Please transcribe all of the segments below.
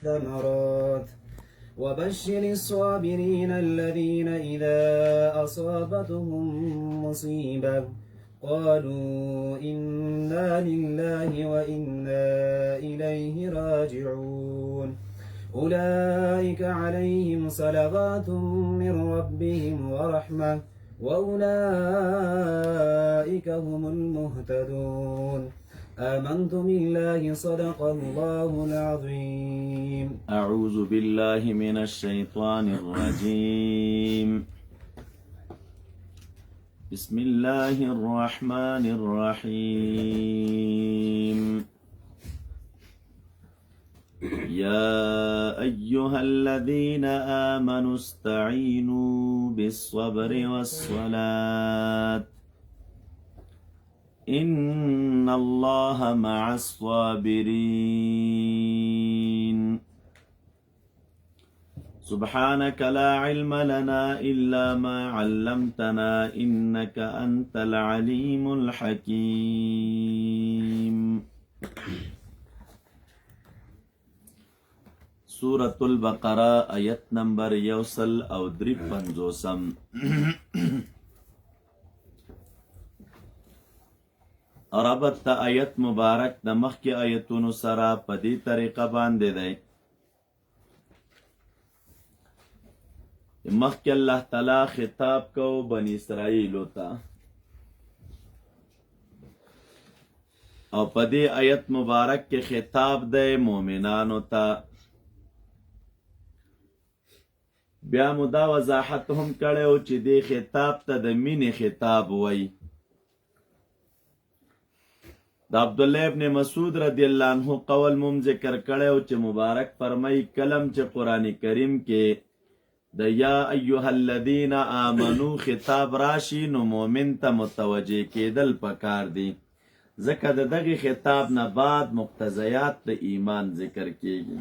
الثمرات وبشر الصابرين الذين إذا أصابتهم مصيبة قالوا إنا لله وإنا إليه راجعون أولئك عليهم صلوات من ربهم ورحمة وأولئك هم المهتدون آمنت بالله صدق الله العظيم أعوذ بالله من الشيطان الرجيم بسم الله الرحمن الرحيم يا أيها الذين آمنوا استعينوا بالصبر والصلاة إن الله مع الصابرين سبحانك لا علم لنا إلا ما علمتنا إنك أنت العليم الحكيم سورة البقرة آيت نمبر يوصل أو درب پنځوسم ربط تا آیت مبارک د مخکی آیتونو سره په دې طریقه باندې دی مخکی الله تعالی خطاب کو بنی اسرائیل ته او په دې آیت مبارک کې خطاب دی مؤمنانو ته بیا مدا وضاحت هم کړو چې دې خطاب ته د مینې خطاب وای د عبدالله ابن مسعود رضی الله عنه قول مم ذکر کړو چې مبارک فرمای کلم چې قران کریم کې د یا ایها الذین آمنو خطاب راشي نو مؤمن ته متوجه کېدل پکار دي ځکه دغه خطاب نه بعد مقتضیات د ایمان ذکر کېږي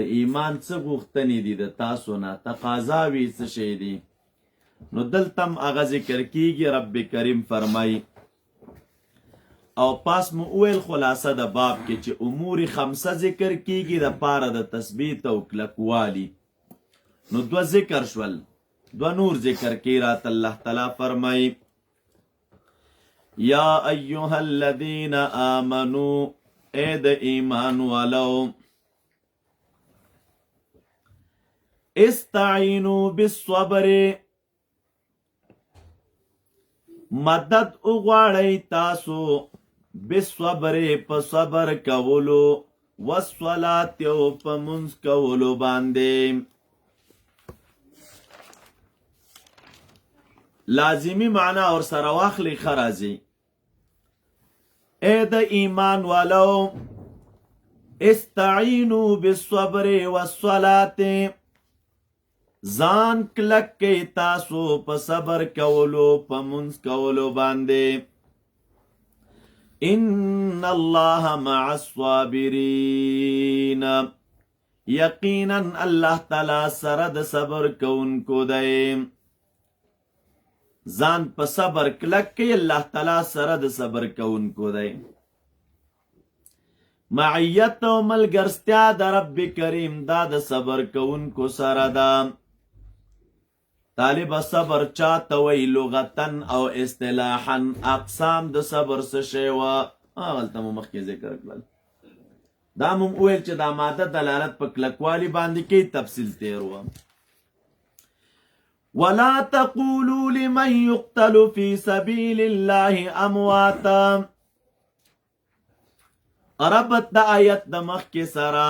د ایمان څه غوښتنې دي د تاسو نه تقاضاوي څه شی دي نو دلتم هغه ذکر کېږي رب کریم فرمای او پاس مو اویل خلاصه د باب کې چې امور خمسه ذکر کیږي د پاره د تثبیت او کلکوالی نو دو ذکر شول دو نور ذکر کی رات الله تعالی فرمای یا ایها الذین آمنو اے د ایمان والو استعینوا بالصبر مدد وغواړی تاسو بالصبر په صبر کولو والصلاة او په منځ کولو باندې لازمی معنی اور سره واخلی خرازی اے د ایمان والو استعینوا بالصبر والصلاة ځان کلک کې تاسو په صبر کولو په منځ کولو باندې ان الله مع الصابرین یقینا الله تعالی سره د صبر کوونکو دی ځان په صبر کلک کې الله تعالی سره د صبر کوونکو دی معیت او ملګرتیا د رب کریم دا د صبر کوونکو سره ده طالب صبر چاته وی لغتن او اصطلاحا اقسام د صبر څه شی و هغلته مو مخکې ذکر کړل دا مو ویل چې دا ماده دلالت په کلکوالي باندې کوي تفصیل تیر و ولا تقولوا لمن يقتل في سبيل الله امواتا ربط د آیت د مخکې سره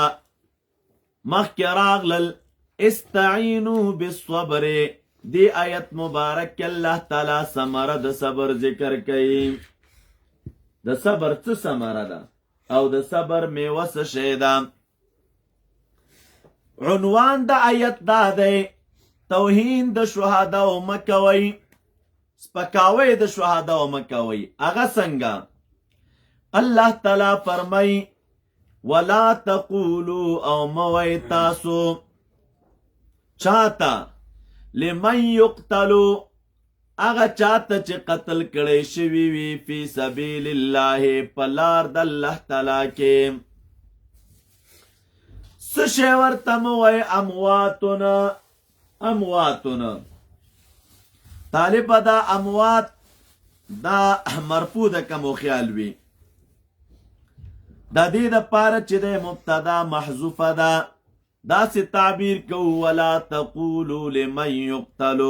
مخکې راغلل استعینوا بالصبر دی آیت مبارک اللہ تعالی ثمره د صبر ذکر کئی د صبر څه ثمره ده او د صبر میوه څه شی ده عنوان د آیت دا دی توهین د شهداو مکوي سپکاوی د شهداو مکوي هغه څنګه الله تعالی فرمای ولا تقولوا او موي تاسو چاته لمن یقتلوا اغا چاته چې قتل کړي شوی وي فی سبیل الله په لار د الله تعالی کې څه شی ورته مه وایئ امواتونه. طالبه دا اموات دا مرفوع د کم خیال وي. د دې دپاره چې د مبتدا محذوفه ده داسې تعبیر کوو ولا تقولوا لمن یقتل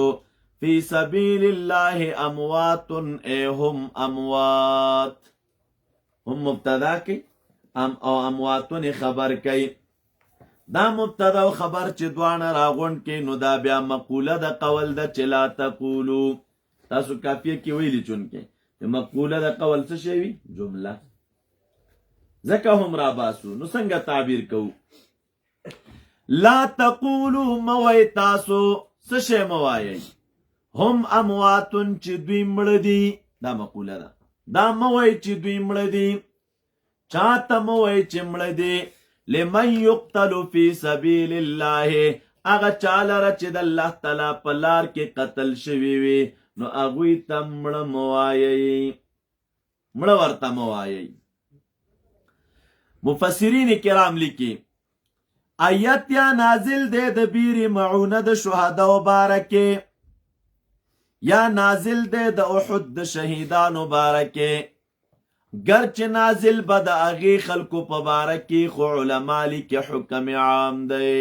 فی سبیل الله اموات ای هم اموات. هم مبتدا کوي او امواتون خبر کوي. دا مبتدا او خبر چې دواړه راغونډ کې نو دا بیا مقوله د قول ده چې لا تقولو. تاسو کافیه کې ویلي چونکې چې مقوله د قول څه شی وي؟ جمله. ځکه هم را باسو نو څنګه تعبیر کوو؟ لا تقولو موی تاسو څه شی موایئ هم امواتون چې دوی مړه دي. دا مقوله ده. دا موی چې دوی مړه دي. چاته موی چې مړه دي لمن یقتل فی سبیل الله هغه چا لره چې د الله تعالی په لار کې قتل شوي وي نو هغوی ته مړه مه وایئ. مړه ورته مه وایئ. مفسرین کرام لیکي آیت یا نازل دی د بیر معونه د شهداو بارکه یا نازل دی د احد د شهیدانو بارکه. گرچه نازل به د هغې خلکو په باره کې خو علما لیکي حکم عام دی.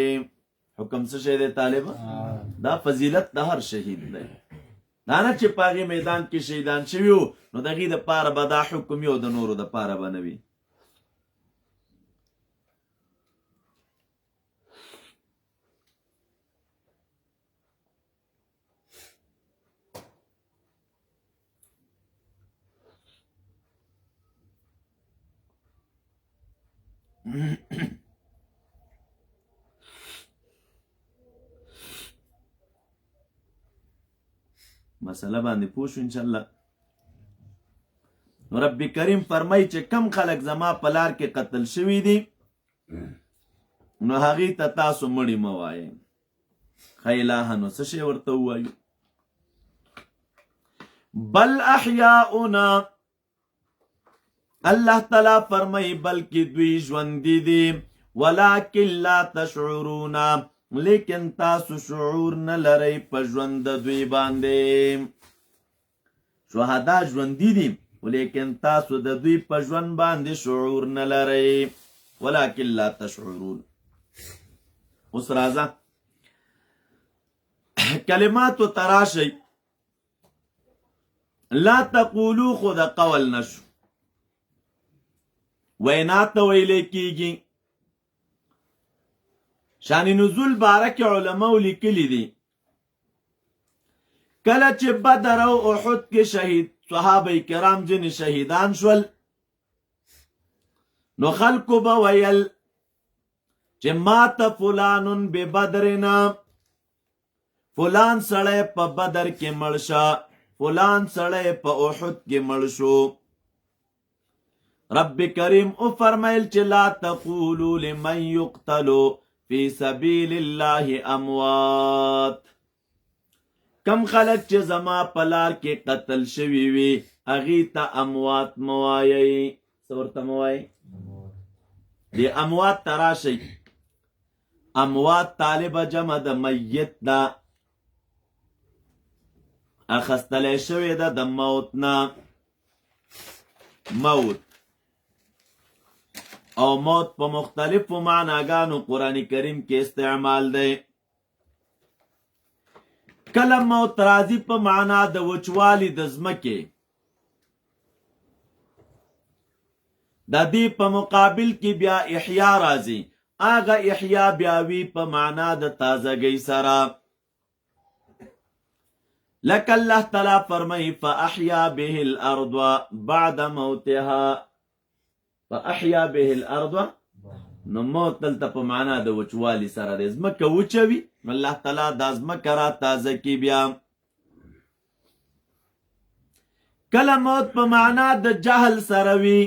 حکم څه شی دی طالبه؟ دا فضیلت د هر شهید دی. دا نه چې په هغې میدان کې شهیدان شوي وو نو د هغې دپاره به دا حکم وي او د نورو دپاره به نه وي. مسله باندې پوه شو انشاءالله. نو رب کریم فرمای چې کم خلک زما په لار کې قتل شوي دي نو هغې ته تاسو مړي مه وایئ. ښه الهه نو څه شی ورته ووایو؟ بل احیاؤنا الله تعالی فرمای بلکې دوی ژوندي دي ولکن لا تشعرون لیکن تاسو شعور نه لرئ په ژوند د دوی باندې. شهدا ژوندي دي ولیکن تاسو د دوی په ژوند باندې شعور نه لرئ. ولکن لا تشعرون. اوس راځه کلماتو تراشئ. لا تقولو خو د قول نشو وینا ته ویلی کیږي. شان نزول بارک علماء لیکلی دي کله چې بدر او احد کې شهید صحابه کرام ځینې شهیدان شول نو خلکو به ویل چې مات فلانون ببدرنا، فلان سړی په بدر کې مړ شه، فلان سړی په احد کې مړ شو. رب کریم او فرمایل چې لا تقولوا لمن يقتل فی سبیل الله اموات. کم خلق چې زما په لار کې قتل شوي وي هغې ته اموات موایي. څه ورته موایي؟ دی اموات ته راشئ. اموات طالبه جمع د میت ده، اخستلی شوې ده د موت نه. موت او موت په مختلفو معناګانو قرآن کریم کې استعمال دی. کله موت راځي په معنا د وچوالي د ځمکې، د دې په مقابل کې بیا احیا راځي. هغه احیا بیا وی په معنا د تازګۍ سره. لکه الله تعالی فرمایي فاحیا به الارض بعد موتها. فاحیا به الارض نو موت دلته په معنا د وچوالي سره دی. ځمکه وچوي نو الله تعالی دا ځمکه را تازه کی. بیا کله موت په معنا د جهل سره وي،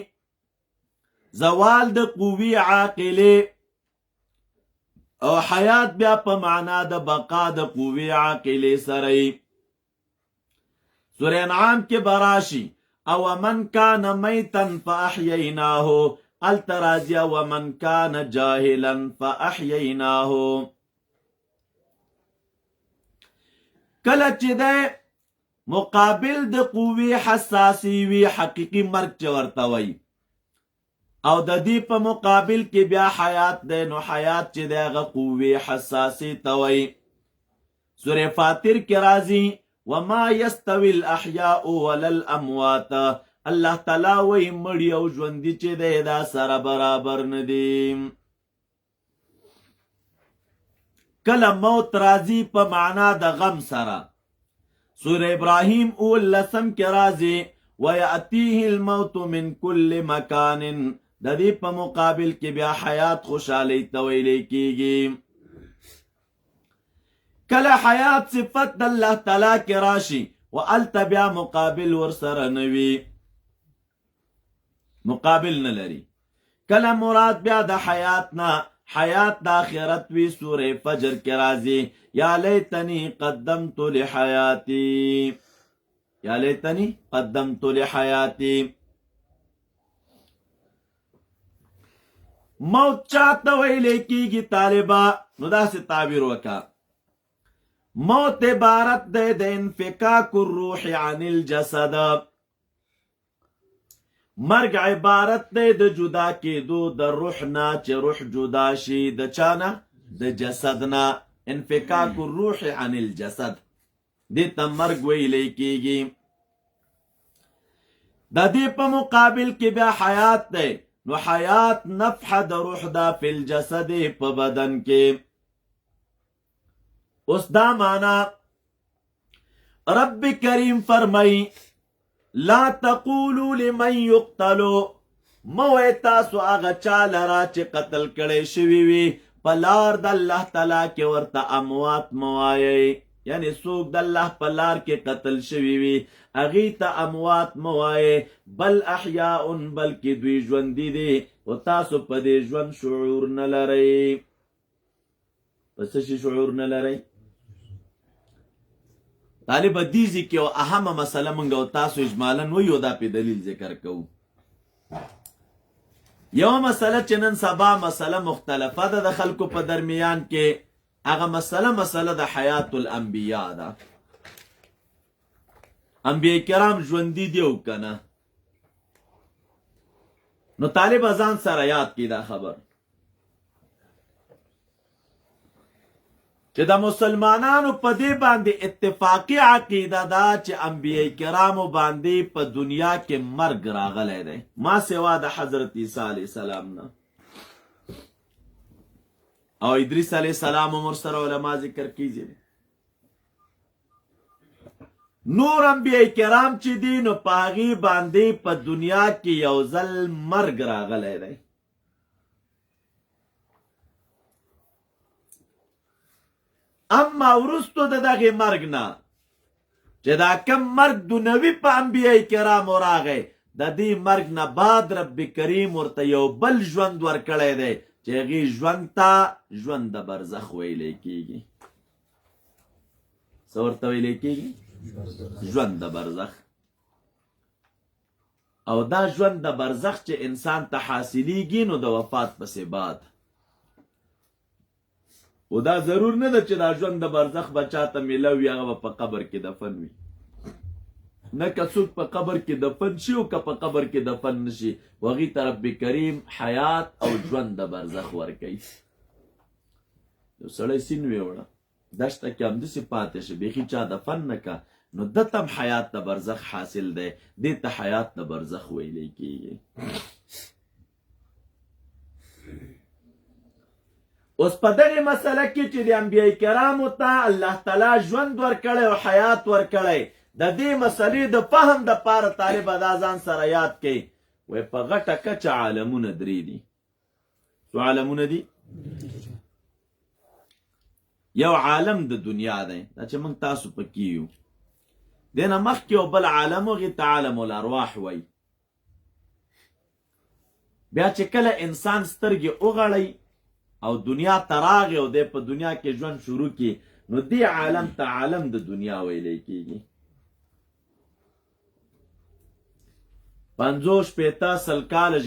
زوال د قوی عاقله، او حیات بیا په معنا د بقا د قوی عاقله سره. سورہ انعام کې براشي او من کان میتا فاحییناه التراجع ومن كان جاهلا فاحييناه. کله چې د مقابل د قوی حساسی وی حقیقی مرګ چې ورته وای او د دې په مقابل کې بیا حیات دی، نو حیات چې دی هغه قوی حساسی ته وای. سورہ فاطر کې راځي وما يستوي الاحياء ولا الاموات، الله تعالی وای مړی او ژوندي چې دی دا سره برابر نه دي. کله موت راځي په معنا د غم سره، سورہ ابراہیم اول لسم کے رازی وَيَأْتِيهِ الْمَوْتُ مِنْ كُلِّ مَكَانٍ، دا دی پا مقابل کی بیا حیات خوشحالی تویلے کیگی. کل حیات صفت دا اللہ تعالیٰ کے راشی و التا بیا مقابل ورسر نوی، مقابل نلری. کل مراد بیا دا حیاتنا حیات دا آخرت وی سورہ فجر کے رازی یا لیتنی قدمت لحیاتی، یا لیتنی قدمت لحیاتی. موت چاہتا ویلے کی گی طالبہ نو دا سے تعبیر وکا. موت عبارت دے دے انفکاک الروح عن الجسد، مرگ عبارت دے د جدا کی دو د روح نا چه روح جدا شی د چانا د جسد نا. انفکاک الروح عن الجسد دیتا مرگ ویلے کیگی. دا دی پا مقابل کی بیا حیات دے، نو حیات نفح د روح دا فی الجسد پا بدن کے. اس دا مانا رب کریم فرمائی لا تقولوا لمن يقتلو، موے تاسو آغا چالرا چه قتل کڑے شوی وی پلار دا اللہ تعالیٰ کے ورطا اموات موائے، یعنی سوک دا اللہ پلار کے قتل شوی وی اغیتا اموات موائے، بل احیاؤن بلکی دوی جوندی دی و تاسو پا دی جوند شعور نلرئی. پس شی شعور نلرئی؟ طالب دیزی که اهم مسئله منگا و تاسو اجمالا ویو دا پی دلیل ذکر کو. یو مسئله چنن سبا مسئله مختلفه دا دا خلکو پا درمیان که اغا مسئله دا حیات الانبیاء دا. انبیاء کرام جوندی دیو کنا، نو طالب ازان سر یاد کی دا خبر چې دا مسلمانانو په دې باندې اتفاقی عقیده دا چې انبیاء کرامو باندې په دنیا کې مرګ راغلی دی ما سوا د حضرت عیسی علیہ السلام نه او ادریس علیہ السلام عمر سره علما ذکر کیږي. نور انبیاء کرام چې دي نو په هغې باندې په دنیا کې یو ځل مرګ راغلی دی. اما ورستو د دغه مرګ نه چې دا کم مرګ دنیوي په انبیاء کرامو راغی، د دې مرګ نه بعد رب کریم ورته یو بل ژوند ورکړی دی چې هغې ژوند ته ژوند د برزخ ویلی کیږي. څه ورته ویلی کیږي؟ ژوند د برزخ. او دا ژوند د برزخ چې انسان ته حاصلیږي نو د وفات پسې بعد، و دا ضرور نه ده چې دا ژوند د برزخ به چاته میله وي هغه به په قبر کې دفن وي، نه که څوک په قبر کې دفن شي او که په قبر کې دفن نشي، هغې ته رب کریم حیات او ژوند د برزخ ورکوي. یو سړی سین ویوړه دشته کې همداسې پاتې شه بیخي چا دفن نه که نو ده ته هم حیات د برزخ حاصل دی، دې ته حیات د برزخ ویلی کیږي. اوس په دغې مسله کې چې د انبیاء کرامو ته الله تعالی ژوند ورکړی او حیات ورکړی، د دې مسلې د فهم دپاره طالبه دا ځان سره یاد کړئ. وایي په غټه کچه عالمونه درې دي. څو عالمونه دي؟ یو عالم د دنیا دی، دا چې موږ تاسو پکې یو. دې نه مخکې یو بل عالم هغې ته عالم الارواح وایي. بیا چې کله انسان سترګې وغړی او دنیا ته راغی او دی په دنیا کې ژوند شروع کړي نو دې عالم ته عالم د دنیا ویلی کېږي. 50 50 سل کاله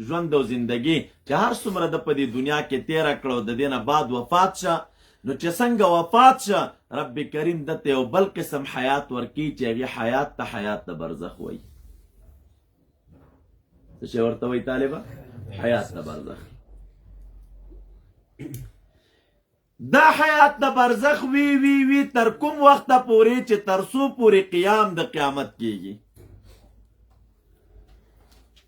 ژوند او زندگی چې هر څومره د په دې دنیا کې تیره کړو د دې نه بعد وفات شه، نو چې څنګه وفات شه رب کریم دته یو بل قسم حیات ورکی چې هغې حیات ته حیات د برزخ وایي. څه شی ورته وایي طالبه؟ حیات د برزخ. دا حیات د برزخ وی وی وی تر کوم وخته پورې چې تر څو پورې قیام د قیامت کیږي.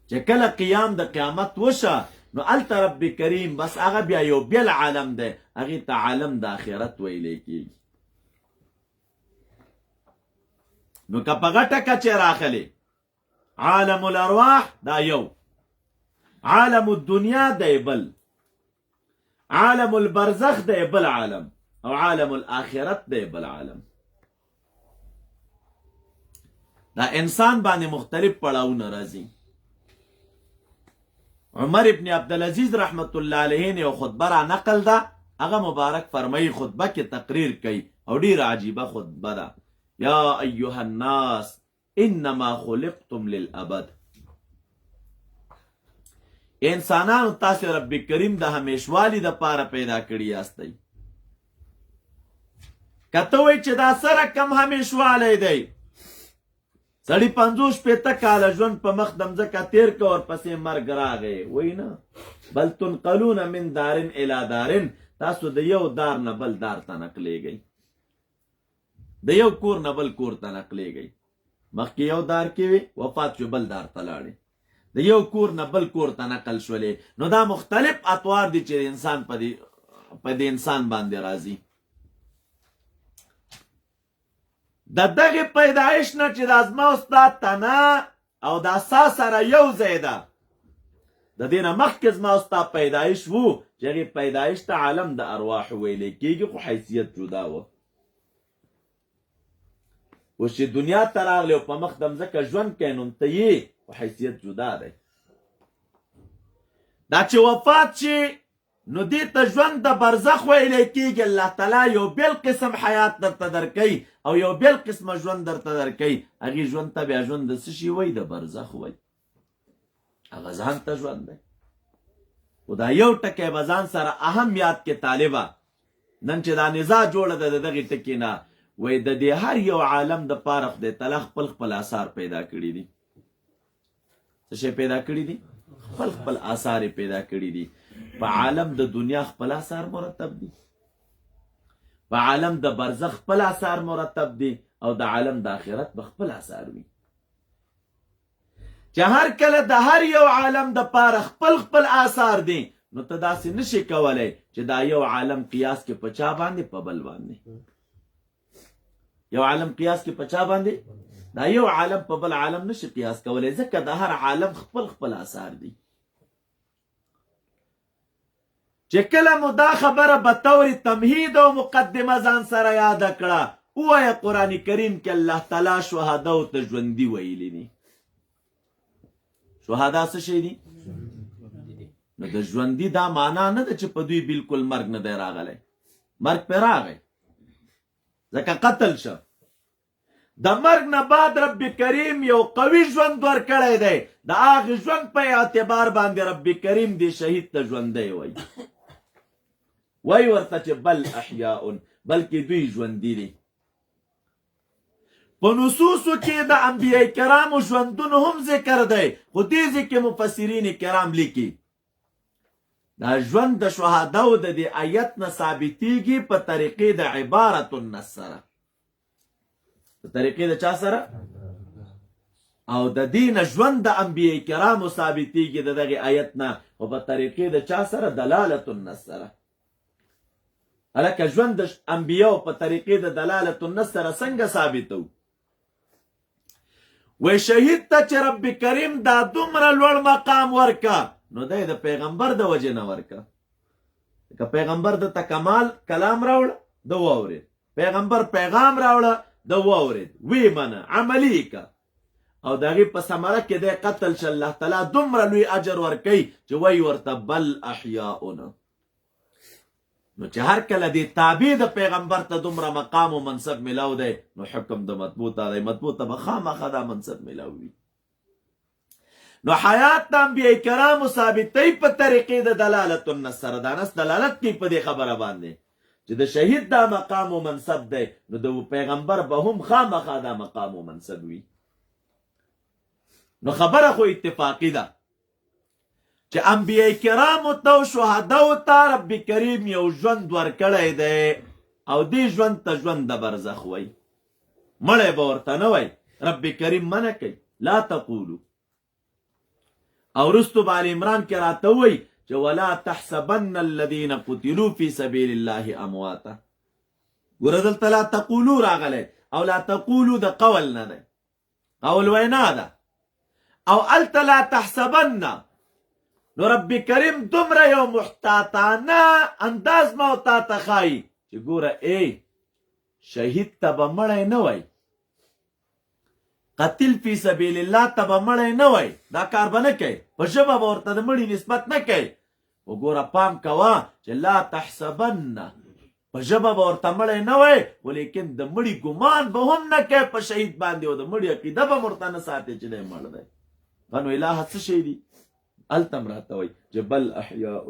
چې کله قیام د قیامت وشه نو الته رب کریم بس هغه بیا یو بل عالم دی، هغې ته عالم د آخرت ویلی کیږي. نو که په غټه کچې راخلی عالم الارواح دا یو، عالم الدنیا دی بل، عالم البرزخ دی بل عالم، او عالم الاخرت دی بل عالم. دا انسان باندې مختلف پړاوونه راځي. عمر ابن عبدالعزیز رحمت الله علیه یو خطبه را نقل ده، هغه مبارک فرمایي خطبه کې تقریر کوي او ډیره عجیبه خطبه ده. یا ایها الناس انما خلقتم للابد. انسانانو تاسو رب کریم د همیشوالي د پاره پیدا کړی یاستئ. کته وای چې دا سره کم همیشوالی دی، سړی 50 50 کاله ژوند په مخ د مځکه تیر که ورپسې مرګ راغی، وای نه بل تنقلون من دارن الی دارن، تاسو د یو دار نه بل دار ته نقلیږئ، د یو کور نه بل کور ته نقلیږئ. مخکې یو دار کې وي وفات شو بل دار ته لاړې، د یو کور نه بل کور ته نقل شولې. نو دا مختلف اطوار دي چې انسان په دې انسان باندې راځي. د دغه پیدایش نه چې د ازما استاد تنه او د اساس سره یو ځای ده، د دې نه مخکې زما استاد پیدایش وو چې هغې پیدایش ته عالم د ارواح ویلی کېږي، خو حیثیت جدا وه. اوس چې دنیا ته راغلی او په مخ د مځکه ژوند کوي نو ته یې، خو حیثیت جدا دی. دا چې وفات شي نو دې ته ژوند د برزخ ویلی کېږي. الله تعالی یو بل قسم حیات درته درکوي او یو بل قسمه ژوند درته درکوي. هغې ژوند ته بیا ژوند د څه شي وایي؟ د برزخ وایي. هغه ځان ته ژوند دی. خو دا یو ټکی به ځان سره اهم یاد کې طالبه، نن چې دا نزاع جوړه ده د دغې ټکي نه، وایي د دې هر یو عالم د پاره خدای تعالی خپل خپل آثار پیدا کړي دي. څه شی پیدا کړي دي؟ خپل خپل آثار پیدا کړي دي. په عالم د دنیا خپل آثار مرتب دي، په عالم د برزخ خپل آثار مرتب دي، او د عالم د آخرت به خپل آثار وي. چې هر کله د هر یو عالم د پاره خپل خپل آثار دي، نو ته داسې نشي کولی چې دا یو عالم قیاس کې په چا باندې؟ په بل باندې. یو عالم قیاس کې په چا باندې؟ دا یو عالم په بل عالم نشي قیاس کولی، ځکه د هر عالم خپل خپل آثار دي. چې کله مو دا خبره به طور تمهید او مقدمه ځان سره یاده کړه، ووایه قرآن کریم کې الله تعالی شهداو ته ژوندي ویلي دي. شهدا څه شی دي؟ نو د ژوندي دا معنا نه ده چې په دوی بالکل مرګ نه دی راغلی، مرګ پې راغی ځکه قتل شه. د مرګ نه بعد رب کریم یو قوي ژوند ورکړی دی، د هغې ژوند په اعتبار باندې رب کریم دې شهید ته ژوندی وایي. وای ورته چې بل احیاء، بلکې دوی ژوندي دي. په نصوصو کې د انبیاء کرامو ژوندون هم ذکر دی، خو دې ځای کې مفسرین کرام لیکي دا ژوند د شهداو د دې آیت نه ثابتېږي په طریقې د عبارت النص سره. په طریقې د چا سره؟ او د دې نه ژوند د انبیاء کرامو ثابتېږي د دغې آیت نه، خو په طریقې د چا سره؟ دلالت النص سره. هلکه ژوند د انبیاو په طریقې د دلالت النص سره څنګه ثابتو؟ وی شهید ته چې رب کریم دا دومره لوړ مقام ورکه، نو دی د پیغمبر د وجې نه ورکه. که پیغمبر د ته کمال کلام راوړه د واورید، پیغمبر پیغام راوړه د واورید، وی منه عملی که، او د هغې په ثمره کې دی قتل شه، الله تعالی دومره لوی اجر ورکوي چې وی ورته بل احیاؤونه. نو چې هر کله دې تابع د پیغمبر ته دومره مقام و منصب ملاو دی، نو حکم د مطبوع ته دی، مطبوع ته به خامخا دا منصب ملاو وي. نو حیات د انبیاء کرامو ثابتوي په طریقې د دلالت النص سره. دا نص دلالت کوي په دې خبره باندې چې د شهید دا مقام و منصب دی، نو د پیغمبر به هم خامخا دا مقام و منصب وي. نو خبره خو اتفاقی ده چې انبیاء کرامو ته او شهداو ته رب کریم یو ژوند ورکړی دی، او دې ژوند ته ژوند د برزخ وی. مړی به ورته نه وی، رب کریم منع کوي لا تقولو. او رستو به آل عمران کې راته وی چې ولا تحسبن الذین قتلوا فی سبیل الله امواتا. ګوره دلته لا تقولو راغلی، او لا تقولو د قول نه دی، قول وینا ده. او الته لا تحسبن، نو رب کریم دومره یو محتاطانه انداز ما او تا ته ښایي چې ګوره ای شهید ته به مړی نه وی، قتل فی سبیل الله ته به مړی نه وی، دا کار به نه کوي، په ژبه به ورته د مړي نسبت نه کوي. وګوره پام کوه چې لا تحسبن، په ژبه به ورته مړی نه وی، ولیکن د مړي ګمان به هم نه کوي په شهید باندې، او د مړي عقیده به ورته نه ساتي چې دی مړ دی. بنو اله څه شی دي؟ التم راته وی چې بل احیاء،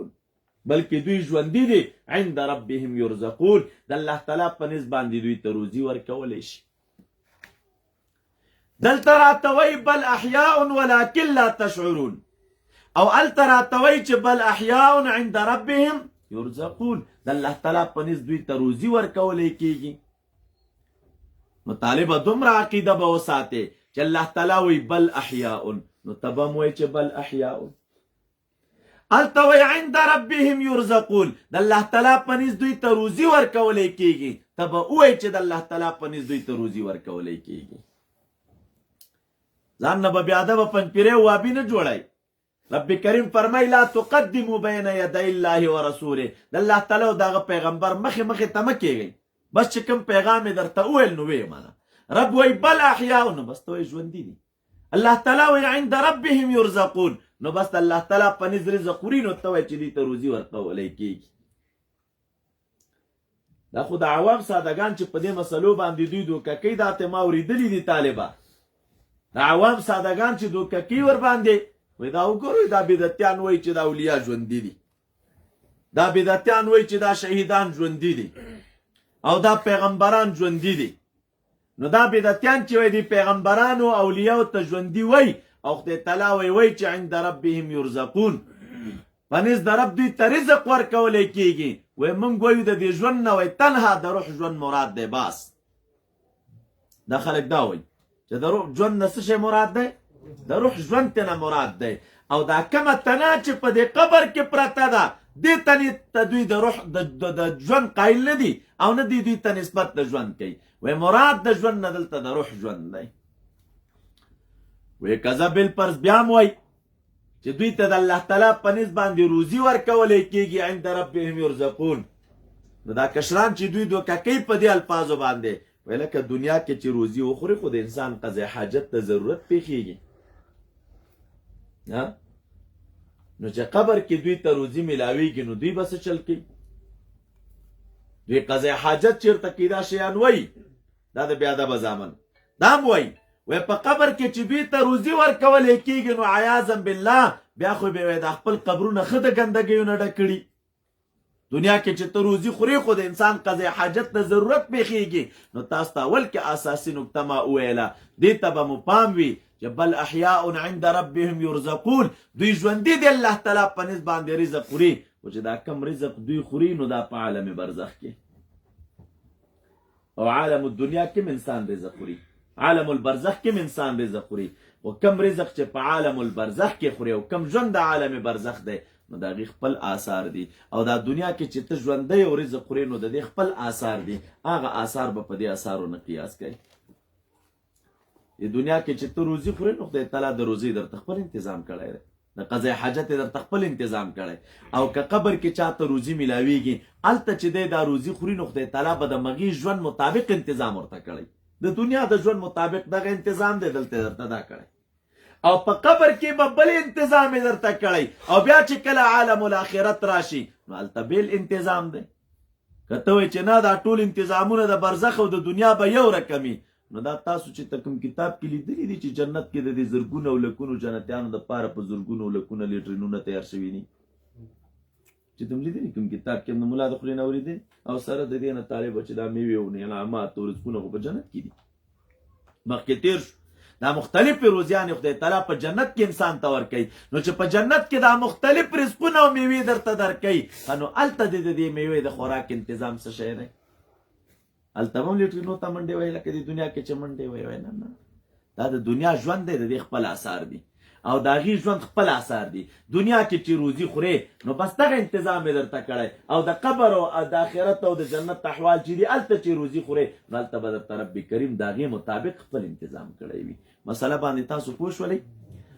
بلکې دوی ژوندي دي، عند ربهم یرزقون، د الله تعالی په نسبت باندې دوی ته روزي ورکولی شي. دلته راته وی بل احیاء ولکن لا تشعرون، او الته راته وی چې بل احیاء عند ربهم یرزقون، د الله تعالی په نسبت دوی ته روزي ورکولی کیږي. مطالبه دومره عقیده به وساتې چې الله تعالی وی بل احیاء، نو تبه م وی چې بل احیاء. الته وی عند ربهم یرزقون، د الله تعالی په نسبت دوی ته روزي ورکولی کیږي، تبه وی چې د الله تعالی په نسبت دوی ته روزي ورکولی کیږي. ځان نه به بیا ادبه پنجپیری وابي نه جوړی. رب کریم فرمای لا تقدموا بین یدی الله ورسوله، د الله تعالی او دغه پیغمبر مخې مخې ته مه کیږئ، بس چې کوم پیغام یې درته وویل نو ویې منه. رب وی بل احیاء، نو بس ته وی ژوندي دي. الله تعالی وی عند ربهم یرزقون، نو بس د الله تعالی په نزد رزق خوري، نو ته وایې چې دوی ته روزي ورکولی کېږي. دا خو د عوام سادهګان چې په دې مسلو باندې دوی دوکه کوي، دا ته ما اورېدلي دي طالبه، د عوام سادهګان چې دوکه کوي ورباندې، وایي دا وګورئ دا بدعتیان وایي چې دا اولیا ژوندي دي، دا بدعتیان وایي چې دا شهیدان ژوندي دي، او دا پیغمبران ژوندي دي. نو دا بدعتیان چې وایي دي پیغمبرانو اولیاو ته ژوندي وایي، او خدای تعالی وی چې عند ربهم یرزقون، په نزد د رب دوی ته رزق ورکولی کیږي. وی موږ وایو د دې ژوند نه وی تنها د روح ژوند مراد دی. باس دا خلک دا وایي چې د روح ژوند نه څه شی مراد دی؟ د روح ژوند تېنه مراد دی. او دا کومه تنه چې په دې قبر کې پرته ده، دې تنې ته دوی د روح د ژوند قایل نه دي، او نه دی دوی ته نسبت د ژوند کوي. وی مراد د ژوند نه دلته د روح ژوند دی. وی کذا بالفرض بیا م وایي چې دوی ته د الله تعالی په نسبت باندې روزي ورکولی کېږي، عند ربهم یرزقون. نو دا کشران چې دوی دوکه کوي په دې الفاظو باندې، وی لکه دنیا کې چې روزي وخوري، خو د انسان قضای حاجت ته ضرورت پیښیږي. نو چې قبر کې دوی ته روزي میلاویږي، نو دوی به څه چل کوي؟ دوی قضای حاجت چېرته کوي؟ دا شیان وایي، دا د بې ادبه زامن دا م وایي. وی په قبر کې چې دوی ته روزي ورکولی کېږي، نو عیاذا بالله بیا خو به وی د خپل قبرونه ښه د ګندګیو نه ډک کړي. دنیا کې چې ته روزي خوري، خو د انسان قضای حاجت ته ضرورت پیښیږي. نو تاسو ته اول کې اساسي نکته ما وویله، دې ته به مو پام وي چې بل احیاء عند ربهم یرزقون، دوی ژوندي دي الله تعالی په نسبت باندې رزق خوري. خو چې دا کم رزق دوی خوري، نو دا په عالم برزخ کې او عالم الدنیا کې انسان رزق خوري، عالم البرزخ کې انسان رزق خوري. او کم رزق چې په عالم البرزخ کې خوري، او کم ژوند د عالم برزخ دی، نو د هغې خپل آثار دي. او دا دنیا کې چې ته ژوندی او رزق خوري، نو د دې خپل آثار دي. هغه آثار به په دې آثارو نه قیاس کوي. د دنیا کې چې ته روزي خوري، نو خدای تعالی د روزي درته خپل انتظام کړی دی، د قضای حاجت یې درته خپل انتظام کړی. او که قبر کې چاته روزي میلاویږي، هلته چې دی دا روزي خوري، نو خدای تعالی به د مغې ژوند مطابق انتظام ورته کړی. د دنیا د ژوند مطابق دغه انتظام دی دلته درته دا کړی، او په قبر کې به بل انتظام یې درته کړی. او بیا چې کله عالم الاخرت راشي، نو هلته بېل انتظام دی. که ته وایې چې نه دا ټول انتظامونه د برزخ او د دنیا به یو رقمي، نو دا تاسو چې ته کوم کتاب کې لیدلی دي چې جنت کې د دې زرګونو او لکونو جنتیانو دپاره په زرګونو او لکونو لیټرینونه تیار شوي دي چې تم لیدلی کوم کتاب کې د ملا د خولې نه اورېدلي او سره د دې نه طالبه چې دا میوې او انعامات او رزقونه خو په جنت کې دي مخکې تېر شو دا مختلفې روزیانې خدای تعالی په جنت کې انسان ته ورکوي نو چې په جنت کې دا مختلف رزقونه او میوې درته درکوي نو هلته د دې میوې د خوراک انتظام څه شی دی هلته هم لیټرینو ته منډې وایي لکه د دنیا کې چې منډې وایي نه دا د دنیا ژوند دی د دې خپل اثار دي او د هغې ژوند خپل اثار دي دنیا کې چې روزي خورې نو بس دغه انتظام یې درته کړی او د قبر او د آخرت او د جنت احوال چې دي هلته چې روزي خورې نو هلته به درته رب کریم د هغې مطابق خپل انتظام کړی وي مسله باندې تاسو پوه شولئ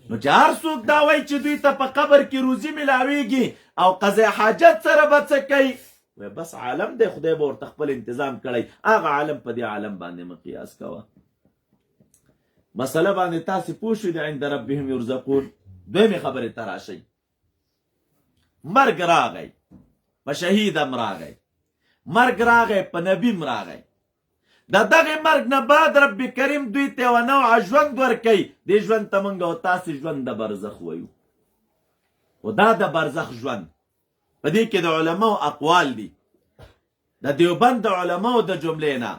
نو چې هر څوک دا وایي چې دوی ته په قبر کې روزي ملاویږي او قضا حاجت سره به څه کوي وی بس عالم دی خدای به ورته خپل انتظام کړی هغه عالم په دې عالم باندې مقیاس کوه مسله باندې تاسې پوه شوي د عند ربهم یرزقون دویمې خبرې ته راشئ مرګ راغی په شهید هم راغی مرګ راغی په نبي هم راغی د دغې مرګ نه بعد رب کریم دوی ته یوه نوعه ژوند ورکوي دې ژوند ته موږ او تاسې ژوند د برزخ وایو خو دا د برزخ ژوند په دې کې د علماو اقوال دي د دیوبند د علماو د جملې نه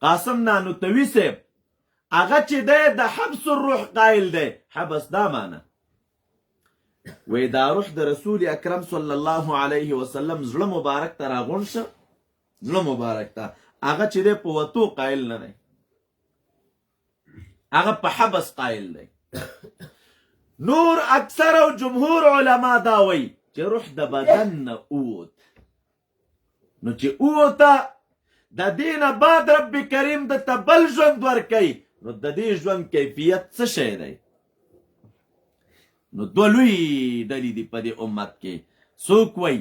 قاسم نانوتوي صاحب هغه چې دی د حبس الروح قایل دی حبس دا معنی وی دا روح د رسول اکرم صلی الله علیه وسلم زړه مبارک ته راغونډ شه زړه مبارک ته هغه چې دی په وتو قایل نه دی هغه په حبس قایل دی نور اکثر او جمهور علما دا وی چې روح د بدن نه اوت نو چې اوته د دې نه بعد رب کریم د ته بل ژوند ورکوي نو د دې ژوند کیفیت څه شی دی نو دوه لوی ډلې دي په دې امت کې څوک وایي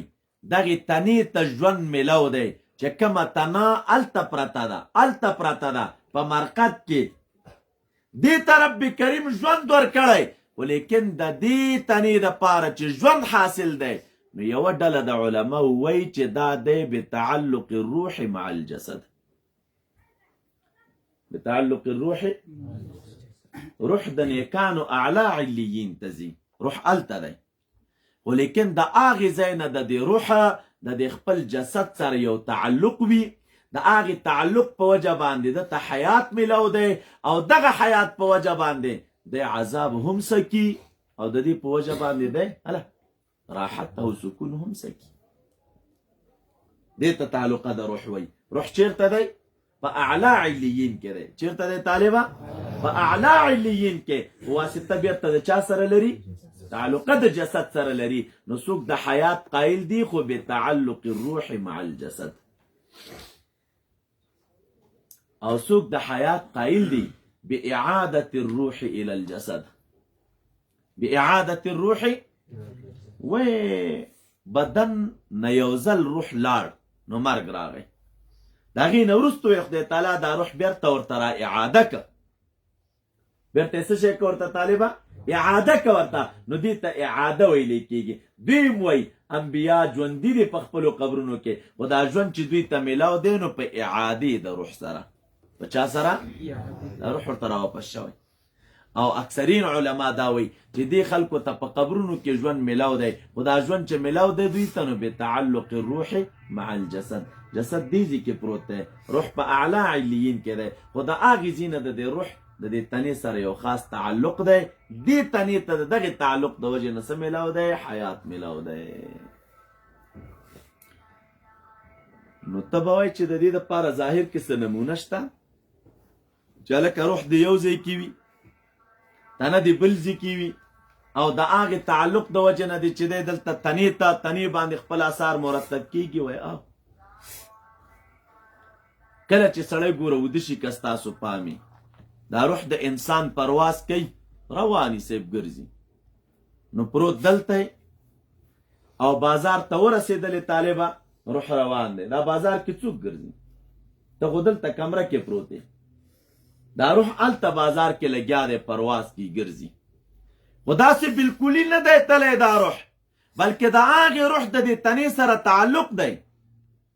دغې تنې ته ژوند میلو دی چې کومه تنه هلته پرته ده په مرقد کې دې ته رب کریم ژوند ورکړی ولیکن د دې تنې دپاره چې ژوند حاصل دی نو یوه ډله د علماو وایي چې دا دی بتعلق الروح مع الجسد بتعلق الروح روح د نیکانو اعلی علیین ته ځي روح هلته دی ولیکن د هغې ځای نه د دې روح د دې خپل جسد سره یو تعلق وي د هغې تعلق په وجه باندې دته حیات میلو دی او دغه حیات په وجه باندې دی عذاب هم سکی او د دې په وجه باندې دی راحت او سکون هم سکی دې ته تعلقه د روح وی روح چیرته دی په اعلی علیین کې دی چیرته دی طالبه په اعلی علیین کې واسطه بیرته د چا سره لري تعلقه د جسد سره لري نو څوک د حیات قایل دی خو بتعلق الروح مع الجسد او څوک د حیات قایل دی باعاده الروح الى الجسد باعاده الروح و بدن نه یو ځل روح لاړ نو مرګ راغی د هغې نه وروسته یې خدای تعالی دا روح بیرته ورته را اعاده که بیرته یې څه شی که ورته طالبه اعاده که ورته نو دې ته اعاده ویلی کېږي دوی هم وایي انبیا ژوندي دي په خپلو قبرونو کې خو دا ژوند چې دوی ته میلاو دی نو په اعادې د روح سره په چا سره دا روح ورته راواپس شوی او اکثرین علما دا وایي چې دې خلکو ته په قبرونو کې ژوند میلاو دی خو دا ژوند چې میلاو دی دوی ته نو بتعلق الروح مع الجسد جسد دې ځای کې پروت دی روح په اعلی علیین کې دی خو د هغې ځای نه د دې روح د دې تنې سره یو خاص تعلق دی دې تنې ته د دغې تعلق د وجې نه څه میلاو دی حیات میلاو دی نو ته به وایي چې د دې دپاره ظاهر کې څه نمونه شته چې هلکه روح د یو ځای کې وي تنه د بل ځای کې وي او د هغې تعلق د وجې نه دی چې دی دلته تنې باندې خپل اثار مرتب کېږي وایي کله چې سړی ګوره وده شي که ستاسو پامې دا روح د انسان پرواز کوي رواني صاحب ګرځي نو پروت دلته او بازار ته ورسېدلې طالبه روح روان دی دا بازار کې څوک ګرځي ته خو دلته کمره کې پروت دی دا روح هلته بازار کې لګیا دی پرواز کې ګرځي خو داسې بلکلي نه دی تلی دا روح بلکې د هغې روح د دې تنې سره تعلق دی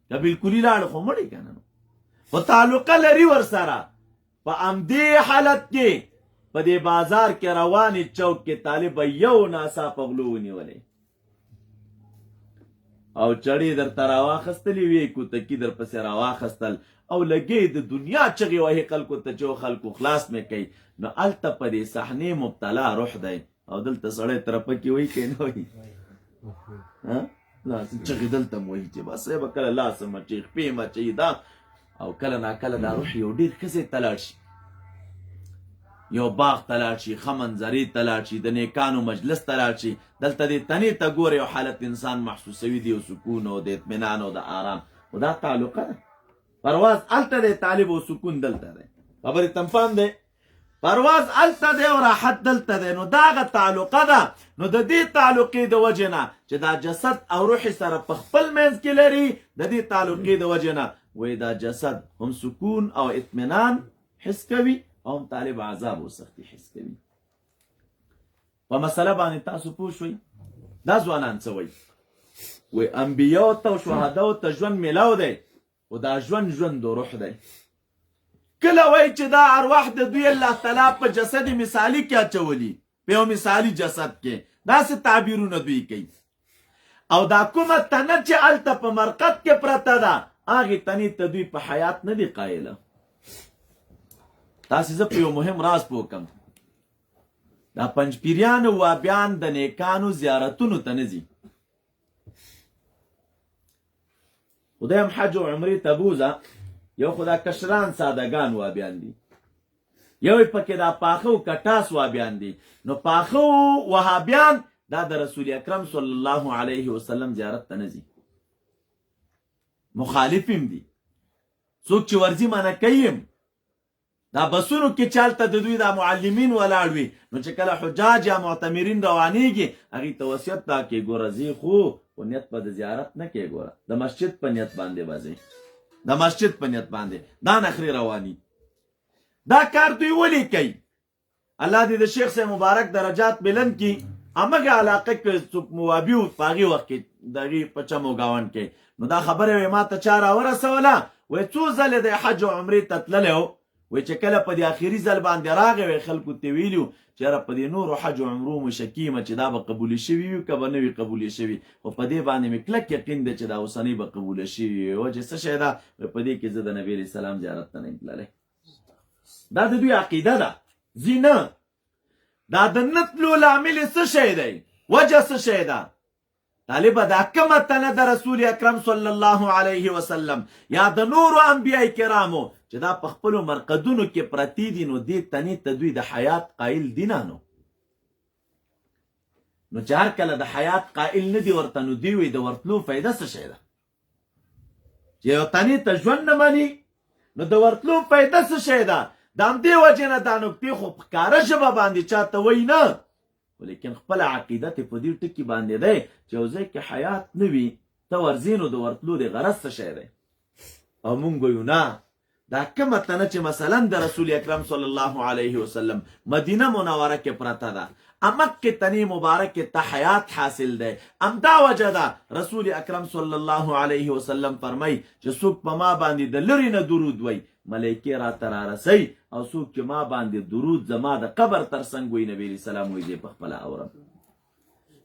که بلکلي لاړ خو مړی که نه خو تعلقه لري ورسره په همدې حالت کې په دې بازار کې روانې چوک کې طالب یو ناڅاپه غلو ونیولې او چړې درته راواخستلې وې کوتکي در پسې راواخستل او لګې د دنیا چغې وهي خلکو ته چې خلکو خلاص مې کوي نو هلته په دې صحنې مبتلا روح دی او دلته سړی طرفه کې وایي که نه وایي چغې دلته م وایي چې بس به کله لاسه مچوي خپې مچوي دا او کله ناکله دا روح یو ډېر ښه ځای ته لاړ شي یو باغ ته لاړ شي ښه منظرې ته لاړ شي د نیکانو مجلس ته لاړ شي دلته دې تنې ته ګوره یو حالت انسان محسوسوي دی او سکون او د اطمینان او د آرام خو دا تعلقه ده پرواز هلته دی طالب او سکون دلته دی خبرې تنفام دی پرواز هلته دی او راحت دلته دی نو دا هغه تعلقه ده نو د دې تعلقې د وجې نه چې دا جسد او روح سره په خپل منځ کې لري د دې تعلقې د وجې نه وایي دا جسد هم سکون او اطمینان حس کوي او هم طالب عذاب او سختی حس کوي په مسله باندې تاسو پوه شوئ دا ځوانان څه وایي وایي انبیاو ته او شهداو ته ژوند میلاو دی او دا ژوند د روح دی کله وایي چې دا ارواح د دوی الله تعالی په جسد مثالي کې اچولي په یو مثالي جسد کې داسې تعبیرونه دوی کوي او دا کومه تنه چې هلته په مرقد کې پرته ده هغې تنې ته دوی په حیات نه دي قایله تاسې زه په یو مهم راز پوه کړم دا پنجپیریان او وابیان د نیکانو زیارتونو ته نه ځي خدایم حج او عمرې ته بوځه یو خو دا کشران سادهګان وابیان دي یو یې پکې دا پاخه او کټاس وابیان دي نو پاخه او وهابیان دا د رسول اکرم صلی الله علیه وسلم زیارت ته نه ځي مخالف هم دي څوک چې ورځي منع کوي دا بسونو کې چالته د دوی دا معلمین ولاړ وي نو چې کله حجاج یا معتمرین روانېږي هغې ته وصیت دا کې ګوره ځي خو نیت به د زیارت نه کې ګوره د مسجد په نیت باندې به ځي د مسجد په نیت باندې دا نخرې رواني دا کار دوی ولې کوي الله دې د شیخ صاحب مبارک درجات بلند کړي همغه علاقه کې څوک موابي و په هغې وخت کې د هغې په چمو ګاونډ کې نو دا خبره وې ما ته چا راورسوله وایي څو ځلې د حج او عمرې ته تللی و وایي چې کله په دې آخري ځل باندې راغی وایي خلکو ته ویلي و چې یاره په دې نورو حج او عمرو مو شکي یم چې دا به قبولې شوي وي که به نه وي قبولې شوي خو په دې باندې مې کلک یقین دی چې دا اوسنۍ به قبوله شوي وي وجې څه شی ده په دې کې زه د نبي علیه السلام زیارت ته نه یم تللی دا د دوی عقیده ده ځي نه دا د نه تلو لامل یې څه شی دی وجه څه شی ده طالبه دا کومه تنه د رسول اکرم صلی الله علیه وسلم یا د نورو انبیاء کرامو چې دا په خپلو مرقدونو کې پرتې دي نو دې تنې ته دوی د حیات قایل دي نه نو چې هر کله د حیات قایل نه دي ورته نو دوی وایي د ورتلو فایده څه شی ده چې یو تنې ته ژوند نه مني نو د ورتلو فایده څه شی ده د همدې وجې نه دا نکتې خو په ښکاره ژبه باندې چاته وایي نه ولیکن خپله عقیدت یې په دې ټکي باندې دی چې یو ځای کې حیات نه وي ته ورځې نو د ورتلو د غرض څه شی دی او مونږ وایو نه دا کومه تنه چې مثلا د رسول اکرم صلی الله علیه وسلم مدینه منوره کې پرته ده امکې تنې مبارکې ته حیات حاصل دی همدا وجه ده رسول اکرم صلی الله علیه وسلم فرمایي چې څوک په ما باندې د لرې نه درود وایي ملایکې راته رارسئ او څوک چې ما باندې درود زما د قبر تر څنګ وایي نبي علیه السلام وایي زه په خپله اورم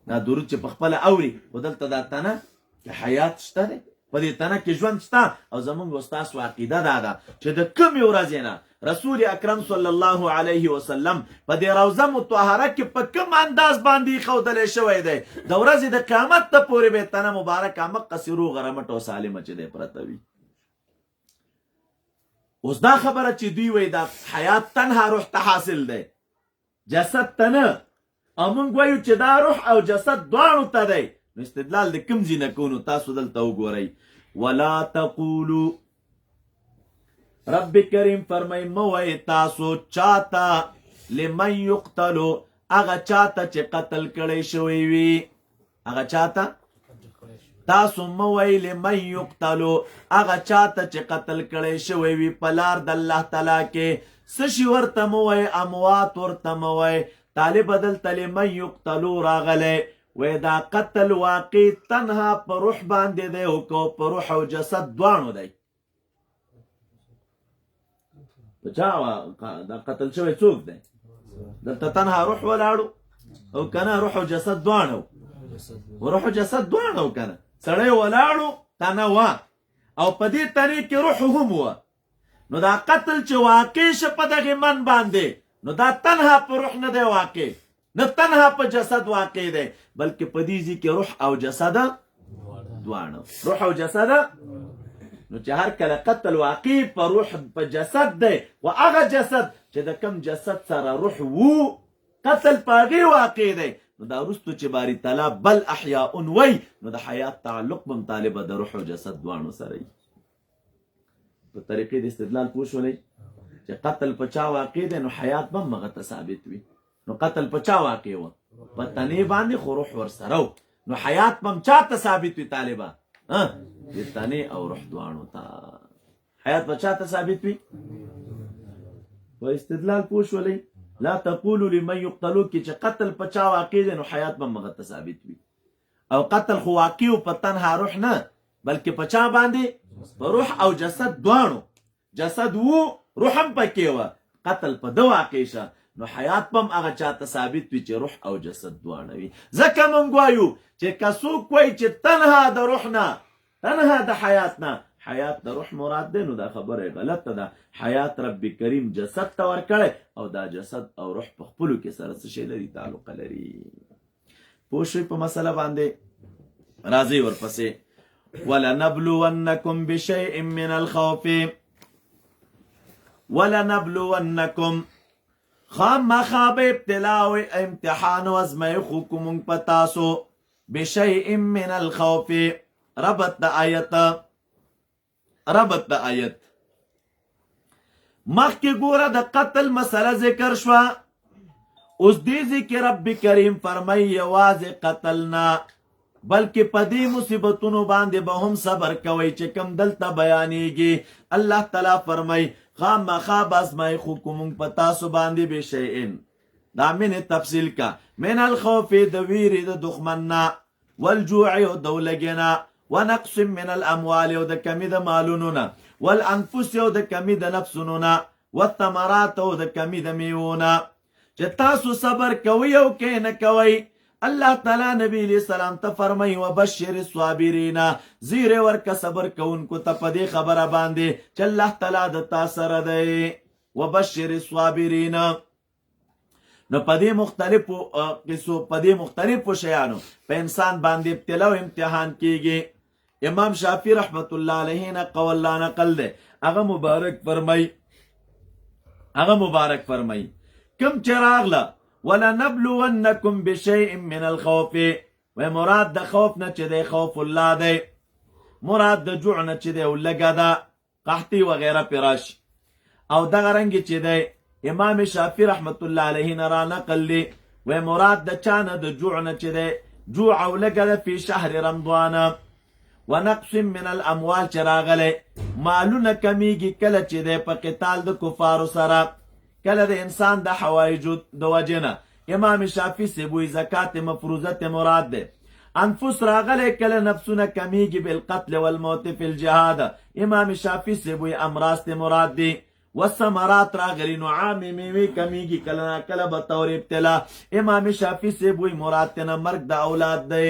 دا درود چې په خپله اوري خو دلته دا تنه کې حیات شته دی په دې تنه کې ژوند شته او زمونږ ستاسو عقیده دا ده چې د کومې ورځې نه رسول اکرم صلی الله علیه وسلم په دې روضه مطهره کې په کوم انداز باندې ایښودلی شوی دی د ورځې د قیامت ته پورې به تنه مبارک همقسې روغه رمټ او سالمه چې دی پرته وي اوس دا خبره چې دوی وایي دا حیات تنها روح ته حاصل دی جسد ته نه او موږ وایو چې دا روح او جسد دواړو ته دی نو استدلال د کوم ځای نه کوو نو تاسو دلته وګورئ ولا تقولو رب کریم فرمای مه وایئ تاسو چاته لمن یقتلو هغه چاته چې قتل کړی شوی وي هغه چاته تاسو مه وایئ لمن یقتلو هغه چاته چې قتل کړی شوی وي په لار د الله تعالی کې څه شي ورته مه وایئ اموات ورته مه وایئ طالبه دلته لمن یقتلو راغلی وی دا قتل واقع تنها په روح باندې دی او که په روح او جسد دواړو دی دا قتل شوی څوک دی؟ دلته تنها روح ولاړو او کنه روح او جسد دواړه روح او جسد دواړه کنه سړی ولاړو تنه وا او په دې تنې کې روح هم و. نو دا قتل چې واقع شه په دغه من باندې نو دا تنها په روح نه دی واقع، نه تنها په جسد واقع دی، بلکې په دې ځای کې روح او جسد دواړه روح او جسد. نو چې هر کله قتل واقع په روح په جسد دی و هغه جسد چې د کم جسد سره روح وو قتل په هغې واقع دی، نو دا وروستو چې باری تعالی بل احیاء وی نو د حیات تعلق به مطالبه د روح او جسد دواړو سره وي. په طریقې د استدلال پوه شولئ چې قتل په چا واقع دی نو حیات به هم هغه ته ثابت وي. نو قتل په چا واقع و؟ په تنې باندې خو روح ورسره و، نو حیات به هم چا ته ثابت وي؟ طالبه د تنې او روح دواړو ته. حیات به چا ته ثابت وي؟ په استدلال پوه شولئ. لا تقولوا لمن يقتلوا کې چې قتل په چا واقع دی نو حیات به هم هغه ته ثابت وي. او قتل خو واقع و په تنها روح نه بلکې په چا باندې؟ په روح او جسد دواړو. جسد وو روح هم پکې وه، قتل په ده واقع شه نو حیات به هم هغه چا ته ثابت وي چې روح او جسد دواړه وي. ځکه موږ وایو چې که څوک وایي چې تنها د روح نه تنها د حیات نه حیات د روح مراد دی نو دا خبره غلطه ده. حیات رب کریم جسد ته ورکړی او دا جسد او روح په خپلو کې سره څه شی لري؟ تعلق لري. پوه شوئ په مسله باندې؟ راځئ ورپسې ولنبلونکم بشیء من الخوف ولنبلونکم خامخا به ابتلا او امتحان او ازمایښو کو مونږ په تاسو بشیء من الخوف. ربط د آیت مخکې ګوره د قتل مسله ذکر شوه، اوس دې ذکر رب کریم فرمایي یوازې قتل نه بلکې په دې مصیبتونو باندې به هم صبر کوئ چې کوم دلته بیانېږي. الله تعالی فرمایي خامخا به ازمایښو کو مونږ په تاسو باندې بشیء دا من تفصیل کا من الخوف د ویرې د دښمن نه والجوع او د ولږې نه ونقص من الاموال او د کمی د مالونو نه والانفس او د کمی د نفسونو نه والثمرات او د کمی د میوو نه چې تاسو صبر کوئ او کې نه کوئ. الله تعالی نبی علیہ السلام ته فرمایي وبشر الصابرین زیره ورکه صبر کوونکو ته په دې خبره باندې چې الله تعالی د تا سره دی. وبشر الصابرین نو په دې مختلفو قصو په دې مختلفو شیانو په انسان باندې ابتلا او امتحان کیږي. امام شافعی رحمت الله علیه نه قول لا نقل ده هغه مبارک فرمای کم چراغله ولنبلونکم بشیء من الخوف و مراد د خوف نه چې دی خوف الله دی، مراد د جوع نه چې دی ولګه ده قحطی وغیره پراش او دغه رنګ چې دی امام شافعی رحمت الله علیه نه را نقل دی و مراد د چا نه د جوع نه چې دی جوع او لګه ده فی شهر رمضان ونقص من الاموال چې راغلی مالونه کمیږي کله چې دی په قتال د کفارو سره کله د انسان د حوایجو د وجې نه. امام شافعي سیبوی زکات مفروضت مراد ده. انفس راغلی کله نفسونه کمیږي بالقتل والموت فی الجهاد. امام شافعي سیبوی امراض مراد دي. والثمرات راغلی نو عام میوې کمیږي کله نه کله به طور ابتلا. امام شافعي سیبوی مراد نه مرګ د اولاد دی.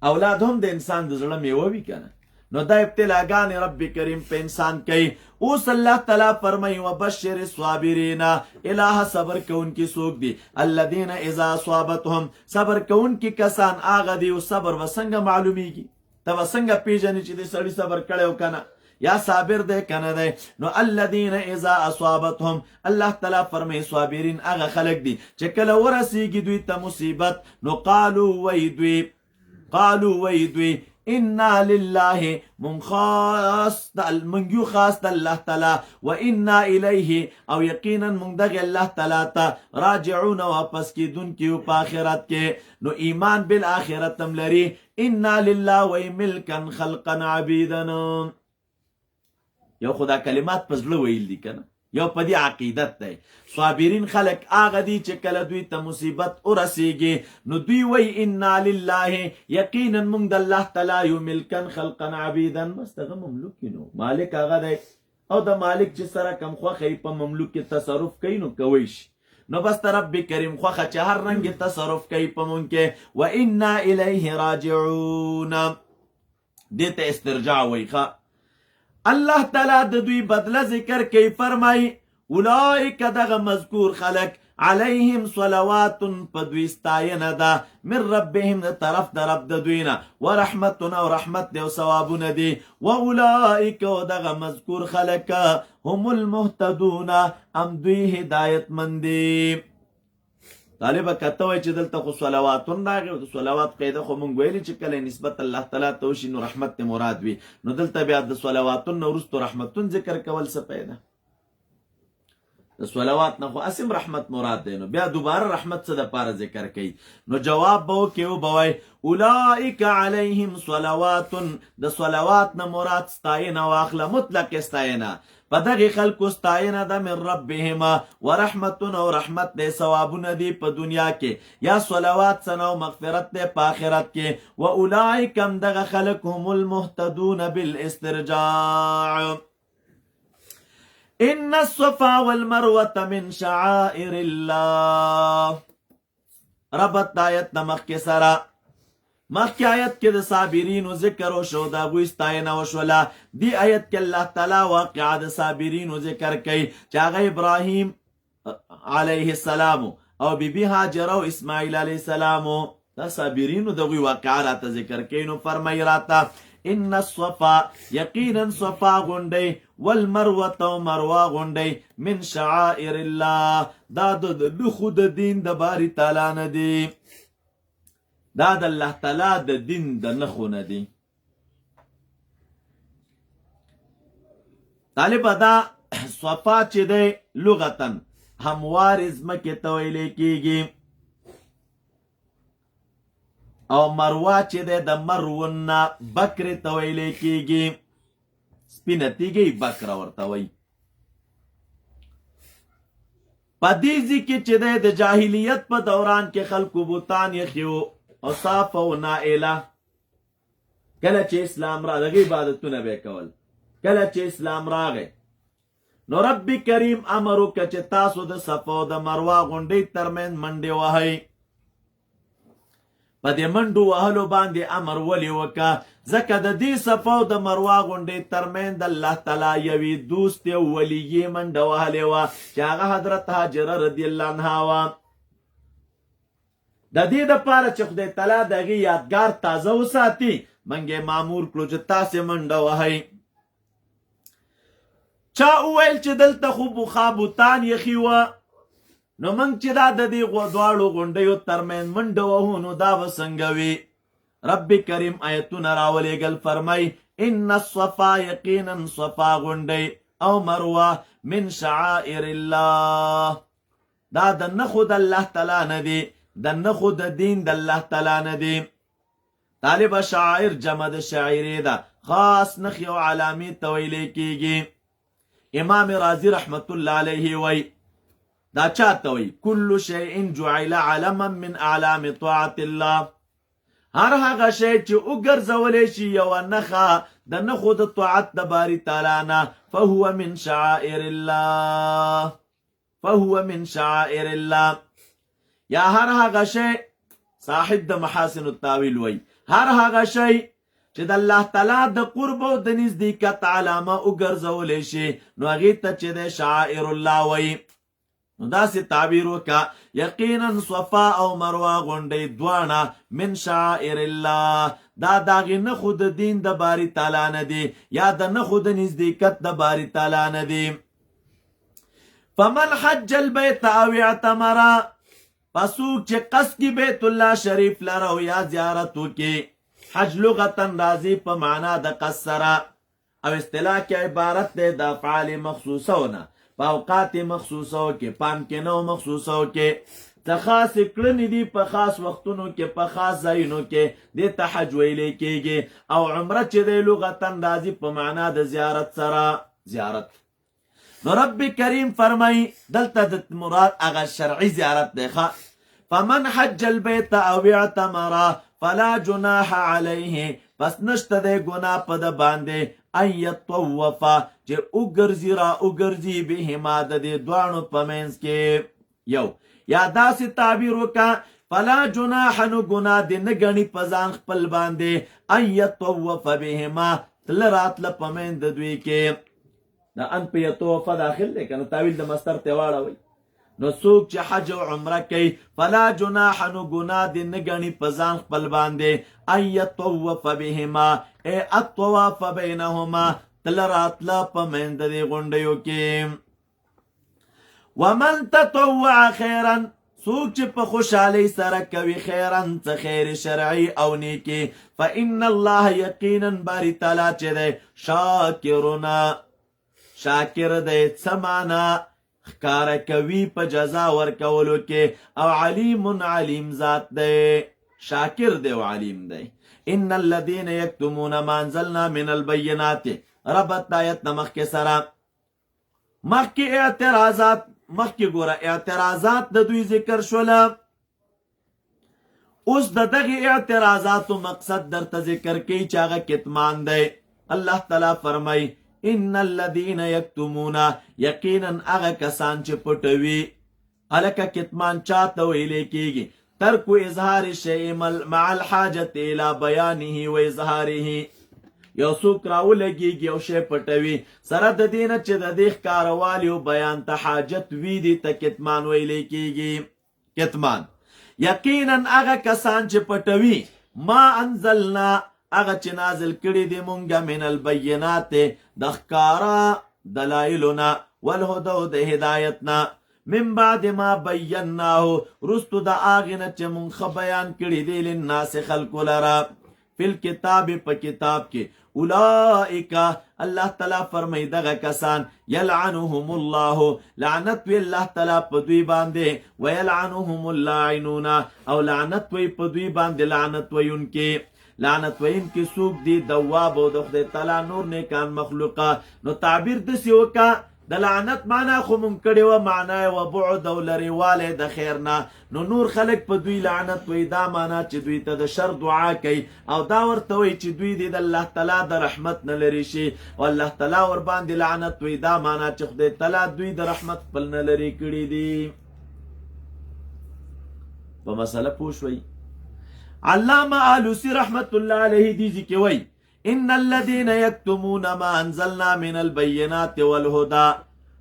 اولاد هم د انسان د زړه میوه وي کنه نو دا ابتلاګانې رب کریم په انسان کوي. اوس الله تعالی فرمایي وبشر الصابرین الہ صبر کوونکي څوک دي الذین اذا اصابتهم صبر کوونکي کسان هغه دي. او صبر وسنګه معلومیږي ته وسنګه پیژنې چې د سړي صبر کړی او کنه یا صابر دی کنه دی. نو الذین اذا اصابتهم الله تعالی فرمایي صابرین هغه خلق دي چې کله ورسیږي دوی ته مصیبت نو قالو وی دوی انا لله من خاص الله تعالی و انا الیه او یقینا من دغه الله تعالی ته راجعون واپس کیدونکي په آخرت کې. نو ایمان بالآخرت هم لري. انا لله و ملکا خلقا عبیدا یو خدا کلمات په زړه ویل دي کنه یو په دې عقیدت دی. صابرین خلق هغه دي چې کله دوی ته مصیبت ورسیږي نو دوی وی انا لله یقینا موږ د الله تعالی یو ملکن خلقا عبیدا بس دغه مملوک نو مالک هغه دی او د مالک چې سره کم خوښه په مملوک کې تصرف کوي نو کوي شي. نو بس ته رب کریم خوښه چې هر رنګ تصرف کوي په مونږ کې. و انا الیه راجعون، دې ته استرجاع وایي. الله تعالی د دوی بدله ذکر کوي، فرمایي اولئک دغه مذکور خلق علیهم صلوات په دوی ستاینه ده من ربهم د طرف د رب د دوی نه، ورحمتنا او رحمت دی او ثوابونه دي. و اولئک دغه مذکور خلق هم المهتدون، ام دوی هدایت مندي. طالبه کته وای چې دلته خو صلواتون راغی او د صلوات قاعده خو مونږ ویلي چې کله نسبت الله تعالی ته وشي نو رحمت مراد وي، نو دلته بیا د صلواتون نه وروسته رحمتون ذکر کول څه پیدا؟ د صلوات نه خو اسم رحمت مراد دی، نو بیا دوباره رحمت څه د پاره ذکر کوي؟ نو جواب به وکړي وبوای اولئک علیهم صلوات، د صلوات نه مراد ستاینه واخله، مطلق ستاینه په دغه خلکو ستاینه ده من ربهما ورحمتون او رحمت دی ثوابونه دی په دنیا کې، یا صلوات سنه او مغفرت دی په آخرت کې. و اولئک هم دغه خلک هم المهتدون بالاسترجاع. ان الصفا والمروه من شعائر الله. ربط آیت نمخ کې سره مخکې آیت کې د صابرینو ذکر وشو، د هغوی ستاینه وشوله. دی آیت کې الله تعالی واقعه د صابرینو ذکر کوي چې هغه ابراهیم علیه السلام او بیبي هاجر او اسماعیل علیه السلام، دا صابرینو د هغوی واقعه راته ذکر کوي. نو فرمایي راته ان الصفا، یقینا صفا غونډۍ، والمروه او مروه غونډۍ، من شعائر الله، دا د نښو د دین د باری تعالی نه دی، دا د الله تعالی د دین د نښو نه دی. طالبه دا صفا چې دی لغتن هموار ځمکې ته ویلی کېږي، او مروه چې دی د مرون نه بکرې ته ویلی کېږي، سپینه تیږې بکره ورته وایي. په دې ځای کې چې دی د جاهلیت په دوران کې خلکو بوتان یخیو او صاف او نائله. کله چې اسلام را دغه عبادتونه به کول، کله چې اسلام راغی نو رب کریم امر وکړه چې تاسو د صفا او د مروه غونډۍ ترمنځ منډې وهئ. په دې منډو وهلو باندې امر ولې وکړه؟ ځکه د دې صفا او د مروه غونډۍ ترمنځ د الله تعالی یوې دوست او ولیې منډه وهلې وه چې هغه حضرت هاجره رضی الله عنها وه. د دې دپاره چې خدای تعالی د هغې یادګار تازه وساتي، موږ یې مامور کړو چې تاسې منډه وهئ. چا وویل چې دلته خو بوتان یخي وه، نو موږ چې دا د دې دواړو غونډیو ترمنځ منډه وهو نو دا به څنګه وي؟ رب کریم آیتونه راولېږل، فرمایي ان الصفا، یقینا صفا غونډۍ او مروه من شعائر الله، دا د نښو د الله تعالی نه دی، د نښو د دین د الله تعالی نه دی. طالبه شاعر جمع د شاعرې ده، خاص نښې او علامې ته ویلی کېږي. امام رازي رحمت الله علیه وی دا چاته وی کل شیء جعل علما من اعلام طاعت الله، هر هغه شی چې وګرځولی شي یوه نښه د نښو د طاعت د باري تعالی نه، فهو من شعائر الله، فهو من شعائر الله. یا هر هغه شی، صاحب د محاسن التاویل وی هر هغه شی چې د الله تعالی د قرب او د نزدېکت علامه وګرځولی شي نو هغې ته چې دی شعائر الله وی. نو داسې تعبیر وکړه یقینا صفا او مروه غونډۍ دواړه من شعائر الله، دا د هغې نښو د دین د باري تعالی نه دي، یا د نښو د نزدېکت د باري تعالی نه دي. فمن حج البیت او اعتمر، پس څوک چې قصد کړي بیت الله شریف لره او یا زیارت وکړي. حج لغتن راځي په معنا د قصد سره، او اصطلاح کې عبارت دی د افعال مخصوصو نه، په اوقات مخصوصو کې، پامکنو مخصوصو کې، څه خاص کړنې دي په خاص وختونو کې، په خاص ځایونو کې، دې ته حج ویلی کېږي. او عمره چې دی لغتن راځي په معنا د زیارت سره، زیارت. نو رب کریم فرمایي دلته د مراد هغه شرعي زیارت دی. فمن حج البیت او اعتمر فلا جناح علیه پس نشته دی ګناه په د باندې ان یطوفا چې وګرځي را وګرځي بهما د دې دواړو په منځ کې یو یا داسې تعبیر وکړه فلا جناح نو ګناه دې نه ګڼي په ځان خپل باندې ان یطوف بهما تله راتله په منځ د دوی کې دا ان په یطوف داخل دی که نه تاویل د مصدر ته واړوئ نو څوک چې حج او عمره کوي فلا جناح نو ګناه دې نه ګڼي په ځان خپل باندې ان یطوف بهما ای الطواف بینهما تله راتله په منځ د دې غونډیو کې ومن تطوع خیرا څوک چې په خوشحالۍ سره کوي خیرا څه خیر شرعي او نیکي فان الله یقینا باری تعالی چې دی شاکرنا شاکر دی څه معنا ښکاره کوي په جزا ورکولو کې او علیم علیم ذات دی شاکر دی او علیم دی ان الذين يكتمون ما انزلنا من البينات ربط آیت نمخ کې سره مخکې اعتراضات مخکې ګوره اعتراضات د دوی ذکر شوله اوس د دغه اعتراضاتو مقصد درته ذکر کوي چې هغه کتمان دی الله تعالی فرمای ان الذين يكتمون یقینا هغه کسان چې پټوي الکه کتمان چاته ویلې کېږي ترک اظهار شیء مع الحاجة الى بیانه و اظهاره یو څوک راولګېږي یو شی پټوي سره د دې نه چې د دې ښکارهوالي او بیان ته حاجت وي دې ته کتمان ویلی کېږي کتمان یقینا هغه کسان چې پټوي ما انزلنا هغه چې نازل کړي دي مونږه من البینات د ښکاره دلایلونه والهدى او د هدایتنا من بعد ما بیناه رستو د هغې نه چې مونږ ښه بیان کړي دي للناس خلکو لره فی الکتاب په کتاب کې اولئک الله تعالی فرمای دغه کسان یلعنهم الله لعنت وی الله تعالی په دوی باندې ویلعنهم اللاعنون او لعنت وی په دوی باندې لعنت ویونکي لعنت ویونکي څوک دي دواب او د خدای تعالی نور نیکان مخلوقه نو تعبیر داسې وکړه د لعنت معنا خو مونږ کړې وه معنا یې و بعد او لرېوالی د خیر نه نو نور خلک په دوی لعنت وایي دا معنا چې دوی ته د شر دعا کوي او دا ورته وایي چې دوی دې د الله تعالی د رحمت نه لرې شي او الله تعالی ورباندې لعنت وایي دا معنا چې خدای تعالی دوی د رحمت خپل نه لرې کړي دي په مسله پوه شوئ علامه آلوسی رحمت الله علیه دې ځکې وایي ان الذين يكتمون ما انزلنا من البينات والهدى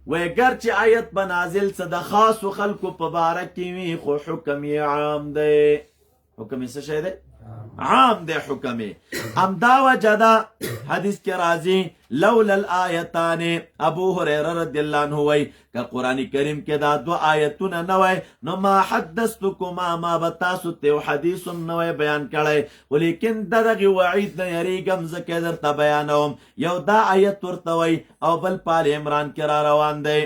وگر چې آیت بنازل څه د خاصو خلکو په باره کې وي خو حکم یې عام دی حکم یې څه شی دی عام دی حکم یې همدا وجه ده حدیث کې راځي لولا الآیتان ابو هریره رضی الله عنه وایي که قرآن کریم کې دا دو آیتونه نه وای نو ما حدثتکما ما به تاسو ته یو حدیث هم نه وای بیان کړی ولیکن د دغې وعید نه یریږم ځکه درته بیانوم یو دا آیت ورته وایي او بل پال عمران کې را روان دی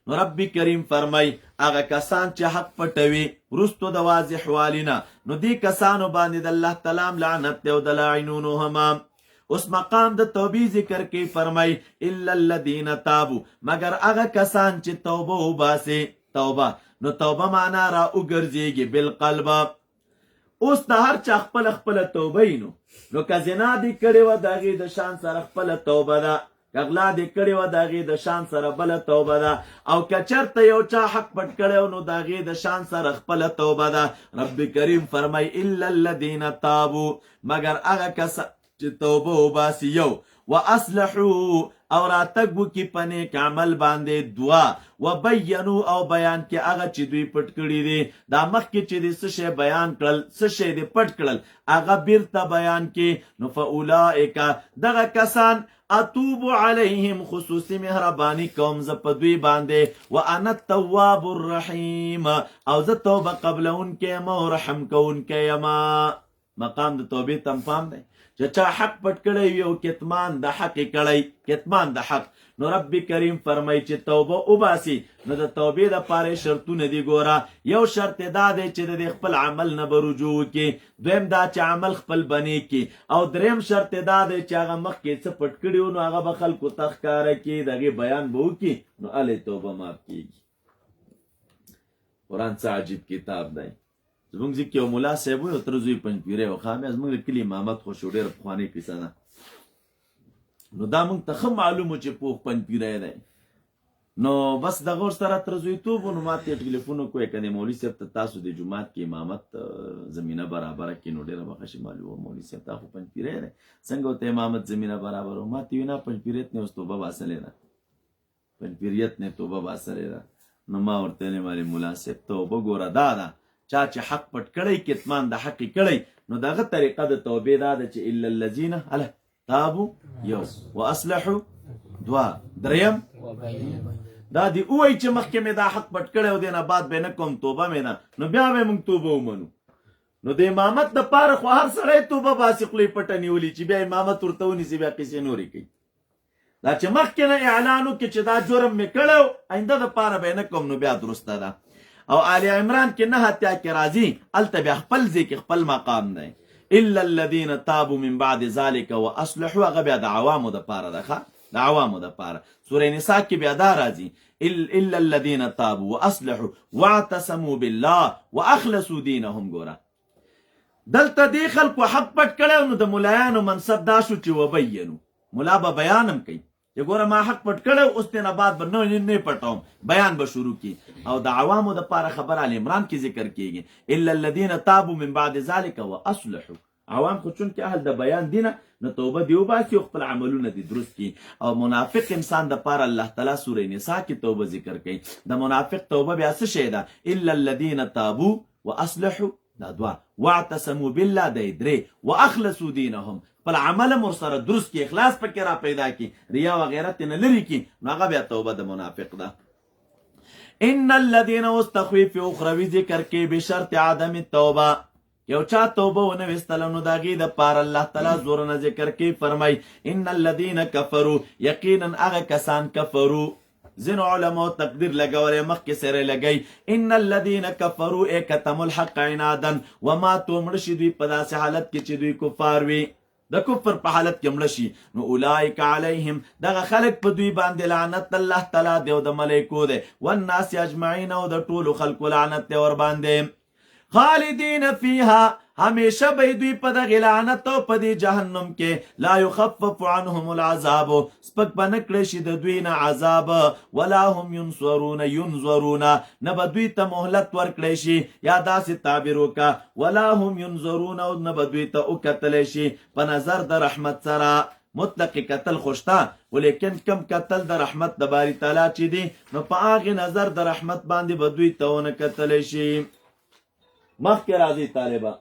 نو رب کریم فرمای هغه کسان چې حق پټوي وروستو د واضح والینه نو دې کسانو باندې د الله تعالی لعنت دی او د لاعنونو هم اوس مقام د توبې ذکر کې فرمای الا الذين تابوا مگر هغه کسان چې توبه وباسي توبه نو توبه معنا را وګرځيږي بالقلب اوس د هر چا خپل خپل توبه نو که زنا دې کړې وه د هغې د شان سره خپله توبه ده که غلا دې کړې وه د هغې د شان سره بله توبه ده او که چېرته یو چا حق پټ کړی نو د هغې د شان سره خپله توبه ده رب کریم فرمای الا الذين تابوا مگر هغه کسان چې توبه وباسي یو واصلحوا او راتګ وکړي په نیک عمل باندې دعا وبینوا او بیان کې هغه چې دوی پټ کړي دي دا مخکې چې دې څه شی بیان کړل څه شی دې پټ کړل هغه بیرته بیان کې نو فاولئک دغه کسان اتوب علیهم خصوصی مهربانی کوم زه په دوی باندې وانا التواب الرحیم او زه توبه قبلونکی یم او رحم کوونکی یم مقام د توبې تم فهم دی چې چا حق پټ کړی وي او کتمان د حق کړی کتمان د حق نو رب کریم فرمای چې توبه وباسي نو د توبې دپاره شرطونه دي ګوره یو شرط دا دی چې د خپل عمل نه به رجوع وکړي دویم دا چې عمل خپل بنی کړي او دریم شرط دا دی چې هغه مخکې څه پټ کړي وو نو هغه به خلکو ته ښکاره کړي د هغې بیان به وکړي نو هلې توبه ماف کېږي قرآن څه عجیب کتاب دی زمونږ ځکه یو ملا صاحب و یو تره زوی پنجپیری و خامیا زمونږ د کلي امامت خو شو ډېره پخوانۍ کیسه ده. نو دا موږ ته ښه معلوم و چې پوخ پنجپیری دی. نو بس دغه ورسره تر زویتوب و نو ما ته یې ټلیفون وکړو که د مولوي صاحب ته تاسو د جومات کې امامت زمینه برابره کړي نو ډېره به ښه شي. معلومه مولوي صاحب تا خو پنجپیری دی څنګه ورته امامت زمینه برابر و. ما ته ویې نه پنجپیریت نه اوس توبه باسلې ده، پنجپیریت نه توبه باسلې ده. نو ما ورته ویلې مالې ملا صاحب توبه ګوره دا ده چا چې حق پټ کړی کتمان د حق کړی نو دغه طریقه د توبې دا ده چې الا الذین تابوا یو واصلحوا دوه دریم دا دی اوای چې مخکې مې دا حق پټ کړی او دی نه بعد به نه کوم توبه مې نه نو بیا به موږ توبه ومنو. نو د امامت دپاره خو هر سړی توبه باسي خولې پټه نیولي چې بیا امامت ورته ونیسي بیا قیسې نورې کوي. دا چې مخکې نه اعلان وکړي چې دا جرم مې کړی آینده دپاره به یې نه کوم نو بیا درسته ده. او آل عمران کې 9 اتیا کې راځي هلته بیا خپل ځای کې خپل مقام دی الا الذین تابوا من بعد ذلك واصلحوا هغه بیا د عوامو دپاره ده د عوامو دپاره. سوره نساء کې بیا دا راځي الا الذین تابوا واصلحوا واعتصموا بالله واخلصوا دینهم. ګوره دلته دې خلکو حق پټ کړی نو د ملایانو منصب دا شو چې وبینو ملا به بیان هم کوي چې ګوره ما حق پټ کړی اوس دې نه بعد به نه پټوم بیان به شروع کی. او د عوامو دپاره خبر آل عمران کې ذکر کیږي الا الذین تابوا من بعد ذلك واصلحوا. عوام خو چونکې اهل د بیان دي نه نو توبه دی وباسي او خپل عملونه دي درست کړي. او منافق انسان دپاره الله تعالی سوره نساء کې توبه ذکر کوي. د منافق توبه بیا څه شی ده الا الذین تابوا واصلحوا دا دوه واعتصموا بالله دی درې واخلصوا دینهم خپل عمل هم ورسره درست کړي اخلاص پکې را پیدا کړي ریا وغیره ترې نه لرې کړي نو هغه بیا توبه د منافق ده. ان الذین اوس تخویف اخروي ذکر کوي بشرط عدم التوبه. یو چا توبه ونه ویستله نو د هغې دپاره الله تعالی زورونه ذکر کوي فرمایي ان الذین کفروا یقینا هغه کسان کفرو. ځینو علماو تقدیر لګولی مخکې سره لګی ان الذین کفروا ای کتموا الحق عنادا وماتوا مړه شي دوی په داسې حالت کې چې دوی کفار وي د کفر په حالت کې مړه شي نو اولئک علیهم دغه خلک په دوی باندې لعنت الله تعالی دی او د ملایکو دی والناس اجمعین او د ټولو خلکو لعنت دی ورباندې خالدین فیها همیشه به دوی په دغې لعنت او په دې جهنم کې لا یخفف عنهم العذاب سپک به نه کړی شي د دوی نه عذاب ولا هم ینظرون نه به دوی ته مهلت ورکړی شي یا داسې تعبیر وکړه ولا هم ینظرون او نه به دوی ته وکتلی شي په نظر د رحمت سره. مطلق قتل خوشته ولیکن کم قتل د رحمت د باری تعالی چې دی نو په هغې نظر د رحمت باندې به دوی ته ونه کتلی شي. مخکې راځي طالبه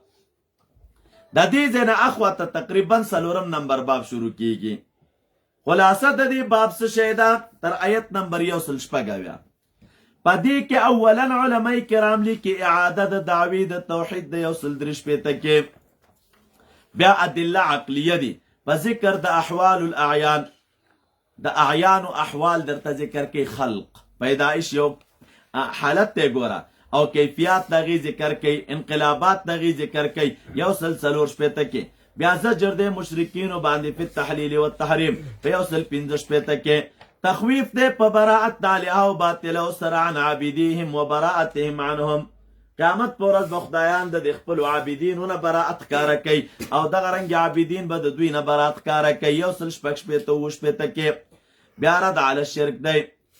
د دې ځای نه اخواته تقریبا 4 نمبر باب شروع کیږي. خلاصه د دې باب څه شی ده تر آیت نمبر 106 په دې کې اولا علماء کرام لیکي اعاده د دعوی د توحید د 103 کې بیا ادله عقلیه دي په ذکر د احوال الاعیان د اعیان او احوال درته ذکر کوي خلق پیدائش یو حالت ته ګوره او کیفیات دغې ذکر کوي انقلابات دغې ذکر کوي 104 کې بیا زجر د مشرکینو باندې په تحلیل او تحریم په 115 کې تخویف دی په براءت د الهه او باطل او سره عن عابدیهم و براءتهم عنهم. قیامت پر ورځ به خدایان د خپلو عابدینو نه براءت ښکاره کوي او دغه رنګې عابدین به د دوی نه براءت ښکاره کوي 116 کې بیا رد علی الشرک دی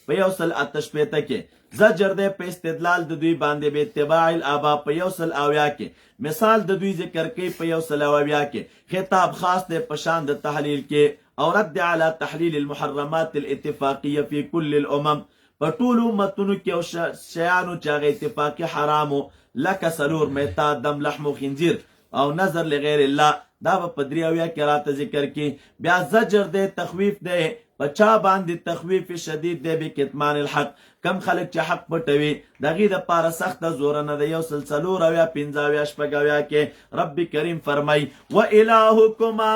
په 108 کې زجر دی په استدلال د دوی باندې به اتباع الابا په 180 کې مثال د دوی ذکر کوي په 180 کې خطاب خاص دی په شان د تحلیل کې او رد علی تحلیل المحرمات الاتفاقیه فی کل الامم په ټولو امتونو کې او شیانو چې هغه اتفاقي حرامو لکه سلور میتا دم لحم خنزیر او نظر لغیر الله دا په 83 کې راته ذکر کې بیا زجر دی تخویف دی په چا باندې تخویف شدید دی به کتمان الحق کم خلک چې حق پټوي دغې دپاره سخته زورنه د 145 کې رب کریم فرمای و الهکما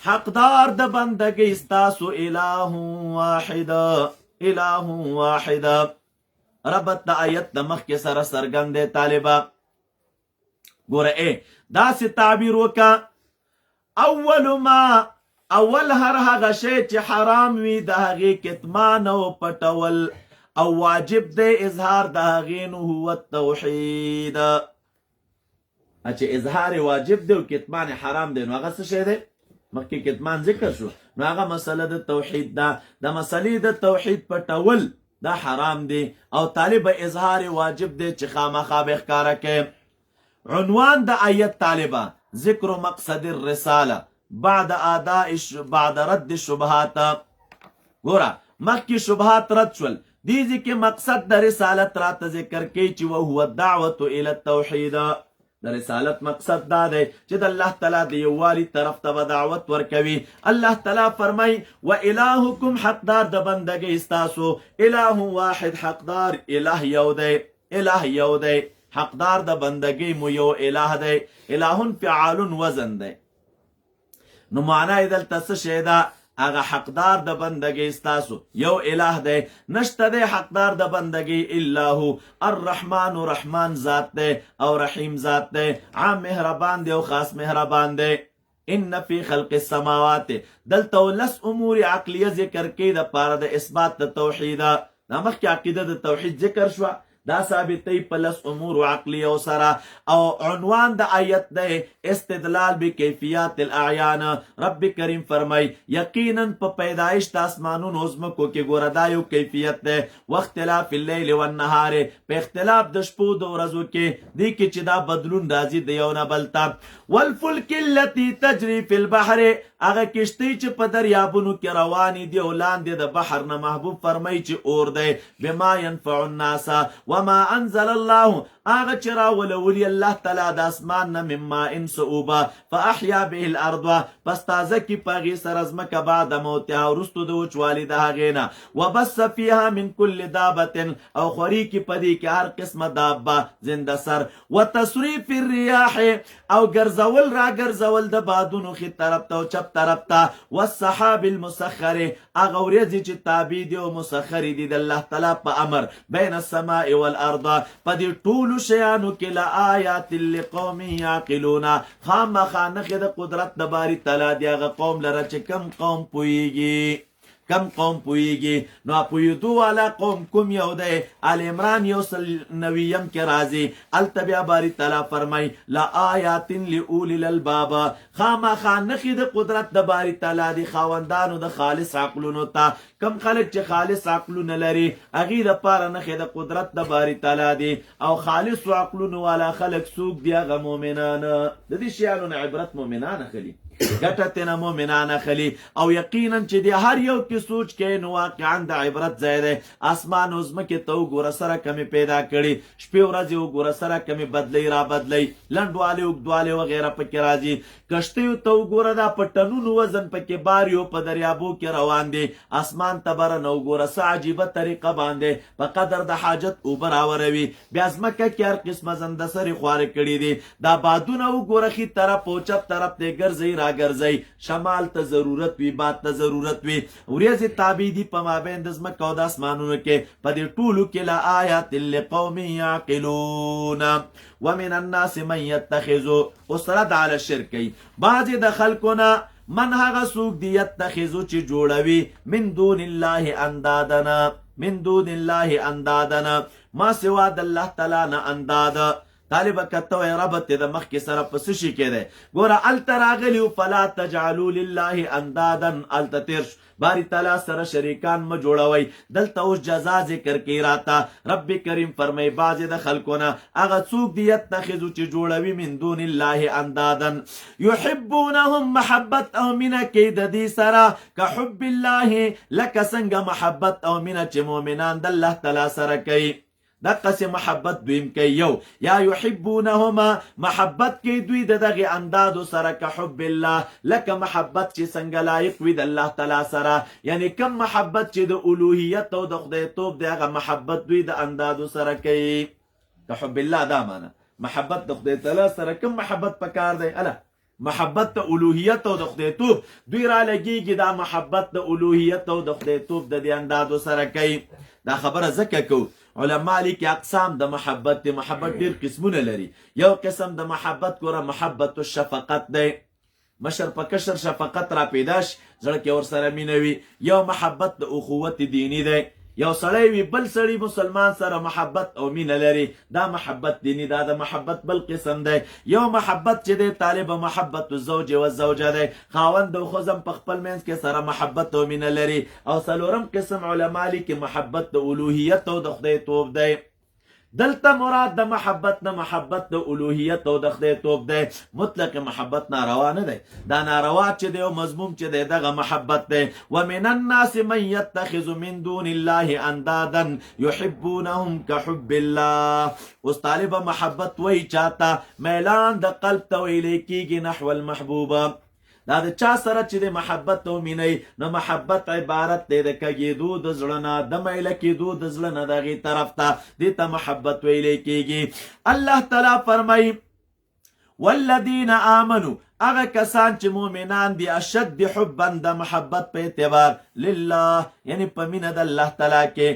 حقدار د بندګۍ ستاسو الہ واحد ربط د آیت د مخکې سره څرګند دی طالبه ګوره داسې تعبیر وکړه اول هر هغه شی چې حرام وي د هغې کتمان او پټول او واجب دی اظهار د هغې نو هو التوحید چې اظهار واجب دی او کتمان حرام دی، نو هغه څه شی دی؟ مخکې کتمان ذکر شو، نو هغه مسله د توحید ده. د مسلې د توحید پټول دا حرام دی او طالب اظهار واجب دی چې خامخا به ښکاره کوي. عنوان د آیت طالبه ذکر مقصد الرساله بعد رد الشبهات. ګوره مخکې شبهات رد شول، دیزی کې مقصد د رسالت راته ذکر کوي چې وهو الدعوة الى التوحید. د رسالت مقصد دا دی چې د الله تعالی د یووالي طرف ته به دعوت ورکوي. الله تعالی فرمای و الهکم، حقدار د بندګۍ ستاسو، اله واحد، حقدار اله یو دی، اله یو دی، حقدار د بندګۍ مو یو اله دی. الهون فعال وزن دی، نو معنی دلته څه شی ده؟ هغه حقدار د بندګۍ ستاسو یو اله دی، نشته دی حقدار د بندګۍ الا هو. الرحمن، رحمان ذات دی او رحیم ذات دی، عام مهربان دی او خاص مهربان دی. ان فی خلق السماوات، دلته لس امور عقلیه ذکر کوي د پاره د اثبات د توحید. دا مخکې عقیده د توحید ذکر شوه، دا ثابتې په لس امور عقلیه سره. او عنوان د آیت دی استدلال بکیفیات الاعیان. رب کریم فرمای یقینا په پیدایش د اسمانونو ځمکو کې ګوره دا یو کیفیت دی، واختلاف اللیل والنهار، په اختلاف د شپو د ورځو کې دی کې چې دا بدلون راځي د یو نه بل ته. والفلک التي تجري في البحر، هغه کشتی چې په دریابونو کې روانې دي او لاندې د بحر نه. محبوب فرمای چې اور دی. بما ينفع الناس وما انزل الله، هغه چې راولولي الله تعالی د اسمان نه من ماء صعوبه فاحیا به الارض، پس تازه کې په هغې سره ځمکه بعد موتها، وروستو د وچوالي د هغې نه. وبث فیها من کل دابة، او خوري کې په دې کې هر قسمه دابه زنده سر. وتصریف الریاح، او ګرځول را ګرځول د بادونو ښي طرف ته او چپ طرف ته. والسحاب المسخر، هغه ورېځې چې تابع دي او مسخرې دي د الله تعالی په امر. بین السماء والارض، په دې ټولو شیانو کې لآیات لقوم یعقلون، خامخا نښې د قدرت د باري تعالی دی هغه قوم لره چې کم قوم پوهیږي. کم قوم پوهیږي. نو پوهېدو والا قوم کوم یو دی؟ آل عمران 190 کې راځي. هلته بیا باري تعالی فرمای لآیات لأولی الالباب، خامخا نښې د قدرت د باري تعالی دی خاوندانو د خالص عقلونو ته. کم خلک چې خالص عقلونه لري هغې دپاره نښې د قدرت د باري تعالی دی. او خالص عقلونو والا خلک څوک دي؟ هغه مؤمنان. د دې شیانو نه عبرت مؤمنان اخلي، ګټه ترې نه مؤمنان اخلي. او یقینا چې د هر یو کې سوچ کوي نو واقعا د عبرت ځای دی. اسمان او ځمکې ته وګوره سره کمې پیدا کړي، شپې ورځې وګوره سره کمې بدلۍ را بدلۍ، لنډوالی اوږدوالی وغیره پکې راځي. کشتیو ته وګوره دا په ټنونو وزن پکې بار یو په دریابو کې روان دی. اسمان ته بره نه وګوره څه عجیبه طریقه باندې په قدر د حاجت اوبه راوروي. بیا ځمکه کې هر قسمه زنده سرې خوارې کړي دي. دا بادونه وګوره ښي طرف او چپ طرف دی ګرځئ راګرځئ، شمال ته ضرورت وي، باد ته ضرورت وي. ورېځې تابع دي په مابین د ځمکه او د اسمانونو کې. په دې ټولو کې لآیات لقوم یعقلون. ومن الناس من یتخذ، اوس رد علی الشرک کوي. بعضې د خلکو نه من هغه څوک دی یتخذو چې جوړوي من دون الله اندادنا، من دون الله اندادنا، ما سوا د الله تعالی نه انداد. طالبه کته وای ربط د مخکې سره په څه شي کې دی؟ ګوره هلته راغلي فلا تجعلوا لله اندادا، هلته تېر شو. باری تعالی سره شریکان مه جوړوئ. دلته اوس جزا ذکر کوي راته. رب کریم فرمایي بعضې د خلکو نه هغه څوک دي یتخذو چې جوړوي من دون الله اندادا، یحبونهم، محبت او مینه کوي د دې سره، که حب الله، لکه څنګه محبت او مینه چې مؤمنان د الله تعالی سره کوي. دقسې محبت دویم کوي. یو یا یحبونهما، محبت کوي دوی د دغې اندادو سره که حب الله، لکه محبت چې څنګه لایق وي د الله تعالی سره. یعنی کم محبت چې د الوهیت او د خدایتوب دی هغه محبت دوی د اندادو سره کوي. که حب الله دا معنی محبت د خدای تعالی سره کم محبت پکار دی؟ اله محبت د الوهیت او د خدایتوب دوی را لګیږي، دا محبت د الوهیت او د خدایتوب د دې اندادو سره کوي. دا خبره ځکه کوو علما لیکي اقسام د محبت دی. محبت ډېر قسمونه لري. یو قسم د محبت ګوره محبت الشفقت دی، مشر په کشر شفقت را پیدا شي، زړه کې ورسره مینه وي. یو محبت د اخوت دینی دی، یو سړی وي بل سړی مسلمان سره محبت او مینه لري، دا محبت دینی، دا د محبت بل قسم دی. یو محبت چې دی طالب محبت الزوج و الزوجه دی، خاوند او ښځه په خپل منځ کې سره محبت او مینه لري. او څلورم قسم علما لیکي محبت د الوهیت او د خدای توب دی. دلته مراد د محبت نه محبت د الوهیت او د خدای توب دی. مطلق محبت ناروا نه دی، دا ناروا چې دی او مضموم چې دی دغه محبت دی. ومن الناس من يتخذ من دون الله اندادا يحبونهم كحب الله. اوس طالب محبت وی چاته میلان د قلب ته ویلی کیږي نحو المحبوبه. دا د چا سره چې د محبت او مینې نو محبت عبارت دی د کږېدو د زړه نه، د میله کېدو د زړه نه دغې طرف ته، دې ته محبت ویلی کېږي. الله تعالی فرمایي والذین آمنوا، هغه کسان چې مؤمنان دي، اشد حبا د محبت په اعتبار لله، یعنی په مینه د الله تعالی کې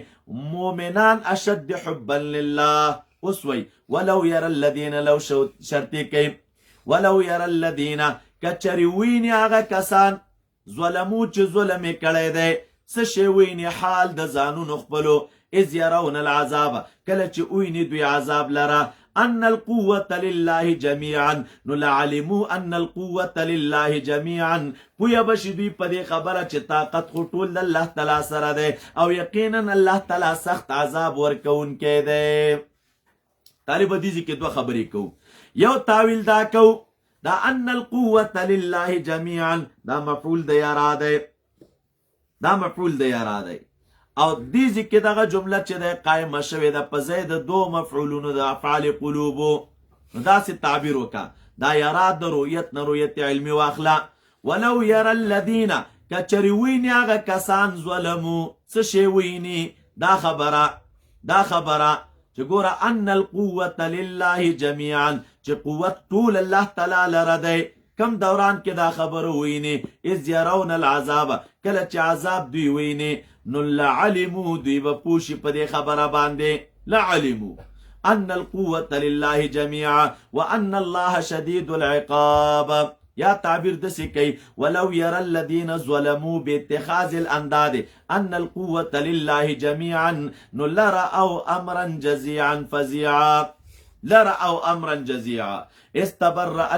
مؤمنان اشد حبا لله. اوس وی ولو ير الذین، لو شرطی کوي ولو ير الذین، کچری ویني هغه کسان ظلمو چې ظلم یې کړی دی، څه شی ویني حال د ځانونو خپلو، اذ یرون العذاب، کله چې ویني دوی عذاب لره، ان القوة لله جميعا، نو لعلموا ان القوة لله جميعا، پویا بشي دوی په دې خبره چې طاقت خو ټول د الله تعالی سره دی، او یقینا الله تعالی سخت عذاب ورکوونکی دی. طالب حدیث کې دوه خبرې کوو. یو تاویل دا کوو دا ان القوة لله جميعا، دا مفعول دی یارا دی، دا مفعول دی یارا دی. او دې ذکر دغه جمله چې د قائمه شوې ده په ځای د دو مفعولونو د افعال قلوبو، نو داسې تعبیر وکړه، دا یرا د رؤیت نه رؤیت علمي واخله. ولو ير الذین، کچری ویني هغه کسان ظلمو، څه شی ویني، دا خبره چې ګوره ان القوة لله جميعا، چې قوت ټول الله تعالی لره دی. کم دوران کې دا خبره ویني، اذ يرون العذاب، کله چې عذاب دوی ویني، نو لعلمو، دوی به پوشي په دې خبره باندې، لعلمو ان القوة لله جميعا وان الله شديد العقاب. یا تعبیر دسی کوي ولو ير الذين ظلموا باتخاذ الانداد ان القوة لله جميعا، نو لرأوا امرا جزيعا فزيعا، لرأوا امرا جزيعا. استبرأ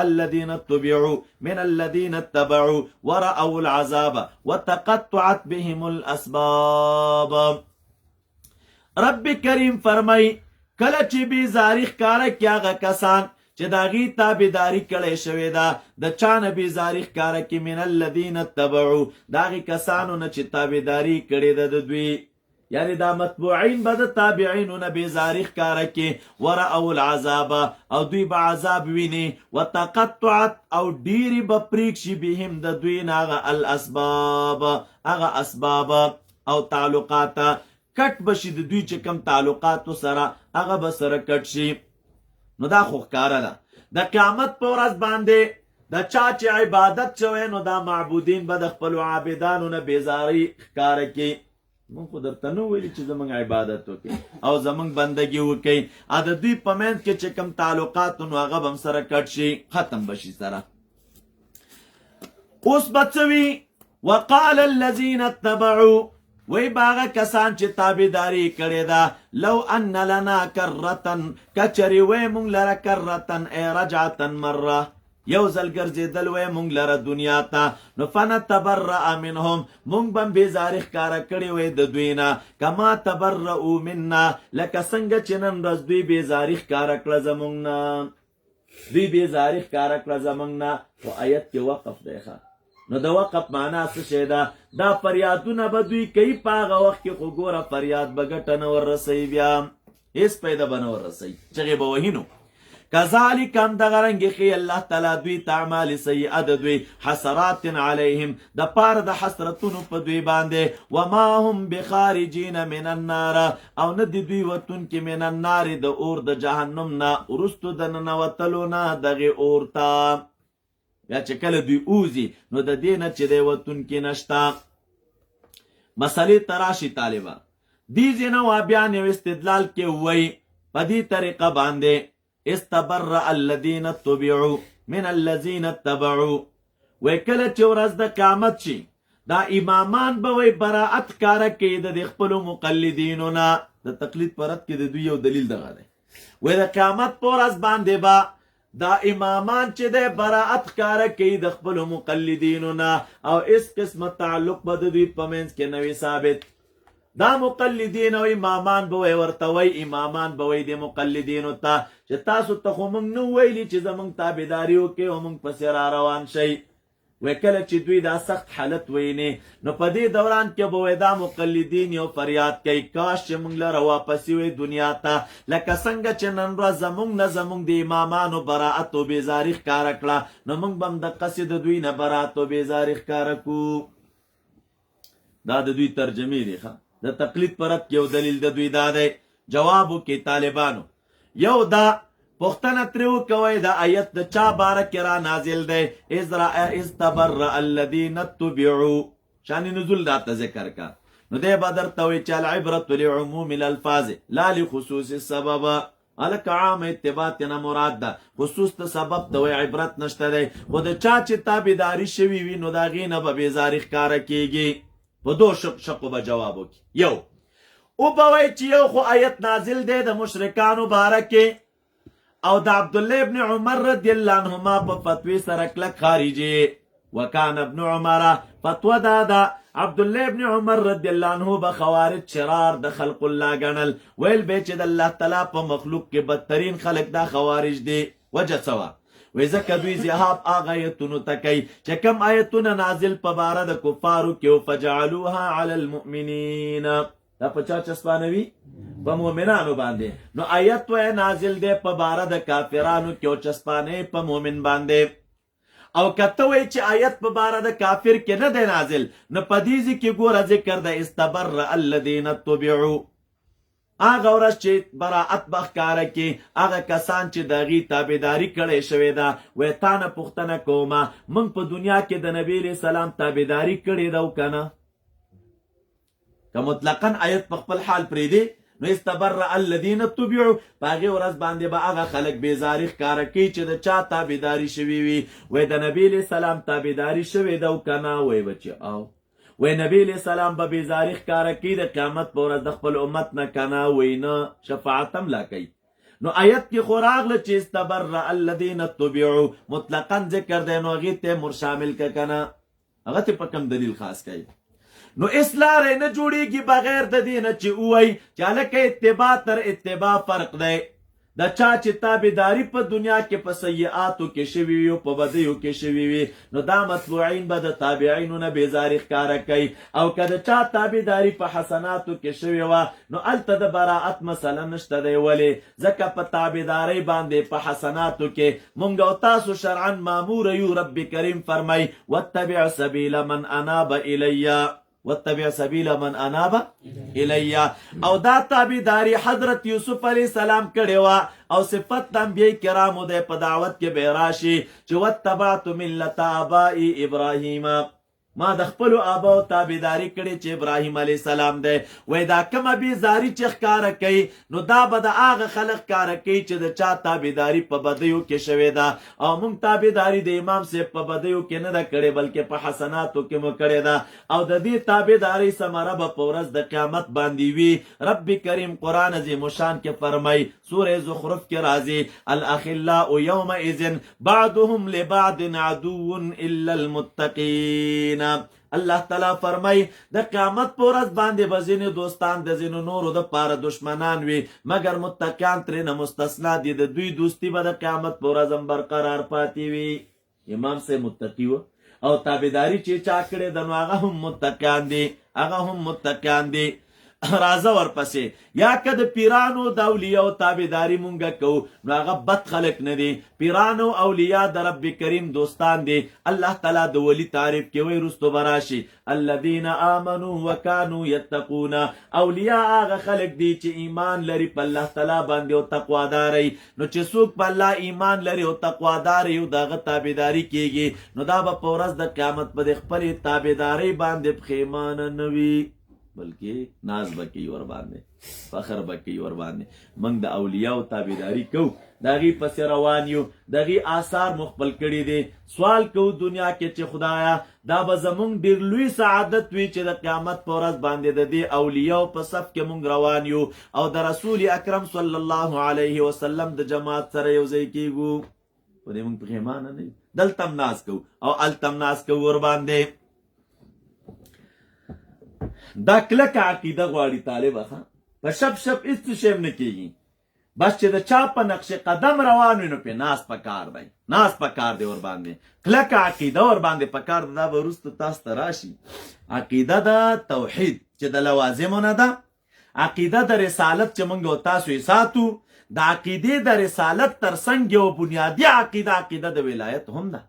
الذين اتبعوا من الذين اتبعوا ورأوا العذاب وتقطعت بهم الاسباب. رب کریم فرمای کله چې بیزاری ښکاره کړي هغه کسان چې د هغې تابعداري کړی شوې ده، د چا نه بیزاري ښکاره کړي من الذین اتبعوا، د هغې کسانو نه چې تابعداري کړې ده د دوی، یعنی دا متبوعین به د تابعینو نه بیزاري ښکاره کړي. ورأوا العذاب، او دوی به عذاب ویني. وتقطعت، او ډیرې به پریک شي بهم د دوی نه هغه الاسباب، هغه اسباب او تعلقات، کټ به شي د دوی چې کم تعلقاتو سره هغه به سره کټ شي. نو دا خو ښکاره ده د قیامت په ورځ باندې د چا چې عبادت شوی، نو دا معبودین به د خپلو عابدانو نه بیزاري ښکاره کړي. مونږ خو درته نه ویلي چې زمونږ عبادت وکړي او زمونږ بندګي وکړي، د دوی په منځ کې چې کوم تعلقات نو هغه به هم سره کټ شي، ختم به شي سره. اوس به څه وي؟ وقال الذین اتبعوا، وی باغه کسان چې تابعداري کړې ده، لو ان لنا کرتن، کچری وی مونږ لره کرتن ای رجعتن مره، یو ځل ګرځېدل وی مونږ لره دنیا ته، نو فنتبرأ منهم، مونږ به بیزاري ښکاره کړې وی د دوی نه، کما تبرؤ منا، لکه څنګه چې نن ورځ دوی بیزاري ښکاره کړه زمونږ نه، دوی بیزاري ښکاره کړه زمونږ نه. خو آیت کې وقف دی ښه، نو د وقف معنا څه شی ده؟ دا فریادونه به دوی کوي په هغه وخت کې، خو ګوره فریاد به ګټه نه وررسوي، بیا هېڅ پیدا به نه وررسوي، چغې به وهي. نو کذالک همدغه رنګې ښیي الله تعالی دوی ته اعمال سیئه د دوی، حسرات علیهم، د پاره د حسرتونو په دوی باندې، وما هم بخارجین من النار، او نه د دوی وتونکي من النار د اور د جهنم نه، وروستو د ننوتلو نه دغې اور ته، یا چې کله دوی اوزي نو د دې نه چې دی وتونکي نشته. مسلې ته راشي طالبه، دې ځای نه بیا یو استدلال کې وایي په دې طریقه باندې استبرأ الذین اتبعوا من الذین اتبعوا، وی کله چې ورځ د قیامت شي دا امامان به وای براءت کاره کوي د خپلو مقلدینو نه. د تقلید په رد کې د دوی یو دلیل دغه دی، وای د قیامت په ورځ باندې به دا امامان چې دی براءت کاره کوي د خپلو مقلدینو نه، او اس قسمه تعلق به د دوی په منځ کې نوي ثابت. دا مقلدین او امامان به وای ورته وای، امامان به وای د مقلدینو ته چې تاسو ته خو موږ نه ویلي چې زموږ تابعداري وکړئ او موږ پسې را روان شئ. وی کله چې دوی دا سخت حالت ویني نو په دې دوران کې به وای دا مقلدین یو فریاد کوي، کاش چې موږ لره واپسې وی دنیا ته، لکه څنګه چې نن ورځ زموږ نه زموږ د امامانو براءت او بېزاري ښکاره کړه، نو موږ به هم دقسې د دوی نه براءت او بېزاري ښکاره کړو. دا د دوی ترجمې دي. د تقلید پر رد یو دلیل د دوی دا دی. جواب وکړي طالبانو. یو دا پوښتنه ترې وکوئ د آیت د چا باره کې را نازل دی؟ اذ تبرأ الذین اتبعوا، شان نزول داته ذکر کا. نو دی به درته وایي چې العبرة لعموم الالفاظ لا لخصوص السبب. هلکه عام اتباع تېنه مراد ده، خصوص د سبب ته وایي عبرت نشته دی. خو د چا چې تابعداري شوي وي نو د هغې نه به بېزاري ښکاره کېږي. په دو شقو به جواب وکړي. یو او به وایي چې یو خو آیت نازل دی د مشرکانو باره کې، او د عبدالله ابن عمر رضی الله عنهما په فتوی سره کلک خارجي. وکان ابن عمر، فتوا دا ده عبدالله ابن عمر رضی الله عنه به خوارج شرار د خلق الله ګڼل، ویل به چې د الله تعالی په مخلوق کې بدترین خلق دا خوارج دی. وجه څه وه؟ وی ځکه دوی ذهاب هغه آیتونو ته کوي چې کوم آیتونه نازل په باره د کفارو کې فجعلوها علی المؤمنین، دا په چا چسپانوي؟ په مؤمنانو باندې. نو آیت وی نازل دی په باره د کافرانو کې او چسپانې په مؤمن باندې. او کته وی چې آیت په باره د کافر کې نه دی نازل، نو په دې ځای کې ګوره ذکر د استبرأ الذین اتبعوا. هغه ورځ چې براءت به ښکاره کړي هغه کسان چې د هغې تابعداري کړې شوې ده. وایي تا نه پوښتنه کومه موږ په دنیا کې د نبي علیه السلام تابعداري کړې ده او که نه؟ که مطلقا آیت په خپل حال پرېږدي نو استبرأ الذین اتبعوا، په هغې ورځ باندې به هغه خلک بېزاري ښکاره کوي چې د چا تابعداري شوي وي. وایي د نبي علیه السلام تابعداري شوې ده او که نه؟ وایي به چې او وی نبی علیہ السلام به بېزاري ښکاره کوي د قیامت په ورځ د خپل امت نه، که نه؟ وی نه، شفاعت هم لا کوي. نو آیت کې خو راغله چې استبرأ الذین اتبعوا، مطلقا ذکر دی، نو هغې ته مر شامل که که نه؟ هغه ته په کوم دلیل خاص کوي؟ نو اصلاح نه جوړېږي بغیر د دې نه چې ووایي چې هلکه اتباع تر اتباع فرق دی. د چا چې تابعداري په دنیا کې په سیئاتو کې شوي وي او په بدیو کې شوي وي نو دا متبوعین به د تابعینو نه بېزاري ښکاره کوي، او که د چا تابعداري په حسناتو کې شوې وه نو هلته د براءت مسله نشته دی. ولې؟ ځکه په تابعدارۍ باندې په حسناتو کې مونږ او تاسو شرعا مامور یو. رب کریم فرمای واتبع سبیل من اناب الیه، واتبع سبیل من اناب الیه. او دا تابعداري حضرت یوسف علیه السلام کړې وه، او صفت د انبیاء کرامو دی په دعوت کې به راشي چې واتبعت ملت آبائی ابراهیم، ما د خپلو آباو تابعداري کړې چې ابراهیم علیه السلام دی. وایي دا کومه بېزاري چې ښکاره کوي نو دا به د هغه خلک ښکاره کوي چې د چا تابعداري په بدیو کې شوې ده. او موږ تابعداري د امام صاحب په بدیو کې نه ده کړې بلکې په حسناتو کې مو کړې ده، او د دې تابعدارۍ ثمره به په ورځ د قیامت باندې وي. رب کریم قرآن عظیم الشان کې فرمایي، سورې زخرف کې راځي الاخلاء یومئذ بعضهم لبعض عدو الا المتقین. الله تعالی فرمای د قیامت په ورځ باندې به ځینې دوستان د ځینو نورو دپاره دشمنان وي مګر متقیان ترېنه مستثنا دي. د دوی دوستي به د قیامت په ورځ هم برقرار پاتې وي. امام صاحب متقي و او تابعداري چې چا کړې ده نو هغه هم متقیان دي، هغه هم متقیان دي. راځه ورپسې، یا که د پیرانو د اولیاو تابعداري مونږ کوو نو هغه بد خلک نه دي. پیرانو اولیاء د رب کریم دوستان دي. الله تعالی د ولی تعریف کې وایي رستو به راشي الذین آمنوا وکانوا یتقون. اولیاء هغه خلک دي چې ایمان لري په الله تعالی باندې او تقواداري. نو چې څوک په الله ایمان لري او تقواداري او د هغه تابعداري کېږي نو دا به په ورځ د قیامت په د خپلې تابعدارۍ باندې پښیمانه نه وي. بلکې ناز به کوي ور باندې، فخر به کوي ور باندې. موږ د اولیاو تابعداري کوو، د هغې پسې روان یو، د هغې آثار مو خپل کړي دي. سوال کوو دنیا کې چې خدایا دا به زمونږ ډېر لوی سعادت وي چې د قیامت په ورځ باندې د دې اولیاو په صف کې مونږ روان یو او د رسول اکرم صلی الله علیه وسلم د جماعت سره یو ځای کېږو. په دې مونږ پښیمانه نه یو، دلته هم ناز کوو او هلته هم ناز کوو ور باندې. دا کلکه عقیده غواړي طالبه ښه، په شپ شپ هېڅ څه شی هم نه کېږي. بس چې د چا په نقش قدم روان وي نو پې ناز پکار دی، ناز پکار دی ور باندې. کلکه عقیده ور باندې پکار ده. دا به وروسته تاسو ته راشي. عقیده د توحید چې د لوازمو نه ده، عقیده د رسالت چې موږ او تاسو یې ساتو، د عقیدې د رسالت تر څنګ یو بنیادي عقیده عقیده د ولایت هم ده.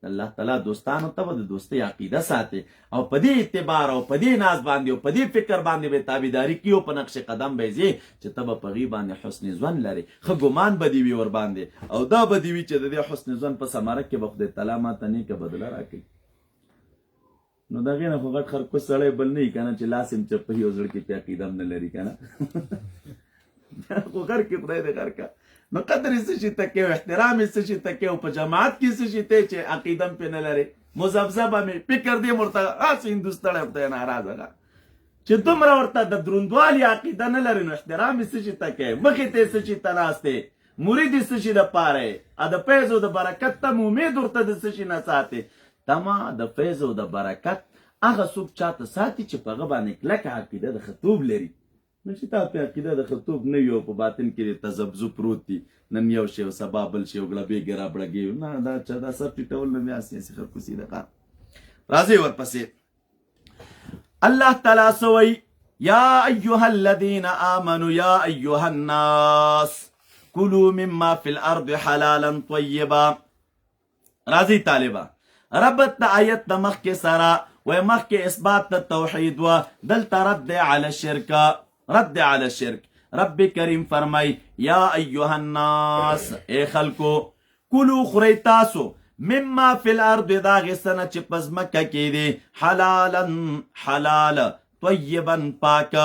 الله تعالی دوستانو ته به د دوستۍ عقیده ساتي او په دې اعتبار او په دې ناز باندې او په دې فکر باندې به تابعداري کوي او په نقش قدم به ځي چې ته به په هغې باندې حسن ظن لرې، ښه ګمان به دې وي ور باندې، او دا به دې وي چې د دې حسن ظن په ثمره کې به خدای تعالی ماته نیکه بدله راکوي. نو د هغې نه خو غټ خرکوس سړی بل نه وي که نه چې لاس یې چپهي او زړه کې پې عقیده هم نه لري که نه. خو غر کې خدای دې غر که. نو قدر یې څه شي ته کوي، احترام یې څه شي ته کوي، په جماعت کې څه شي ته چې عقیده هم پې نه لرې، مذبذبه مې فکر دې ورته هسې هندوستړی ورته ناراضه ده چې دومره ورته د دروندوالي عقیده نه لري. نو احترام یې څه شي ته کوي، مخې ته یې څه شي ته ناست دی، مرید یې څه شي دپاره یې، د فیض او د برکت ته امید ورته د څه شي نه ساتې. تمه د فیض او د برکت هغه څوک چاته ساتي چې په هغه باندې کلکه عقیده د خطوب لري. نو چې تا په عقیده د خطوب نه وي او په باطن کې د تذبذب پروت دي، نن یو شی او سبا بل شی او ګړبېږي رابړګي، نه دا چا دا سر ټیټول نه بیا سیاسي خرکوسي ده. راځئ ورپسې الله تعالی څه وایي؟ یا ایها الذین آمنوا یا ایها الناس کلوا مما فی الارض حلالا طیبا. راځئ طالبه، ربط د آیت د مخکې سره وی مخکې اثبات د توحید و، دلته رد علی الشرک، رد علی الشرک. رب کریم فرمای یا ایها الناس، ای خلکو، کلو خورئ تاسو مما فی الارض دا غسنه چې په ځمکه کې دی، حلالا حلال، طیبا پاک.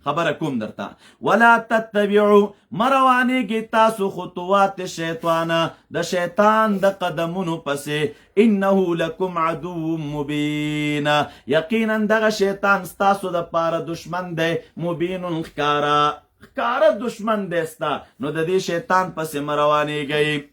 خبره کوم درته، ولا تتبعوا مروانیږي تاسو خطوات شیطان، د شیطان د قدمونو پسې، انه لکم عدو مبین، یقینا دغه شیطان ستاسو د پاره دشمن دی، مبین ښکاره دشمن دی ستا، نو د دې شیطان پسې مروانیږي.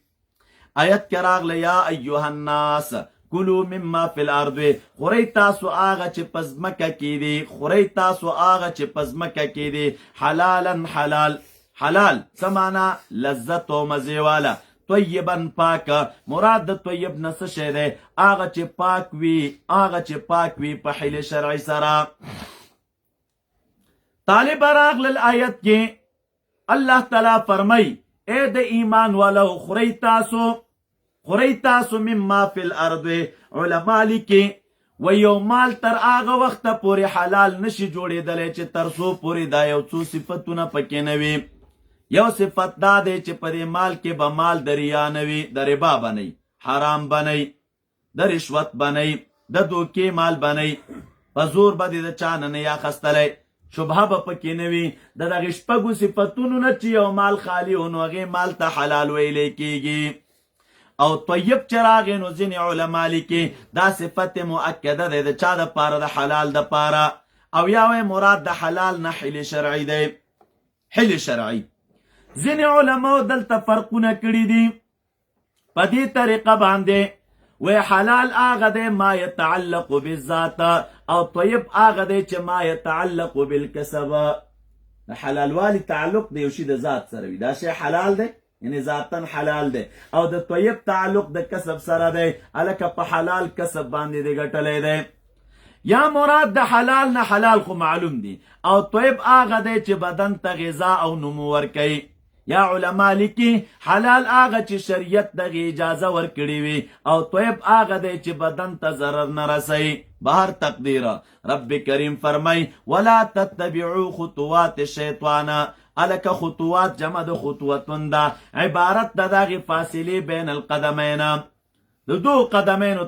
آیت کې راغله یا ایها الناس کلو مما فی الارض، خورئ تاسو هغه چې په ځمکه کې دي، خورئ تاسو هغه چې په ځمکه کې دي، حلالا حلال، حلال څه معنا؟ لذت او مزې والا، طیبا پاک، مراد د طیب نه څه شی دی؟ هغه چې پاک وي، هغه چې پاک وي په حل شرعي سره. طالب راغلل آیت کې الله تعالی فرمای اے د ایمان والو خورئ تاسو، خورئ تاسو مما فی الارض. علما لیکي و یو مال تر هغه وخته پورې حلال نشي جوړېدلی چې تر څو پورې دا یو څو صفتونه پکې نه وي. یو صفت دا دی چې په دې مال کې به مال د ریا نه وي، د ربا به نه وي، حرام به نه وي، د رشوت به نه وي، د دوکې مال به نه وي، په زور به دې د چا نه نه اخیستلی، شبهه به پکې نه وي. د دغې شپږو صفتونو نه چې یو مال خالي و نو هغې مال ته حلال ویلی کېږي. او طیب چې راغی نو ځینې علما لیکي دا صفت مؤکده دی د چا دپاره؟ د حلال دپاره. او یا وی مراد د حلال نه حل شرعي دی، حل شرعي. ځینې علماو دلته فرقونه کړي دي په دې طریقه باندې، وی حلال هغه دی ما یتعلق بالذات، او طیب هغه دی چې ما یتعلق بالکسب. د حلالوالي تعلق د یو شي د ذات سره وي، دا شی حلال دی یعنی ذاتن حلال دی، او د طیب تعلق د کسب سره دی، هلکه په حلال کسب باندې دی ګټلی دی. یا مراد د حلال نه حلال خو معلوم دی، او طیب هغه دی چې بدن ته غذا او نمو ورکوي. یا علما لیکي حلال هغه چې شریعت دغه اجازه ورکړې وي، او طیب هغه دی چې بدن ته ضرر نه رسوي. بهر تقدیر رب کریم فرمای ولا تتبعوا خطوات الشیطان. الکه خطوات جمع د خطوتون ده، عبارت د دغې فاصلې بین القدمین، د دو قدمینو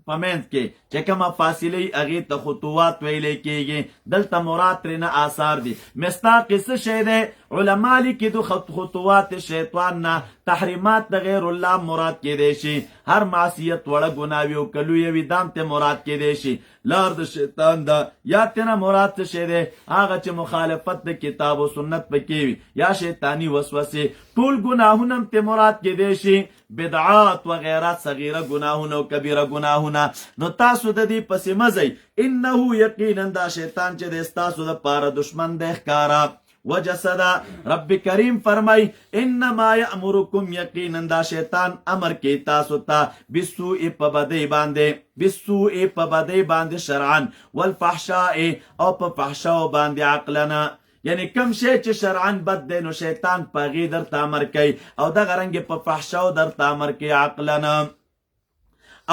په منځ کې چې کومه فاصله هغې ته خطوات ویلی کېږي. دلته مراد ترېنه آثار دي. مصداق څه شی دی؟ علما لیکي د خطوات شیطان نه تحریمات د غیر الله مراد کېدی شي. هر معصیت وړه ګناه وي او که لویه وي دا هم ترې مراد کېدی شي. لار د شیطان ده. یا ترېنه مراد څه شی دی؟ هغه چې مخالفت د کتاب و سنت پکې وي یا شیطاني وسوسې. ټول ګناهونه هم ترې مراد کېدی شي، بدعات وغیره، صغیره ګناهونه او کبیره ګناهونه. نو تاسو د دې پسې مه ځئ. انه یقینا دا شیطان چې دی ستاسو دپاره دشمن دی ښکاره. وجسدا رب کریم فرمای انما یامرکم، یقینا دا شیطان امر کوي تاسو ته بالسوء په بدۍ باندې، بالسوء په بدۍ باندې شرعا، والفحشاء او په فحشاو باندې عقلنا. یعنی کم شی چې شرعا بد دی نو شیطان په هغې درته امر کوي او دغه رنګې په فحشاو درته امر کوي عقلنا.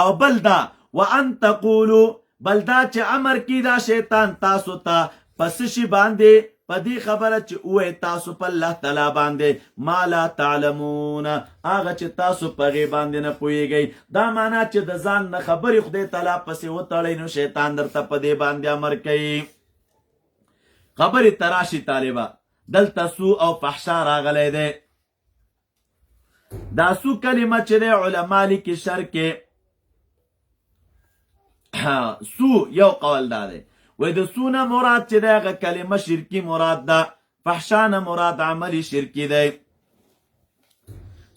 او بل دا وان تقولو، بل دا چې امر کوي دا شیطان تاسو ته پس شي باندې په دې خبره چې ووایي تاسو په الله تعالی باندې ما لا تعلمون، هغه چې تاسو په هغې باندې نه پوهېږئ. دا معنا چې د ځان نه خبرې خدای تعالی پسې وتړئ نو شیطان درته په دې باندې امر کوي. خبرې ته راشي طالبه، دلته سو او فحشا راغلی دی. دا سو کلمه چې دی علما لیکي شر کې سو یو قول دا دی، وی د سونه مراد چې دی هغه کلمه شرکی مراد ده، فحشا نه مراد عملی شرکی دی.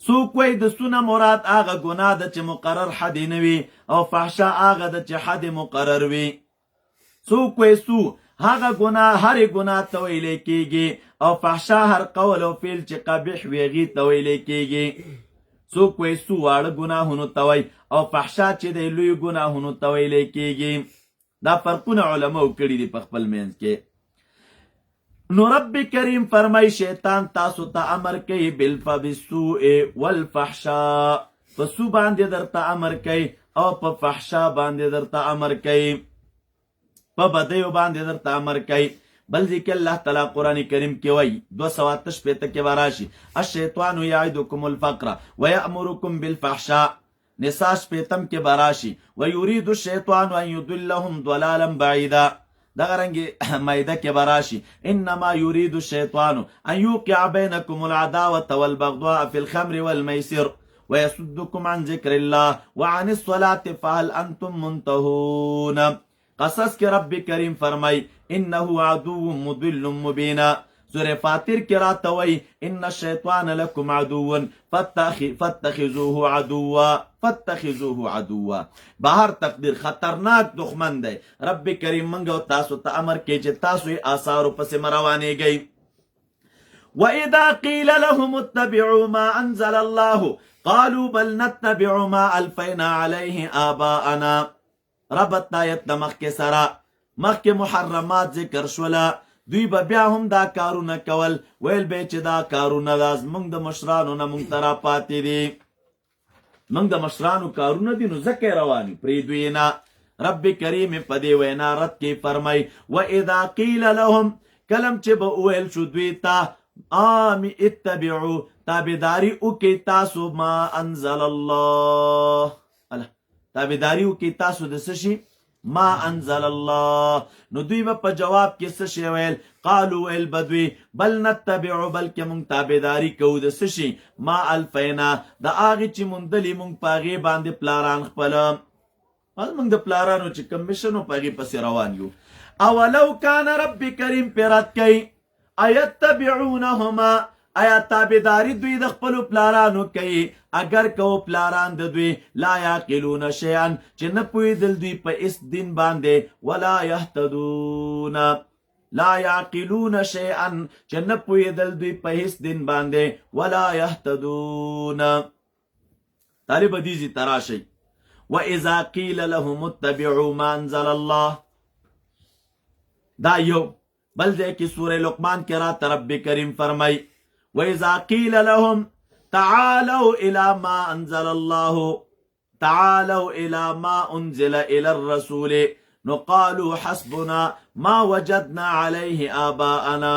څوک وی د سونه مراد هغه ګناه ده چې مقرر حد نه وي او فحشا هغه ده چې حد مقرر وي. څوک وی سو هغه ګناه هرې ګناه ته ویلی کېږي او فحشا هر قول او فعل چې قبیح وي هغې ته ویلی کېږي. څوک وی سو واړه ګناهونو ته وی او فحشا چې دی لوی ګناهونو ته ویلی کېږي. دا فرقونه علماو کړي دي په خپل منځ کې. نو رب کریم فرمای شیطان تاسو ته امر کوي بالسوء والفحشاء، په سو باندې درته امر کوي او په فحشا باندې درته امر کوي، په بدیو باندې درته امر کوي. بل ذکر الله تعالی قرآن کریم کې وایي 258 کې وراشي الشیطان یعدکم الفقر ویأمرکم بالفحشاء. نساء شپیتم کې براشي ویرید الشیطان ان یضلهم ضلالا بعیدا. دغه رنګې مایده کې براشي انما یرید الشیطان ان یوقع بینکم العداوة والبغضاء فی الخمر والمیسر ویصدکم عن ذکر الله وعن الصلاة فهل انتم منتهون. قصص کې رب کریم فرمای انه عدو مضل مبینا. سورة فاتر کې راته وایي ان الشیطان لکم عدو فاتخذوه عدوا، فاتخذوه عدوا. بهر تقدیر خطرناک دښمن دی. رب کریم منګ او تاسو ته امر کوي چې تاسو یې آثارو پسې مه روانېږئ. وإذا قيل لهم اتبعوا ما أنزل الله قالوا بل نتبع ما ألفينا عليه آباءنا. ربط آیت د مخکې سره مخکې محرمات ذکر شوله، دوی به بیا هم دا کارونه کول، ویل به چې دا کارونه دا زموږ د مشرانو نه موږ ته راپاتې دي، موږ د مشرانو کارونه دي نو ځکه یې روان یو، پرېږدو یې نه. رب کریم په دې وینا رد کې فرمای واذا قیل لهم، کلم چې به وویل شو دوی ته اتبعوا، تابعداري وکړئ تاسو ما انزل الله، تابعداري وکړئ تاسو د څه شي ما انزل الله. نو دوی به په جواب کې څه شی ویل؟ قالو ویل بدوی بل نتبعو، بلکې مونږ تابعداري کوو د څه شي ما الفینا، د هغې چې موندلي مونږ په هغې باندې پلاران خپل، مونږ د پلارانو چې کوم مشن و په هغې پسې روان یو. اولو کان رب کریم پې رد کوي ایتبعونهما، آیا تابعداري دوی د خپلو پلارانو کوي اگر کو پلاران د دوی لا یعقلون شیئا، چې نه پوهېدل دوی په هېڅ دین باندې، ولا یهتدون، لا یعقلون شیئا، چې نه پوهېدل دوی په هېڅ دین باندې، ولا یهتدون. طالب حدیث تراشی واذا قیل لهم اتبعوا ما انزل الله. دا یو. بل ځای کې سورې لقمان کې راته رب کریم فرمای وإذا قيل لهم تعالوا إلى ما أنزل الله، تعالوا إلى ما أنزل إلى الرسول، نقالوا حسبنا ما وجدنا عليه آباءنا.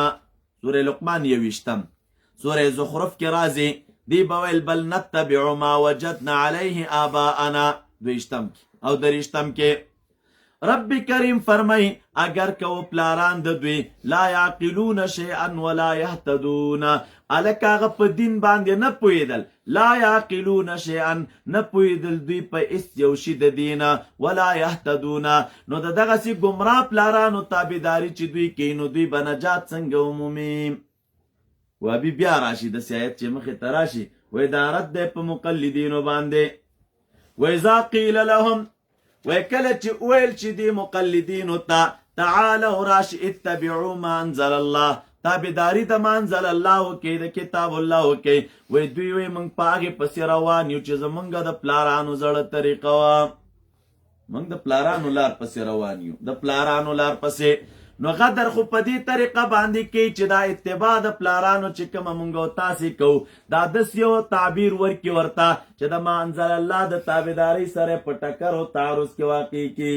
سورة لقمان يوشتم. سورة زخرف كرازي دي بويل بل نتبع ما وجدنا عليه آباءنا دوشتم. او دریشتم کې رب کریم فرمای اگر کو پلاران د دوی لا یعقلون شیئا ولا یهتدون الکاغه په دین باندې نه پویدل لا یعقلون شیئا نه پویدل دوی په اس یو شی د دینه ولا یهتدون نو دغه سی گمراه پلارانو تابعداري چې دوی کینو دوی بنجات څنګه عمومي و بی بیا راشي د سیاست چې مخه تراشي و ادارت د په مقلدینو باندې و اذا قیل لهم وکله چې ویل چې دی مقلدینو ته تعالوا راش اتبعوا ما انزل الله تابعداري د ما انزل الله کې د کتاب الله کې وی دوی وی موږ پاغه پسې روان یو چې زمونږ د پلارانو زړه طریقه وا موږ د پلارانو لار پسې روان یو د پلارانو لار پسې نو غدر خو په دې طریقه باندې کې چې دا اتباع د پلارانو چې کوم مونږ تاسو کو دا د یو تعبیر ورکی ورته چې د ما انزل الله د تابعداري سره په ټکر او تعارض کې واقع کی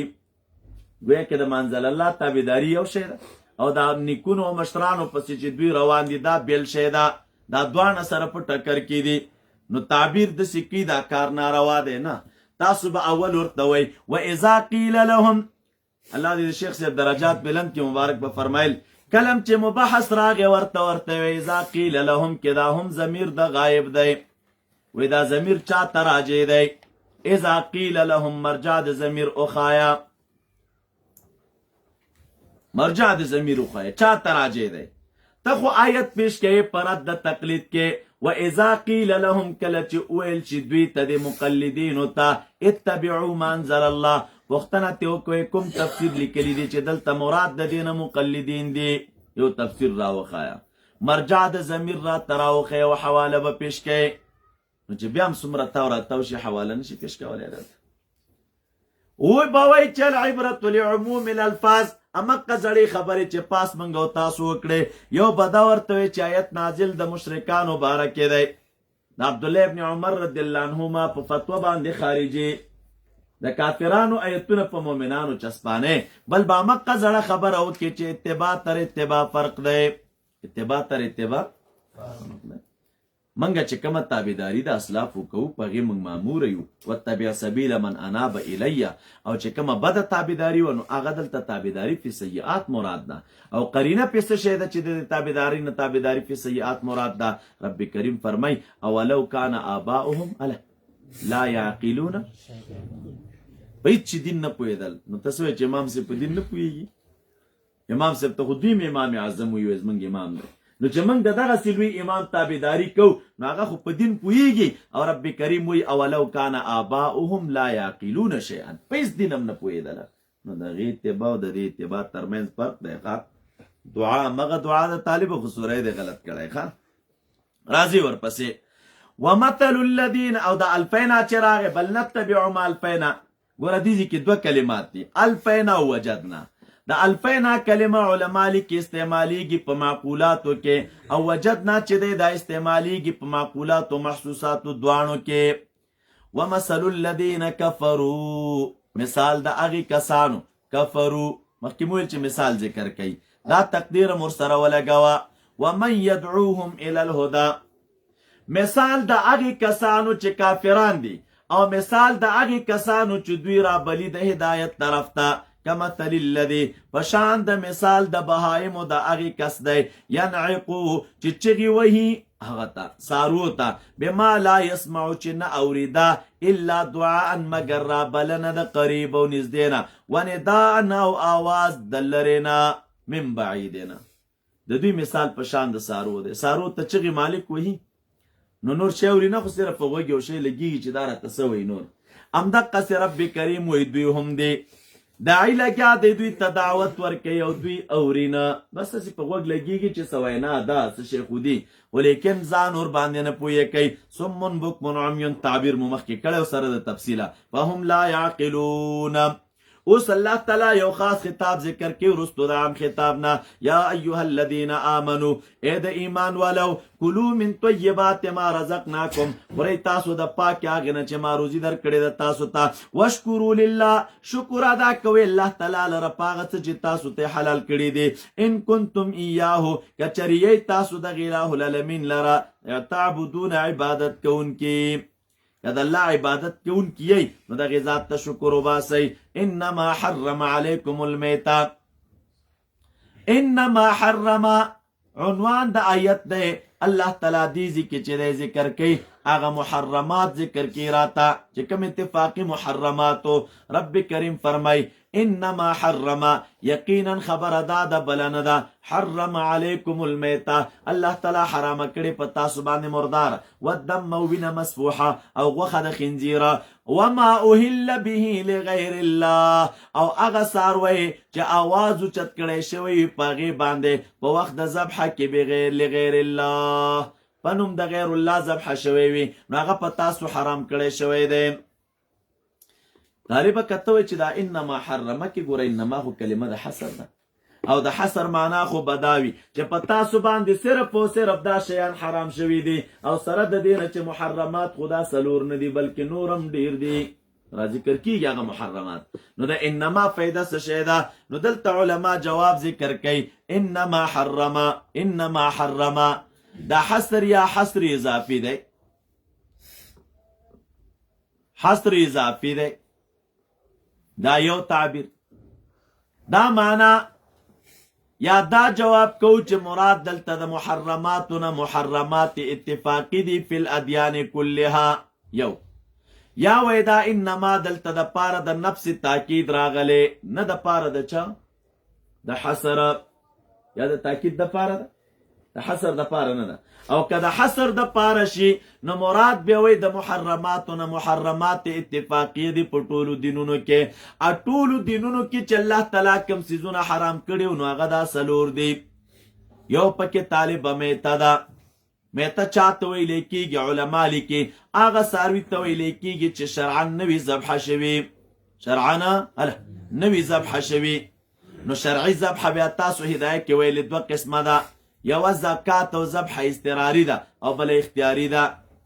وې کې د منزل الله تابعداري یو شی او دا نیکونو مشرانو پسې چې دوی روان دي دا بیل شی دا دوانه سره په ټکر کې دي نو تعبیر د سکی دا کار ناروا دی نه تاسو به اول ورته وای و اذا قیل لهم الله دې شیخ صاحب درجات بلند کې مبارک به فرمایل کلم چې مباحث راغی ورته وی اذا قیل لهم کدا هم ضمیر د غایب دی وی دا ضمیر چا ته راجع دی اذا قیل لهم مرجع د ضمیر اخایا مرجع د ضمیر اخایا چا ته راجع دی ته خو آیت پیش کوي پرد د تقلید کې و اذا قیل لهم کله چې ویل چې دوی ته د مقلدینو ته اتبعوا ما انزل الله وختنه ته کوئی کوم تفسیر لیکلی دی چې دلته مراد د دین مقلدین دی یو تفسیر راوخایا مرجع د ضمیر را تراوخه او حواله به پیش کړي نو چې بیا هم څومره تورات توشي حواله نشي پیش کولای او باوی چل عبرت لعموم الالفاظ امکه زړی خبره چې پاس منګو تاسو وکړي یو بداور ته چې آیت نازل د مشرکانو بارکه دی عبد الله ابن عمر رضی الله عنهما په فتوا باندې خارجي د کافرانو آیتونه په مؤمنانو چسپانه بل با مکه زړه خبر او کې چې اتباع تر اتباع فرق دی اتباع تر اتباع منګه چې کومه تابعداري د اسلاف وکړو پغه موږ مامور یو وتبع سبیل من اناب الی او چې کومه بد تابعداري ونه هغه دلته تابعداري په سیئات مراد ده او قرینه په څه شی ده چې د تابعداري نه تابعداري په سیئات مراد ده رب کریم فرمای اولو کان آباؤهم الا لا یعقلون بیت چې دین نه پوهېدل نو تاسو چې امام صاحب په دین نه پوهېږي امام صاحب ته خو دوی امام اعظم وي زمونږ امام دی نو چې موږ دغه سلوي امام تابعداري کو نو هغه خو په دین پوهېږي او رب کریم وی اولو کان آباؤهم لا یعقلون شیئا په هېڅ دین هم نه پوهېدله نو د هغې اتباع او د دې اتباع ترمنځ فرق دی ښه دعا مغه دعا د طالب خو سوری دی غلط کړی ښه راځي ورپسې ومثل الذین او د الفینا چې راغی بل نتبع ما الفینا ګوره دیزی کې دوه کلمات دي الفینا او وجدنا د الفینا کلمه علما لیکي استعمالیږي په معقولاتو کې او وجدنا چې دی دا استعمالیږي په معقولاتو محسوساتو دوانو کې ومثل الذین کفروا مثال د هغې کسانو کفروا مخکې مو ویل چې مثال ذکر کوي دا تقدیر مور سره ولګوه ومن یدعوهم الی الهدى مثال د هغې کسانو چې کافران دي او مثال د هغې کسانو چې دوی را بلی د هدایت طرف ته کمثل الذی پشان د مثال د بهایمو د هغې کس دی ینعقو چې چغې وهي هغه ته سارو ته بما لا یسمعو چې نه اورېده الا دعاء مگر را بلنه د قریب او نږدې نه ونداء او آواز د لرې نه من بعید نه د دوی مثال پشان د سارو دی سارو ته چغې مالک وهي نو نور شی اوري نه خو صرف په غوږ یو شی لګېږي چې دا راته څه وایي نور همدقسې رب کریم وایي دوی هم دی داعي لګیا دی دوی ته دعوت ورکوي او دوی اوري نه بس هسې په غوږ لګېږي چې څه وینا ده څه شی خو دي ولیکن ځان ور باندې نه پوهې کوي صم بکم عمي تعبیر مو مخکې کړی او سره د تفصیله فهم لا یعقلون اوس الله تعالی یو خاص خطاب ذکر کوي وروستو د عام خطاب نه یا ایها الذین آمنوا ای د ایمان والو کلوا من طیبات ما رزقناکم خورئ تاسو د پاکې هغې نه چې ما روزي درکړې ده تاسو ته واشکروا لله شکر ادا کوئ الله تعالی لره په هغه څه چې تاسو ته حلال کړي دي ان کنتم ایاهو که چرې تاسو دغې اله العالمین لره تعبدون عبادت کوونکي یا د الله عبادت کون کیي نو د غذات ته شکر وباسي. انما حرم علیکم المیتا، انما حرم عنوان د آیت دی. الله تعالی دی کې چې ذکر کوي هغه محرمات ذکر کی راتا چې کوم اتفاقی محرماتو. رب کریم فرمای انما حرم، یقینا خبر دادا بلندا، حرم علیکم المیتا، الله تعالی حرام کړي په تاسو باندې مردار، والدم وین مسفوحه او غوخه د خنزیره، وما اهل به لغیر الله، او هغه ساروی چې आवाज اوچت کړي شوی پاغي باندې په وخت د ذبح کې بغیر لغیر الله، پنوم د غیر الله ذبح شوی وي نو هغه په تاسو حرام کړي شوی دی. طالبه کته وي چې دا انما حرمه کې ګوره انما خو کلمه د حصر ده، او د حصر معنا خو بداوي چې په تاسو باندې صرف او صرف دا شیان حرام شوي دي، او سره د دې نه چې محرمات خدا سلور نه دي بلکې نورم ډیر دي را ذکر کیږي هغه محرمات. نو د انما فایده څه شی ده؟ نو دلته علما جواب ذکر کوي انما حرم، انما حرم دا حصر یا حصر اضافي دی، حصر اضافي دی، دا یو تعبیر. دا معنا یا دا جواب کو چې مراد دلته د محرماتونه محرمات اتفاقی دي فی الادیان کلها، یو یا وای دا انما دلته د پاره د نفس تاکید راغله، نه د پاره د چا د حصر یا د تاکید د پاره ده، د حصر د پاره نه ده. او که د حصر د پاره شي نو مراد به وي د محرماتونه محرمات اتفاقی دي په ټولو دینونو کې، ټولو دینونو کې چې الله تعالی کوم سيزونه حرام کړي نو هغه دا سلور دي. یو پکې طالبه میته ده، میته چاته ویل کېږي علما لیکي هغه ساروي ته ویل کېږي چې شرعا نوي ذبح شوي، شرعا نوي ذبح شوي. نو شرعي ذبح بیا تاسو هدايه کې ویل دوه قسمه ده، یو زکات او ذبح استراری ده او بل اختیاری ده.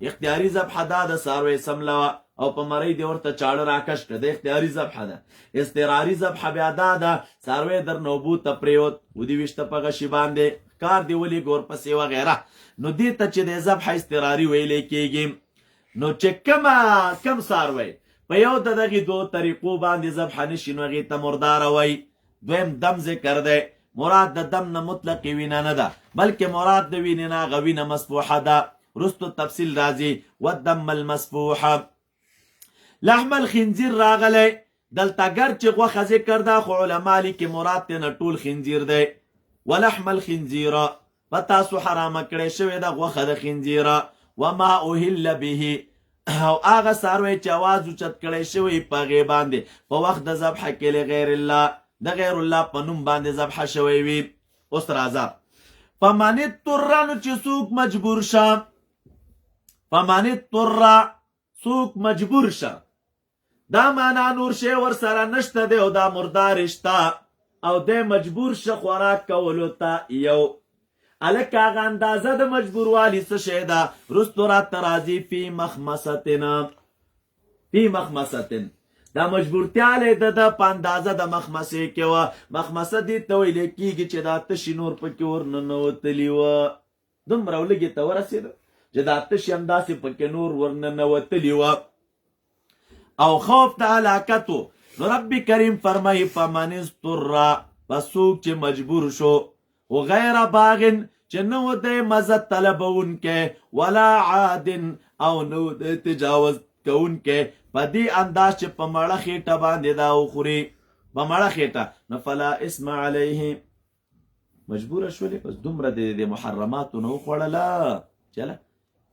اختیاری ذبح دا د ساروی سملوه او په مری دی ورته چاړه راکش کړه، د اختیاری ذبح ده. استراری ذبح بیا دا ده ساروی در نوبو ته پریوت ودی وشته په غشي باندې کار دی ولی ګور پسې وغیره، نو دې ته چې د ذبح استراری ویلې کېږي. نو چې کم ساروی په یو د دغه دوه طریقو باندې ذبح نشي نو هغې ته مردار وای. دویم دم ذکر دی، مراد د دم نه مطلق وینه نه ده بلکې مراد د وینې نه هغه وینه مسفوحه ده. رستو تفصیل راځي والدم المسفوحه. لحم الخنزیر راغلی دلته ګر چې غوښه ذکر ده خو علما لیکي مراد ترې نه ټول خنزیر دی. ولحم الخنزیر په تاسو حرامه کړی شوې ده غوښه د خنزیره. وما اهل به او هغه څاروی چې اواز اوچت کړی شوی په هغې باندې په وخت د ذبحه کې لغیر الله د غیر الله په نوم باندې ذبحه شوی وي. اوس راځه فمن اضطر نو چې څوک مجبور شه، فمن اضطر څوک مجبور شه دا معنا نور شی ورسره نشته دی او دا مردار شته او دی مجبور شه خوراک کولو ته. یو هلکه هغه اندازه د مجبوروالي څه شی ده رستو راته راځي فی مخمستن، فی مخمستن دا مجبورتیا لیده ده په اندازه د مخمسې کې وه. مخمسه دې ته ویلی کېږي چې دا تشي نور پکې ورننوتلي وه، دومره ولږې ته ورسېده چې دا تشي همداسې پکې نور ورننوتلي وه او خوف د هلاکت و. نو رب کریم فرمایي فمن اضطر پس څوک چې مجبور شو و غیر باغن چې نه و دی مزه طلبونکی ولا عادن او نه و دی تجاوز کوونکی په دې انداز چې په مړه خېټه باندې دا وخوري په مړه خېټه نو فلا اسم علیه مجبوره شولې بس دومره د محرماتو نه وخوړله چله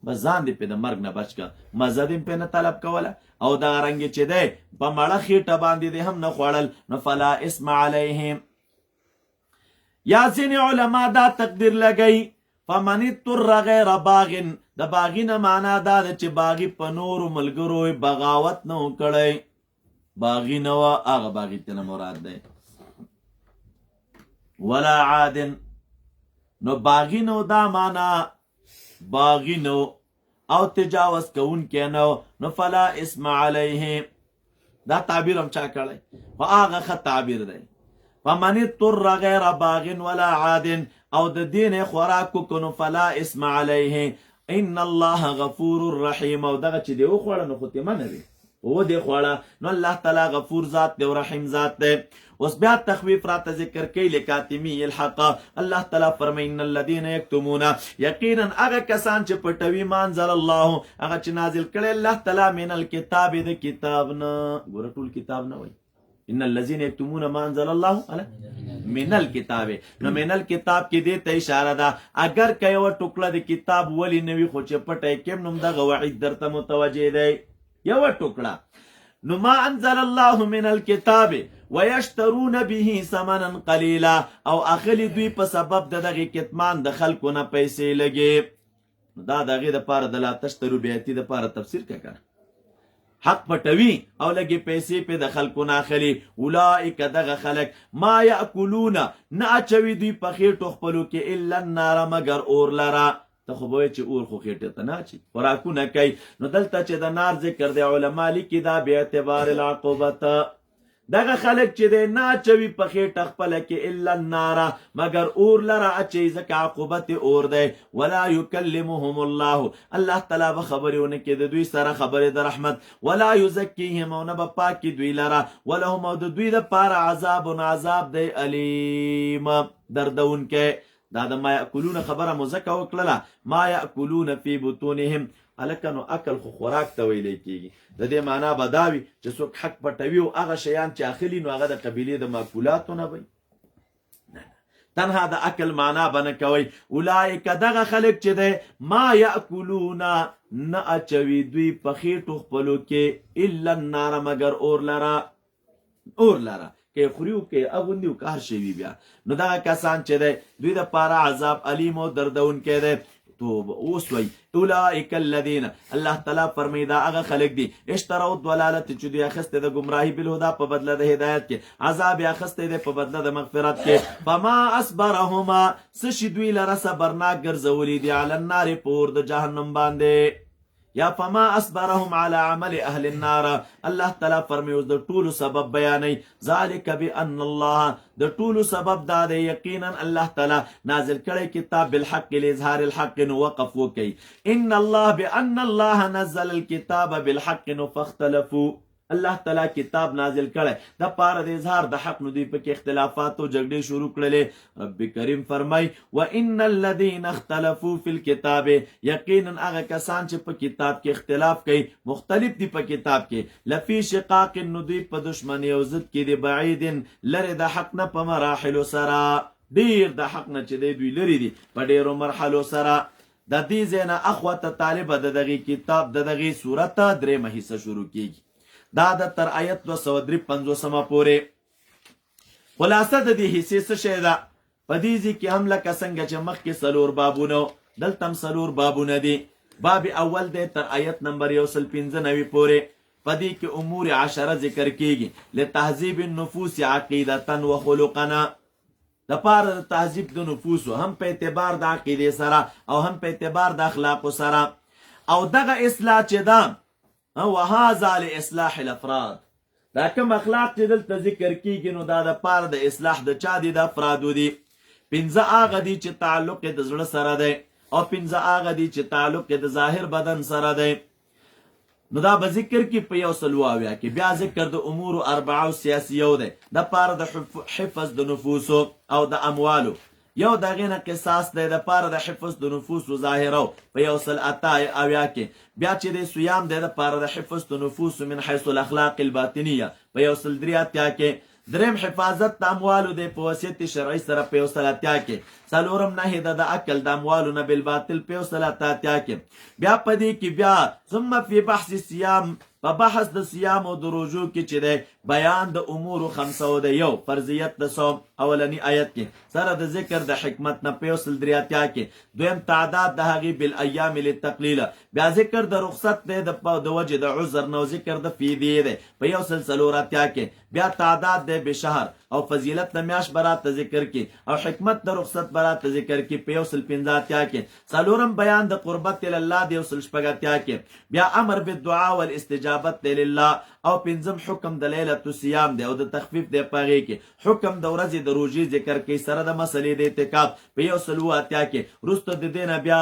بس ځان دې پې د مرګ نه بچ کړه، مزه دې پې نه طلب کوله او دغه رنګې چې دی په مړه خېټه باندې دې هم نه خوړل نو فلا اسم علیهم. یا ځینې علما دا تقدیر لګوي فمن اضطر غیر باغن د باغي نه معنا دا ده چې باغي په نورو ملګرو بغاوت نه و کړی، باغي نه وه هغه باغي ته نه مراد دی. ولا عادن نو باغي نو دا معنا باغي نو او تجاوز کوونکی نو نو فلا اسم علیه دا تعبیر هم چا کړی خو هغه ښه تعبیر دی. فمن اضطر غیر باغ ولا عاد او د دین خوراک کو نو فلا اسم علیه ان الله غفور رحیم. او دغه چې دی وخوړه نو خو تیمه نه دی او دی خوړه نو الله تعالی غفور ذات دی او رحیم ذات دی. اوس بیا تخویف راته ذکر کوي لکاتمی الحق. الله تعالی فرمایي ان الذين يكتمون، یقینا هغه کسان چې پټوي ما انزل الله، هغه چې نازل کړي الله تعالی من الکتاب د کتاب نه. ګوره ټول کتاب نه وای، ان الذين يكتمون ما انزل الله من الكتاب. نو من الكتاب کې دې ته اشاره ده اگر که یو ټوکړه د کتاب ولی نوی خو چې پټه کې نوم دغه وعید درته متوجه دی یو ټوکړه. نو ما انزل الله من الكتاب ويشترون به ثمنا قليلا، او اخلی دوی په سبب د دغه کتمان د خلکو نه پیسې لګي. دا دغه د پاره د لا تشترو بیاتی د پاره تفسیر کړه، حق پټوي او لګي پیسې په د خلکو نه اخلي. اولئک دغه خلک ما یاکلون نه اچوي دوی په خېټو خپلو کې الا النار مگر اور لرا. ته خو به چې اور خو خېټه ته نه اچي خوراکونه کوي. نو دلته چې د نار ذکر دی علما لیکي دا به اعتبار العقوبت. دغه خلک چې دی نه اچوي په خېټه خپله کې الا النار مگر اور لره اچي ځکه عقوبت اور دی. ولا یکلمهم الله، الله تعالی به خبرې ونه کړي د دوی سره خبرې د رحمت. ولا یزکیهم، او نه به پاکي دوی لره. ولهم، او د دوی دپاره عذاب دی علیم دردونکی. دا د ما یاکلون خبره مو ځکه وکړله ما یاکلون فی بطونهم. هلکه نو اکل خو خوراک ته ویلی کېږي. د دې معنا به دا وي چې څوک حق پټوي او هغه شیان چې اخلي نو هغه د قبیلې د ماکولاتو نه وي. تنها د اکل معنا به نه کوئ. اولئک دغه خلک چې دی ما یاکلون نه اچوي دوی په خېټو خپلو کې الا النار مگر اور لره که خوریو که اغوندیو که هر شوی بیا. نو دغه کسان چې دی دوی د پاره عذاب علیم او دردونکی دی. توبه اوس وی اولئک الذین، الله تعالی فرمایي دا هغه خلک دي اشتروا الضلالت چې دوی اخیستی د ګمراهي بالهدا په بدله د هدایت کې، عذاب یې اخیستی دی په بدله د مغفرت کې. فما اصبرهما، څه شي دوی لره صبرناک ګرځولي دي علی النار په اور د جهنم باندې. یا فما اصبرهم على عمل اهل النار. الله تعالی فرمایي اوس د ټولو سبب بیانوي. ذلک بان الله، د ټولو سبب دا دی یقینا الله تعالی نازل کړی کتاب بالحق لاظهار الحق. نو وقف وکي ان الله بان الله نزل الكتاب بالحق نو فاختلفوا. الله تعالی کتاب نازل کړی د پاره د اظهار د حق. نو دوی پکې اختلافات او جګړې شروع کړلې. رب کریم فرمای وان الذين اختلفوا في الكتاب، یقینا هغه کسان چې په کتاب کې اختلاف کوي مختلف دي په کتاب کې لفي شقاق، نو دوی په دشمنی او ضد کې دي بعید لره د حق نه په مراحل سره. ډیر د حق نه چې دوی لري دي په ډیرو مرحلو سره. د دې ځای نه اخوته طالبه د دغه کتاب د دغه صورت درېمه حصه شروع کیږي. دا د تر آیت 253 پورې خلاصه د دې حصې څه شی ده. په دې ځای کې هم لکه څنګه چې مخکې 4 بابونه دلته هم 4 بابونه دي. باب اول دی تر آیت نمبر 195 پورې. په دې کې امور 10 ذکر کیږي لتهذیب النفوس عقیدتا و خلقنا، د پاره د تهذیب د نفوسو هم په اعتبار د عقیدې سره او هم په اعتبار د اخلاقو سره. او دغه اصلاح چې ده وهذا لاصلاح الافراد، دا کوم اخلاق چې دلته ذکر کیږي نو دا د پاره د اصلاح د چا دي؟ د افرادو دي. 15 هغه دي چې تعلق د زړه سره دی او 15 هغه دي چې تعلق د ظاهر بدن سره دی. نو دا به ذکر کې په 100 کې بیا ذکر د امور 4 سیاسیو دی د پاره د حفظ د نفوسو او د اموالو. یو دغه نه قصاص دی د پاره د حفظ د نفوس او ظاهرو په 180 کې. بیا چې د صيام دی د پاره د حفظ د نفوس من حيث الاخلاق الباطنيه په 183 کې. دریم حفاظت د اموالو دی په وصیت شرعي سره په 180 کې. څلورم نهي د اکل د اموالو نه بالباطل په 180 کې. بیا په دې کې بیا ثم في بحث الصيام، په بحث د صيام او د روزو کې چې دی بیان د امور 500 د یو فرضیت د صوم اولنی آیت کې سره د ذکر د حکمت نه په 183 کې. دویم تعداد د هغې بالایام للتقلیل، بیا ذکر د رخصت دی د وجه د عذر نه، ذکر د فدیې دی په 184 کې. بیا تعداد دی بشهر او فضیلت د میاش برات ذکر کې او حکمت د رخصت برات ذکر کې په 185 کې. څلورم بیان د قربت الله دی 180 کې. بیا امر بالدعاء والاستجابت لله، او پنځم حکم د لیلۃ الصیام دی او د تخفیف دی پاغي کې حکم د ورځې د روزي ذکر کوي سره د مسلې د اعتکاف په 108 کې رستو د دینه بیا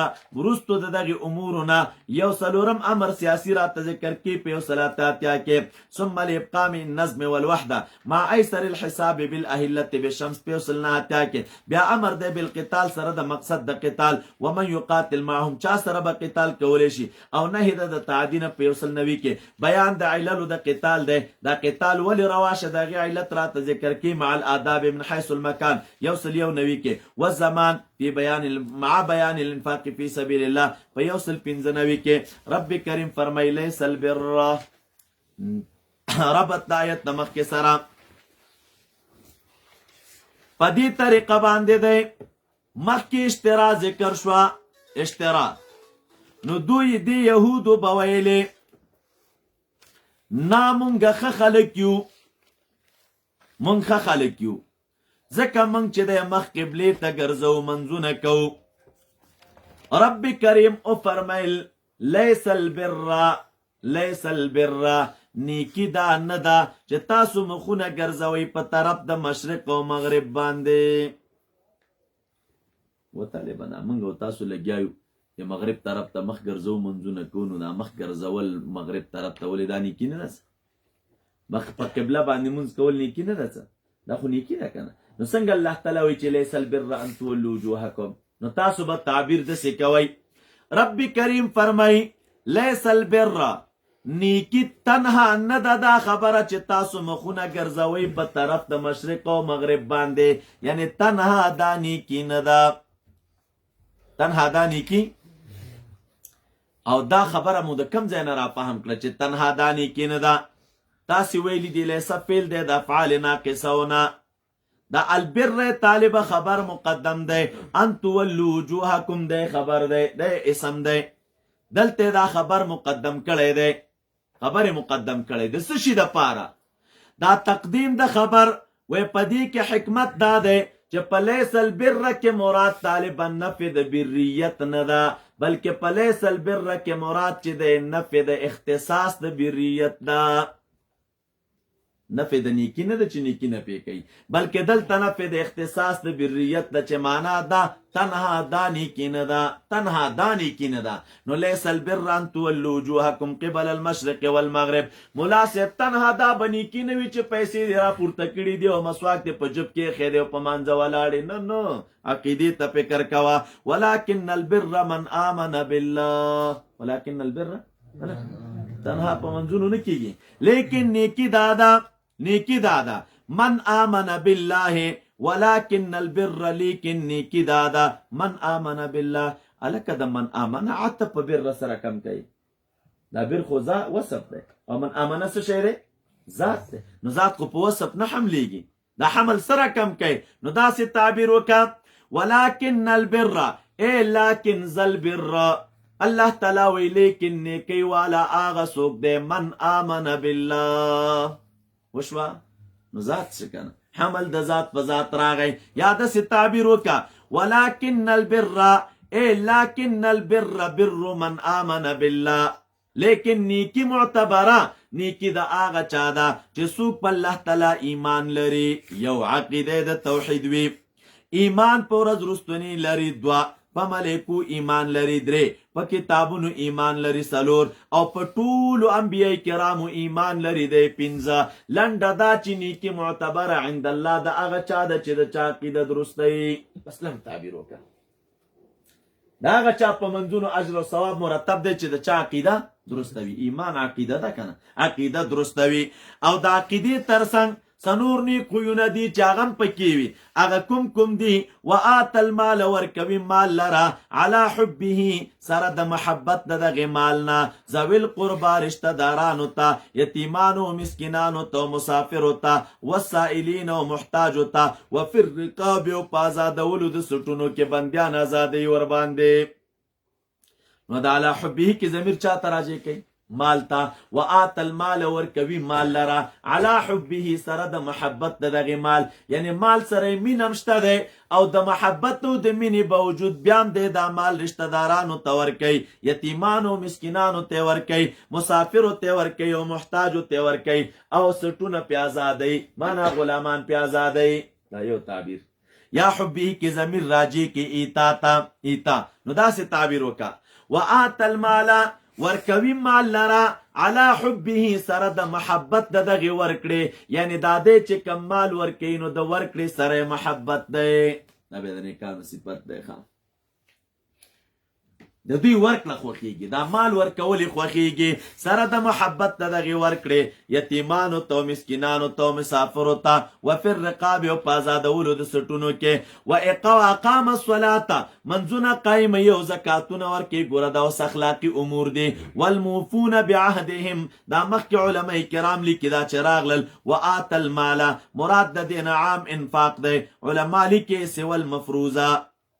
رستو د دغه امورونه 104م امر سیاسی را ذکر کوي په 108 کې ثم الابقام النظم والوحده مع ايسر الحساب بالاهله بالشمس په 109 کې بیا امر دی بالقتال سره د مقصد د قتال ومن يقاتل معهم چا سره به قتال کولای شي او نه د تعدین په 190 کې بیان د علل د قتال دی دا قتال ولی رواشه دغه علت را ذکر کی مع الاداب من حيث المكان 190 کې والزمان في بيان مع بيان الانفاق في سبيل الله په 195 کې رب کریم فرمایي ليس البر ربط د آیت نمخ کې سره په دې طریقه باندې دی مخکې اشترا ذکر شو اشترا نو دوی دی یهودو بویلې نامونږه ښه خلک یو مونږ ښه خلک یو ځکه مونږ چې د مخ قبلې ته ګرځو منځونه کوو رب کریم او فرمیل لیس البر نیکی دا نه ده چې تاسو مخونه ګرځوئ په طرف د مشرق او مغرب باندې و طالبانه مونږ او تاسو لګیایو چې مغرب طرف ته مخ ګرځو منځونه کوو نو دا مخ ګرځول مغرب طرف ته ولې دا نیکي نه ده مخ په قبله باندې منځ کول نیکي نه ده دا خو نیکي ده که نه نو څنګه الله تعالی وایي چې لیس البر ان تولوا وجوهکم نو تاسو به تعبیر داسې کوئ رب کریم فرمایي لیس البر نیکی تنها نه ده دا خبره چې تاسو مخونه ګرځوئ په طرف د مشرق او مغرب باندې یعنی تنها دا نیکی نه ده تنها دا نیکی او دا خبره مو د کم ځای نه را فهم کړه چې تنها دا نیکی نه ده تاسې ویلي دي لیسه فعل دی د افعال ناقصونه دا البر طالبه خبر مقدم دی ان تولوا وجوهکم دی خبر دی دی اسم دی دلته دا خبر مقدم کړی دی خبر مقدم کړی د څه شي دپاره دا تقدیم د خبر وی پدې کې حکمت دا دی چې په لیس البر کې مراد طالبا نفي د بریت نه ده بلکې په لیس البر کې مراد چې د نفي د اختصاص د بریت ده نفي د نیکی نه ده چې نیکی نه پی کوي بلکې دلته نفي د اختصاص د بریت ده چې معنا ده تنها دا نیکی نه ده تنها دا نیکی نه ده نو لیس البر ان تولوا وجوهکم قبل المشرق والمغرب ملا صاحب تنها دا به نیکی نه وي چې پیسې دې راپورته کړي دي او مسواک دې په جب کې ایښی دی او په مانځه ولاړې نه نو عقیدې ته فکر کوه ولکن البر من آمن بالله ولکن البر تنها په منځونو نه کېږي لیکن نیکی دادا من آمن بالله ولكن البر لیکن نیکی دادا من آمن بالله الکه د من آمن عطف په بر سره کم کوي دا بر خو وصف دی او من آمن څه شی دی ذات دی نو ذات خو په وصف نه حملیږي دا حمل سره کم کوي نو داسې تعبیر وکړه ولكن البر ای لکن ذل بر الله تعالی وی لیکن نیکی والا آغا څوک دی من آمن بالله وشوا نو ذات څه کنه حمل د ذات په ذات راغی یا داسې تعبیر وکړه ولکن البر ای لکن البر بر من آمن بالله لیکن نیکی معتبره نیکی د هغه چا ده چې څوک په الله تعالی ایمان لري یو عقیده د توحید وي ایمان په ورځ رستنی لري دوه په ملائکو ایمان لري درې په کتابونو ایمان لري څلور او په ټولو انبیاء کرامو ایمان لري دی پنځه لنډه دا چې نیکي معتبره عند الله د هغه چا ده چې د چا عقیده درسته وي بس لږ تعبیر وکړه د هغه چا په منځونو اجر او ثواب مرتب دی چې د چا عقیده درسته وي ایمان عقیده ده که نه عقیده درسته وي او د عقیدې ترڅنګ سنور نیک خویونه دي چې هغه هم پکې وي هغه کوم دي وآت المال ورکوي مال لره علی حبه سره د محبت د دغې مال نه ذوي القربا رشته دارانو ته یتیمانو مسکینانو ته مسافرو ته والسائلین او محتاجو ته وفي الرقاب او په ازادولو د سټونو کې بندیان ازادوي ورباندې نو د علی حبه کې ضمیر چا ته راجع کوي مال تا وآت المال ورکوي مال لرا علا حبه سره د محبت د دغه مال یعنی مال سره مینم شته دی او د محبت او د مینې باوجود بیا هم دی دا مال رشتہ دارانو ته ورکوي یتیمانو مسکینانو ته ورکوي مسافرو ته ورکوي او محتاجو ته ورکوي او سټونه پې ازادوي معنا غلامان پې ازادوي دا یو تعبیر یا حبه کې ضمیر راجع کې ایتا تا ایتا نو داسې تعبیر وکا وآت المال ورکوي مال لرا علا حبه سره د محبت د دغه ورکړي یعنی دا دی چې کم مال ورکوي نو د ورکړي سره محبت دی دا به د نیکانو صفت دی ښه د دوی ورکړه خوښیږي دا مال ورکول خوښیږي سره د محبت د دغه ورکړي یتیمانو ته مسکینانو ته مسافرو ته وفي الرقاب او په آزادولو د سټونو کې و اقام الصلاه منځونه قایم یو زکاتونه ورکي ګوره دا اوس اخلاقي امور دي والموفون بعهدهم دا مخکې علما کرام لیکي دا چې راغلل وآت المال مراد د دین عام انفاق دی علما لیکي سوى المفروضه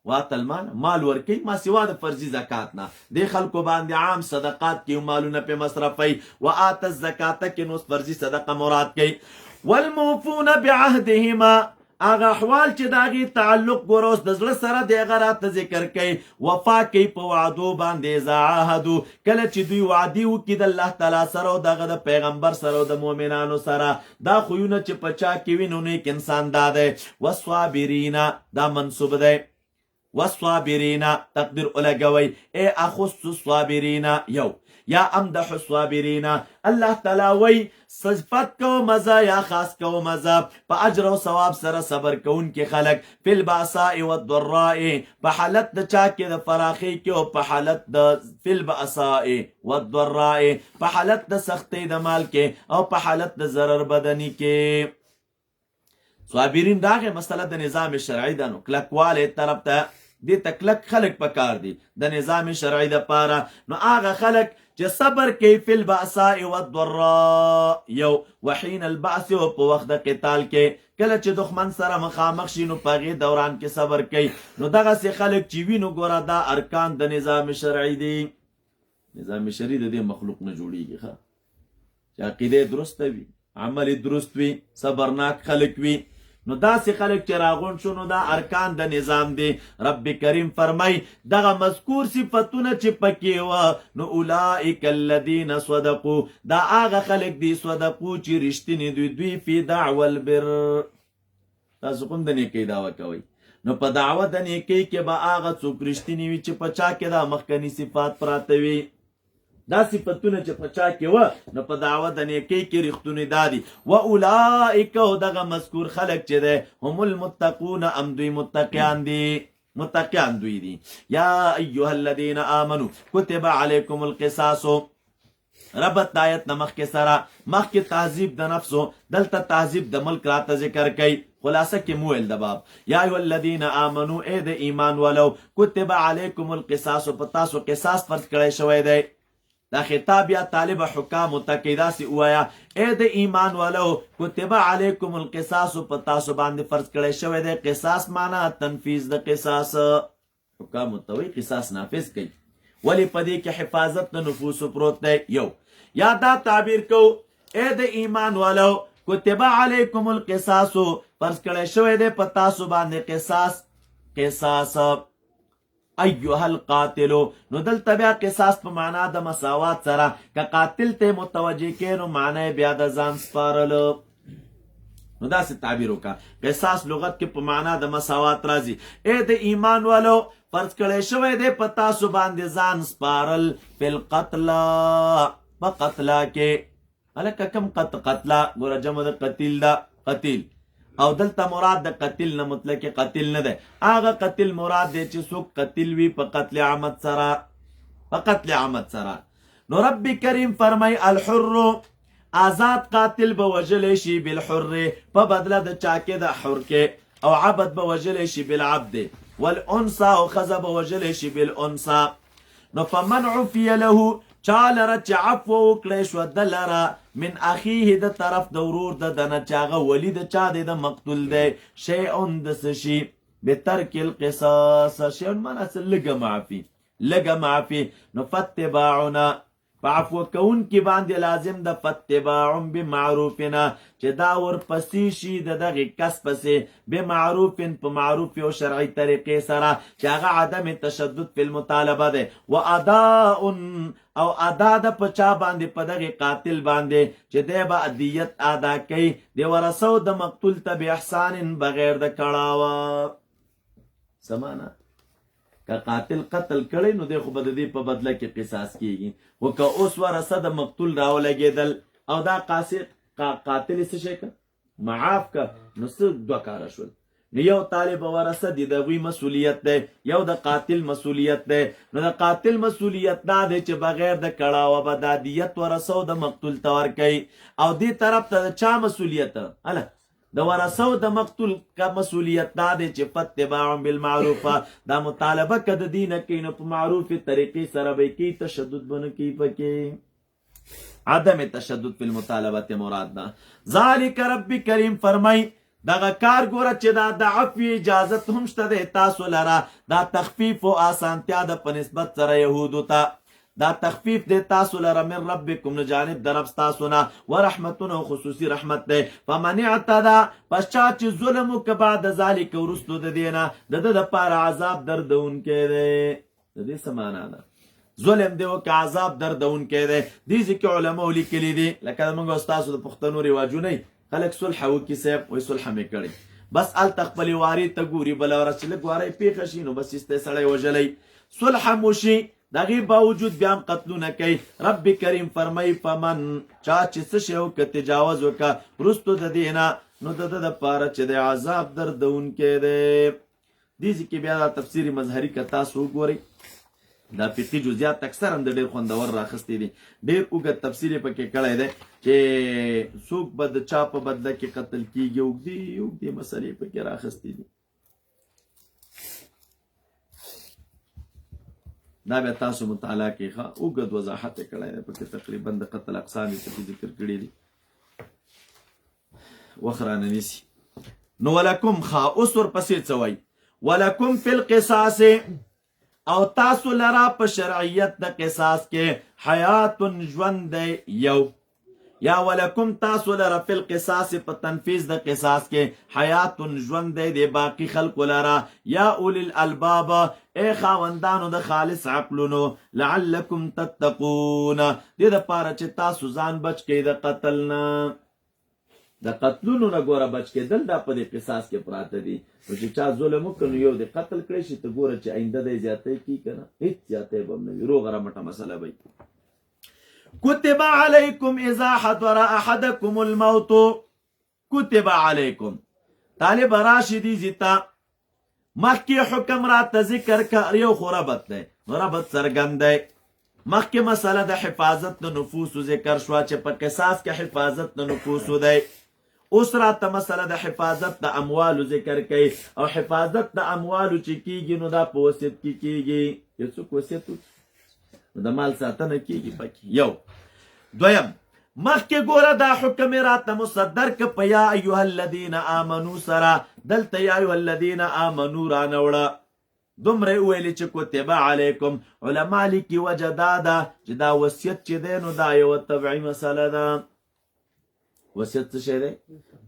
وات المال مال ورکی ما سوا د فرضي زکات نه د خلکو باندې عام صدقات کې مالونه په مصرفي وآت الزکات کې نو فرضي صدقه مراد کوي والموفون بعهدهما اغه احوال چې داغي تعلق ګوروس د زړه سره د غرات ذکر کوي وفا کوي په وعدو باندې زعهدو کله چې دوی وعدي وکړي د الله تعالی سره او دغه د پیغمبر سره او د مؤمنانو سره دا خوونه چې پچا کې وینو نیک انسان داده والصابرین دا منصوب ده والصابرین تقدیر اولګوي اے اخص الصابرین یو یا امدح الصابرین الله تعالی وی صفت کو مزه یا خاص کو مزه په اجر او ثواب سره صبر کون کې خلق فی الباساء والضراء په حالت د چا کې د فراخي کې او په حالت د فی الباساء والضراء په حالت د سختي د مال کې او په حالت د ضرر بدني کې صابرین داغه مسله د نظام شرعي د نو کلکواله طرف ته دې تکلک خلق پکار دي د نظام شرعي د پاره نو هغه خلق چې صبر کوي فی الباساء والضراء یو وحین البعث او په وخت د قتال کې کله چې دښمن سره مخامخ شي نو په دوران کې صبر کوي نو دغه سي خلق چې وینو ګوره دا ارکان د نظام شرعي دي نظام شرعي د دې مخلوق نه جوړیږي ښه چې عقیده درسته وي عمل درست وي صبرناک خلق وي نو داسې خلک چې راغون شو نو دا ارکان د نظام دی رب کریم فرمای دغه مذکور صفتونه چې پکې و نو اولئک الذین صدقوا دا هغه خلک دي صدقو چې رښتینی دوی فی دعوى البر تاسو کوم د نیکۍ دعوه کوي نو په دعوه د نیکۍ کې به هغه څوک رښتینی وي چې په چا کې دا مخکنی صفات پراته وي دا صفتونه چې په چا کې و نو په دعوه د نیکۍ کې رښتونی دادي و اولئک دغه مذکور خلق چې ده هم المتقون ام دوی متقیان دي متقیان دوی دي یا ایها الذین آمنوا کتب علیکم القصاص ربط آیت نمخ کې سره مخ کې تعذیب د نفسو دلته تعذیب د ملک راته ذکر کوي خلاصه کې مویل د باب یا ایها الذین آمنوا اے د ایمان ولو کتب علیکم القصاص په تاسو قصاص فرض کړی شوی دی دا خطاب یا طالب حکام متقیدا سی وایا اے د ایمان والو کتب علیکم القصاص په تاسو باندې فرض کړی شوی دی قصاص معنا تنفیذ د قصاص حکام متوي قصاص نافذ کړي ولی پدې کې حفاظت د نفوس پروت دی یو یا دا تعبیر کو اے د ایمان والو کتب علیکم القصاص فرض کړی شوی دی په تاسو باندې قصاص ایها القاتل نو دلته بیا قصاص په معنا د مساوات سره که قاتل ته متوجه کینو معنی بیا د ځان سپارل نو داسې تعبیر وکا قصاص لغت کې په معنا د مساوات راځي اے د ایمان والو فرض کړی شوی دی په تاسو باندې ځان سپارل فی القتل په قتلا کې هلکه کم قتلا ګوره جمع د قتیل دا قتیل او دلته مراد د قتل نه مطلق قتل نه ده هغه قتل مراد دی چې څوک قتل وي په قتل عمد سره په قتل عمد سره نو رب کریم فرمای الحر آزاد قاتل به وجلی شي بالحر په بدله د چا کې د حر کې او عبد به وجلی شي بالعبد والانثى او خزه به وجلی شي بالانثى نو فمن عفي له چالره چې عفو وکړی شو دلره من اخیه د طرف د ورور د دنه چاغه ولی د چا د مقتول دی شیئون د سشي بترک القصاص شیئون مانا لږه معافي نو فتباعنا په عفو کوونکي باندې لازم د فتباع بمعروفنا چې دا ورپسې شي د دغې کس پسې بمعروف په معروف او شرعي طریقې سره چې هغه عدم تشدد فی المطالبه دی و اداء او ادا د پچا باندې په دغې قاتل باندې چې دی به دیت ادا کوي د ورثو د مقتول ته باحسان بغیر د کړاوه. سمانا که قاتل قتل کړی نو دی خو به د دې په بدله کې قصاص کیږي، خو که اوس ورثه د مقتول راولګېدل او دا قاتل څه شی که معاف که نو څه دوه کاره شول. نو یو طالب ورثه دي د هغوی مسؤلیت دی، یو د قاتل مسؤلیت دی. نو د قاتل مسؤلیت دا دی چې بغیر د کړاوه به دا دیت ورثو د مقتول ته ورکوي، او دې طرف ته د چا مسؤلیت هله د ورثو د مقتول کا مسؤلیت دا دی چې فتباع بالمعروف دا مطالبه که د دې نه کوي نو په معروفې طریقې سره به کوي، تشدد به نه کوي پکې. عدم تشدد فی المطالبه مراد ده. ذالک رب کریم فرمای دغه کار ګوره چې دا د عفو اجازت هم شته دی تاسو لره، دا تخفیف او آسانتیا ده په نسبت سره یهودو ته، دا تخفیف دی تاسو لره من ربکم نه جانب د رب ستاسو نه، ورحمتونه او خصوصي رحمت دی. فمن اعتدی پس چا چې ظلم وکړه بعد ذلک وروستو د دې نه د ده دپاره عذاب دردونکی دی. د دې څه معنا ده؟ ظلم دی وکړه عذاب دردونکی دی. دې ځکې علماو لیکلي دي لکه موږ او ستاسو د پښتنو رواجونه خلک صلح وکړي صاحب وایي صلح مې کړی، بس هلته خپلې وارې ته ګوري، بله ورځ چې لږ واری پېښه شي نو بس ایستی سړی وژلی، صلح هم وشي دغې باوجود بیا هم قتلونه کوي. رب کریم فرمایي فمن چا چې څه شی وکړه تجاوز وکړه وروستو د دې نه نو د ده دپاره چې د عذاب دردونکی دی. دې ځکې بیا دا تفسیر مظهري که تاسو وګورئ دا فقهي جزیات اکثر هم د ډېر خوندور راخستی دي، ډېر اوږد تفسیر یې پکې کړی دی چې څوک به د چا په بدله کې قتل کېږي، اوږدې اوږدې مسلې پکې راخستی دي. دا بیا تاسو مطالعه کې ښه اوږد وضاحت یې کړی دی پکې تقریبا د قتل اقسام یې پکې ذکر کړي دي، وخت رانه نیسي. نو ولکم ښه اوس ورپسې څه وایي؟ ولکم فی القصاص او تاسو لرا په شرعیت د قصاص کې حیات ژوند دی یو، یا ولکم تاسو لرا فی القصاص په تنفیذ د قصاص کې حیات ژوند دی د باقی خلقو لرا، یا اولی الالباب ای خاوندانو د خالص عقلونو لعلکم تتقون دې دپاره چې تاسو ځان بچ کړئ د قتل نه. د قتلونو نه ګوره بچ کېدل دا په دې قصاص کې پراته دي، نو چې چا ظلم وکړه نو یو د قتل کړی شي ته ګوره چې آینده دی زیاتی کي که نه هېڅ زیاتی به هم نه وي، روغه رمټه مسله به وي. کتب علیکم اذا حضر احدکم الموت، کتب علیکم طالب راشدی زیتا مخکې حکم راته ذکر که یو خو ربط دی، ربط څرګند دی. مخکې مسله د حفاظت د نفوسو ذکر شوه چې په قصاص کې حفاظت د نفوسو دی، اوس راته مسله د حفاظت د اموالو ذکر کوي، او حفاظت د اموالو چې کیږي نو دا په وصیت کې کیږي، یو څوک وصیت وکړي نو د مال ساتنه کیږي پکې. یو دویم مخکې ګوره دا حکم راته مصدر که په یا ایها الذین آمنو سره، دلته یا ایها الذین آمنو رانوړه دومره ویلې چې کتب علیکم. علما لیکي وجه دا ده چې دا وصیت چې دی نو دا یوه طبعي مسله ده. وصیت څه شی دی؟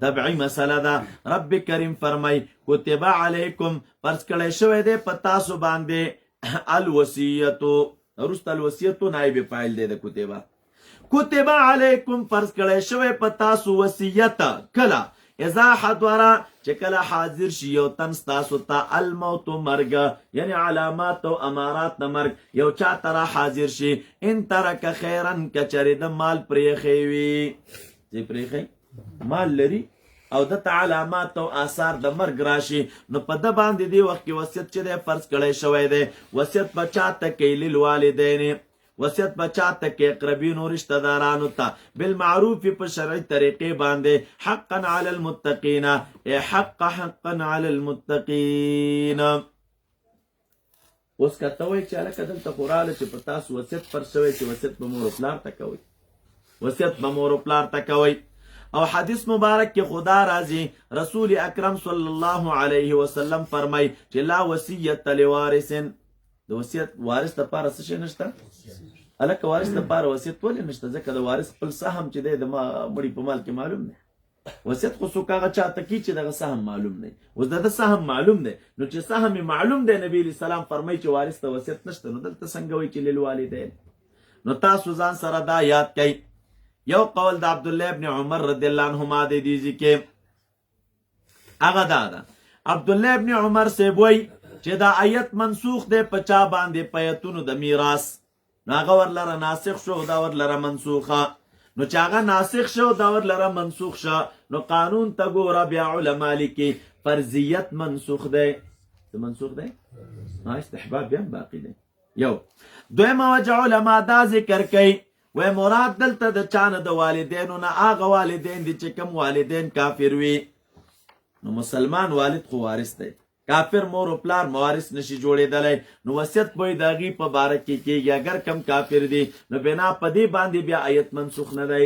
طبعي مسله ده. رب کریم فرمای کتب علیکم فرض کړی شوی دی په تاسو باندې الوصیتو، وروسته الوصیتو نایب فاعل دی د کتبه. کتب علیکم فرض کړی شوی په تاسو وصیت کله اذا حضر چې کله حاضر شي یو تن ستاسو ته الموت مرګ، یعنی علامات او امارات د مرګ یو چا ته را حاضر شي، ان ترک خیرا کچرې د مال پرېښی وي، چې پرېښی مال لري او دته علامات او آثار د مرګ راشي نو په ده باندې دې وخت کې وصیت چې دی فرض کړی شوی دی. وصیت به چا ته کوي؟ للوالدین، وصیت به چا ته کوي؟ اقربینو رشته دارانو ته، بالمعروف په شرعي طریقې باندې، حقا علی المتقین حقا علی المتقین. اوس که ته وایې چې هلکه دلته خو راغله چې په تاسو وصیت فرض شوی چې وصیت به مور و پلار ته کوئ، وصیت به مور و پلار ته کوئ. او حدیث مبارک کې خدا راځي رسول اکرم صلی الله علیه وسلم فرمای چې لا وصیت لوارث، د وصیت وارث لپاره څه شی نشته؟ هلکه وارث دپاره وصیت ولې نشته؟ ځکه د وارث خپل سهم چې دی د مړي په مال کې معلوم دی. وصیت خو څوک هغه چاته کوي چې دغه سهم معلوم دی. اوس د سهم معلوم دی، نو چې سهم یې معلوم دی، نبی علیه السلام فرمایي چې وارث ته وصیت نشته. نو دلته څنګه وایي چې للوالدین؟ نو تاسو ځان سره دا یاد کئ. یو قول د عبدالله ابن عمر رضی الله عنهما دی دیږي کې هغه دا ده. عبدالله ابن عمر صاحب وایي چې دا آیت منسوخ دی په چا باندې؟ په آیتونو د میراث. نو هغه ورلره ناسخ شو، دا ورلره منسوخه. نو چې هغه ناسخ شو، دا ورلره منسوخ شو، نو قانون ته ګوره بیا علما لیکي فرضیت منسوخ دی. منسوخ دی، استحباب بیا باقی دی. یو دویمه وجه علما دا ذکر کوي، وی مراد دلته د چانه د والدینو نه هغه والدین دي چې کوم والدین کافر وي. نو مسلمان والد خو وارث دی، کافر مور و پلار موارث نشي جوړېدلی. نو وصیت به د هغې په باره کې کېږي اگر کم کافر دي. نو بنا په دې باندې بیا آیت منسوخ نه دی.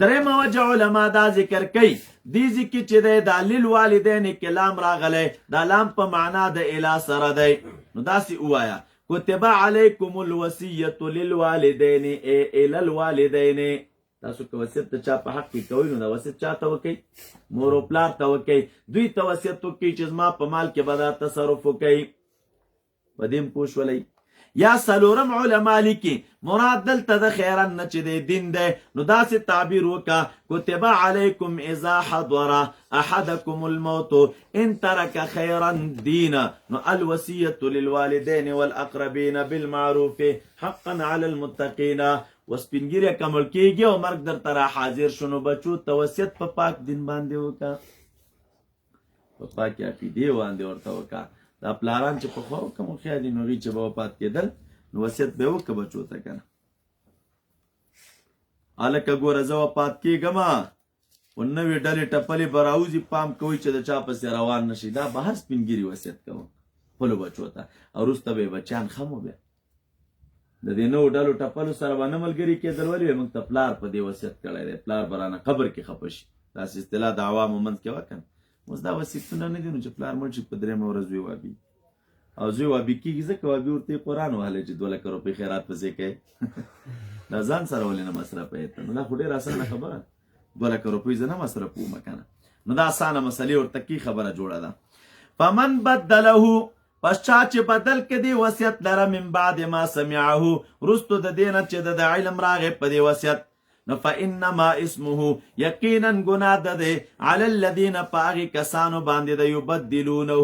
درېیمه وجه علما دا ذکر کوي، دې ځکه چې دی دا للوالدین کې لام راغلی، دا لام په معنا د اله سره دی. نو داسې ووایه کتب علیکم الوصیة للوالدین الی الوالدین. تاسو که وصیت د چا په حق کې کوئ، نو دا وصیت چا ته وکئ؟ مور و پلار ته وکئ. دوی ته وصیت وکئ چې زما په مال کې به دا تصرف وکئ. په دې پوه شولئ؟ یا څلورم علما لیکي مراد دلته د خیرن نه چې دی دین دی. نو داسې تعبیر وکړه کتب علیکم اذا حضر احدکم الموت ان ترک خیرا دینا. نو الوصیة للوالدین والاقربین بالمعروف حقا علی المتقین. وسپینګیری کمل کېږي او مرګ درته را حاضر شنو بچو ته وصیت په پاک دین باندې وکړه، په پاکې عقیدې باندې ورته وکړه. دا پلاران چې پخوا کوم خیال دي نو هغوی چې به وفات کېدل، نو وصیت به یې وکړه بچو ته که نه. هلکه ګوره زه وفات کېږم خو نوې ډلې ټپلې به راوځي، پام کوئ چې د چا پسې روان نه شي. دا به هر سپینګیري وصیت کوم خپلو بچو ته، او وروسته به یې بچیان خم بیا د دې نوو ډلو ټپلو سره به نه ملګري کېدل. ولې وایي موږ ته پلار په دې وصیت کړی دی، پلار به رانه قبر کې خفه شي. داسې اصطلاح د عوامو منځ کې وه که نه. اوس دا وصیتونه نه دي، نو چې پلار مړ شي په درېیمه ورځ زوی وابي، او زوی وابي کېږي ځکه وابي ورته یې قرآن وهلی چې 2 لکه روپۍ خیرات پسې کوي. دا ځان سره ولې نه مصرفوې ته؟ نو دا خو ډېره اسانه خبره، 2 لکه روپۍ زه نه مصرفوم که نه. نو دا اسانه مسلې ورته کې خبره جوړه ده. فمن بدله، پس چا چې بدل کړي وصیت لره من بعد ما سمعه، وروستو د دې نه چې د علم راغی په دې وصیت، نو فانما اسمه، یقینا ګناه ده دی علی الذین په هغې کسانو باندې د یبدلونه،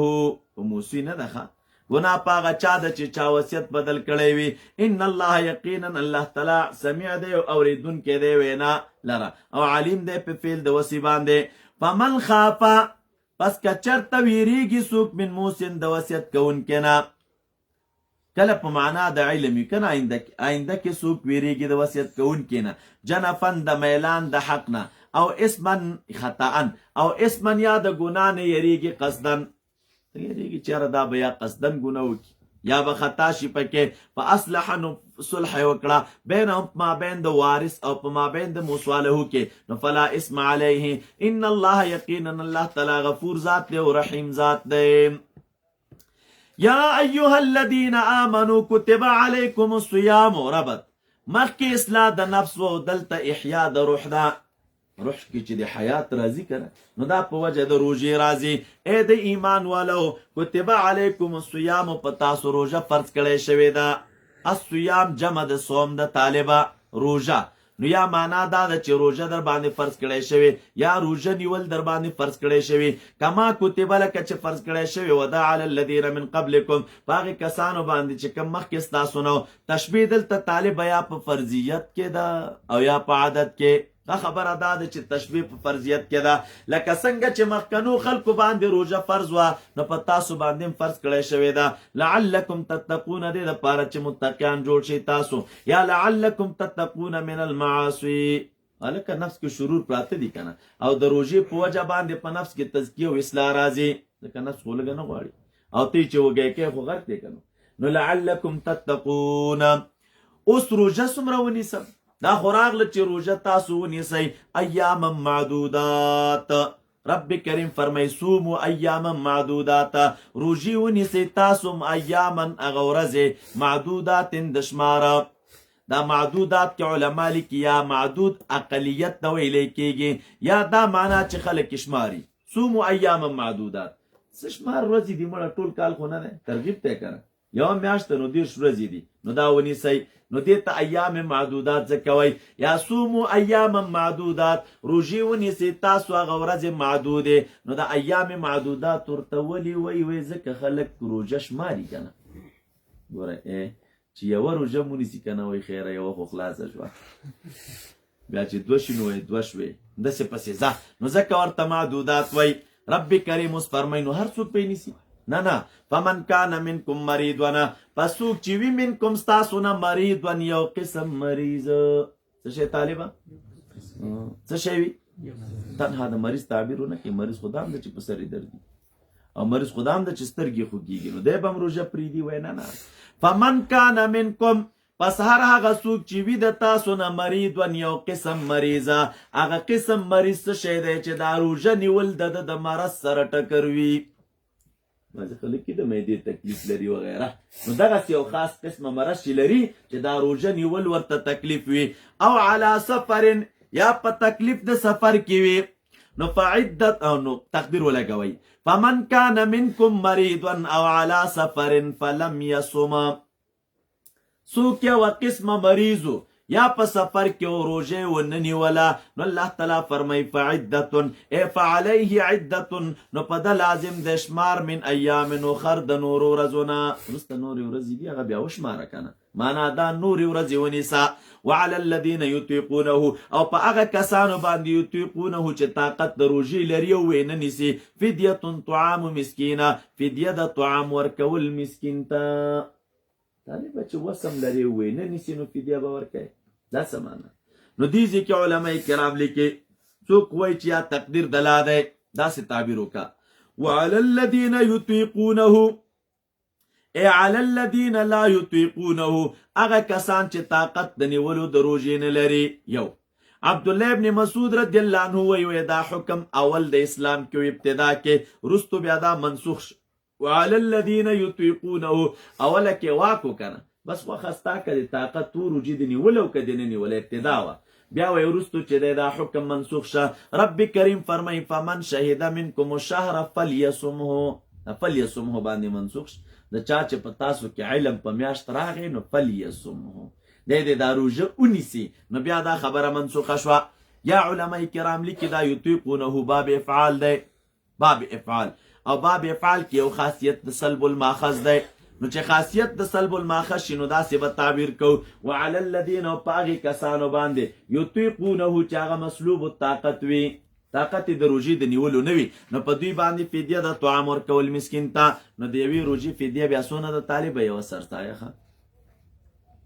په موسی نه ده ښه، ګناه په هغه چا ده چې چا وصیت بدل کړی وي. ان الله، یقینا الله تعالی سمیع دی او اورېدونکی دی وینا لره، او علیم دی په فعل د وصي باندې. فمن خافه، پس که چرته ویریږي څوک من موسن د وصیت کوونکي نه، کله په معنا د علم وي که نه، آینده کې څوک ویریږي د وصیت کوونکي نه، جنفن د میلان د حق نه، او اسمن خطأن، او اسمن یا د ګناه نه یریږي قصدن، یریږي چېره دا به یا قصدن ګناه وکړي یا به خطا شي پکې. په اصلح، نو صلح وکړه بینهم ما بین د وارث او په ما بین د موصالحو کې، نو فلا اسم علیه، ان الله، یقینا الله تعالی غفور ذات دی او رحیم ذات دی. یا ایها الذین آمنوا کتب علیکم الصیام، ربط مخکې اصلاح د نفس و دلته احیا د روح ده. روح کې چې د حیات راځي کنه، نو دا په وجه د روژې راځي. ای د ایمان والو کتب علیکم الصیام، په تاسو روژه فرض کړی شوې ده. الصیام جمع د صوم د طالبه روژه، نو یا معنا دا ده چې روژه در باندې فرض کړی شوی، یا روژه نیول در باندې فرض کړی شوی. کما کتب لکه چې فرض کړی شوی و ده علی الذین من قبلکم، په هغې کسانو باندې چې کوم مخکې ستاسو نه. تشبیه دلته طالبه یا په فرضیت کې ده او یا په عادت کې. دا خبره دا ده چې تشبیه په فرضیت کې ده، لکه څنګه چې مخکنو خلکو باندې روژه فرض وه، نو په تاسو باندې هم فرض کړی شوې ده. لعلکم تتقون، دې دپاره چې متقیان جوړ شي تاسو، یا لعلکم تتقون من المعاصی. هلکه نفس کې شرور پراته دي که نه، او د روژې په وجه باندې په نفس کې تزکیه او اصلاح راځي، ځکه نفس خو لږه نه غواړي، او ته چې وږی کوې خو غرق دی که نه. نو لعلکم تتقون. اوس روژه څومره ونیسم؟ دا خو راغله چې روژه تاسو ونیسئ ایاما معدودات. رب کریم فرمای صومو ایاما معدودات، روژې ونیسئ تاسو ایاما هغه ورځې معدودات د شماره. دا معدودات کې علما لیکي یا معدود اقلیت ته ویل کېږي یا دا معنا چې خلک شماري صوموا ایاما معدودات څه شمار ورځې دي مړه ټول کال خو نه دی ترغیب ته کنه یو میاشت نو 10 ورځې دي نو دا ونیسئ نو دې ته ایام معدودات ځکه وایي یا صوموا ایاما معدودات روژې ونیسئ تاسو هغه ورځې معدودې نو د ایام معدودات ورته ولې وایي ځکه خلک روژه شماري کنه ګوره چې یوه روژه مونیسي که نه وایي خیره یوه خو خلاصه شوه بیا چې دوه شي نو وایي دوه شوې داسې پسې ځه نو ځکه ورته معدودات وایي رب کریم اوس فرمایي نو هر څوک به یې نیسي نه فمن کان منکم مریض پس څوک چې وي منکم ستاسو نه مریض یو قسم مریض څه شی طالبه څه شی وي تنها د مریض تعبیر ونه کړي مریض خو دا هم ده چې په سر یې درد او مریض خو دا هم ده چې سترګې خوږېږي نو دی به هم روژه پرېږدي وایي نه فمن کان منکم پس هر هغه څوک چې وي د تاسو نه مریض یو قسم مریضه هغه قسم مریض څه شی دی چې دا روژه نیول د مرض سره ټکر وي بعضې خلک کې د معدې تکلیف لري وغیره نو دغسې یو خاص قسمه مرض چې لري چې دا روژه نیول ورته تکلیف وي او علی سفر یا په تکلیف د سفر کې وي نو فعدت او نو تقدیر ولګوئ فمن کان منکم مریض او علی سفر فلم یصم څوک یوه قسمه مریضو یا په سفر کې روژه ونه نیوله نو الله تعالی فرمایي فعدتن فعلیه عدتن نو په ده لازم د شمار من ایام اخر د نورو ورځو نه وروسته نورې ورځې دي هغه بیا وشماره که نه معنا دا نورې ورځې ونیسه وعلى الذین یطیقونه او په هغه کسانو باندې یطیقونه چې طاقت د روژې لري او یې نه نیسي فدیة طعام مسکینه فدیه د طعام ورکول مسکین ته طالبه چې وسم لري وی نه نیسي نو فدیه به ورکوي دا څه معنا نو دې ځای کې علما کرام لیکي څوک وایي چې یا تقدیر د لا دی داسې تعبیر وکړه وعلى الذین یطیقونه ای علی الذین لا یطیقونه هغه کسان چې طاقت د نیولو د روژې نه لري یو عبدالله ابن مسعود رضی الله عنه وایي دا حکم اول د اسلام کې ابتدا کې وروستو بیا دا منسوخ وعلى الذين يطيقونه اوله کې واکو کنه بس وخستا کړي طاقت تو روجي د نیول او کدي نه نیول ابتدا وا بیا وای ورستو چې دا حکم منسوخ شه رب کریم فرمای فمن شهد منكم الشهر فليصمه باندې منسوخ د چا چې په تاسو کې علم په میاشت راغی نو فليصمه د دا روجه اونیسی نو بیا دا خبره منسوخه شو یا علما کرام لیکي دا یطيقونه باب افعال دی باب افعال او باب افعال کې یو خاصیت د سلب الماخذ دی نو چې خاصیت د سلب الماخذ شي نو داسې به تعبیر کو وعلى الذین او په هغې کسانو باندې یطیقونه چې هغه مسلوب الطاقت وي طاقت د روژې د نیولو نه وي نو په دوی باندې فدیه د طعام ورکول مسکین ته نو د یوې روژې فدیه بیا څونه د طالبه یوه سرسایه ښه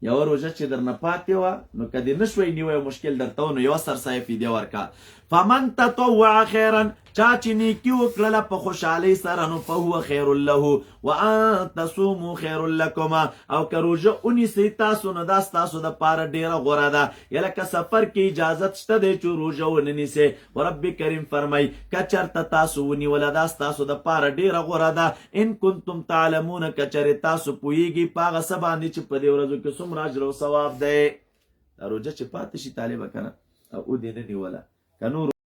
یوه روژه چې درنه پاتې وه نو که دې نه شوی نیوی مشکل درته و نو یوه سرسایه فدیه ورکه فمن تطوع خیرا چا چې نیکي وکړله په خوشحالۍ سره نو فهو خیر له وان تصوموا خیر لکم او که روژه ونیسئ تاسو نو دا ستاسو دپاره ډېره غوره ده یا لکه سفر کې اجازت شته دی چې روژه ونه نیسئ رب کریم فرمایي که چېرته تاسو ونیوله دا ستاسو دپاره ډېره غوره ده ان کنتم تعلمون که چېرې تاسو پوهیږئ په هغه څه باندې چې په دې ورځو کې څومره اجر او ثواب دی دا روژه چې پاتې شي طالبه که نه او دې نه نیوله که نور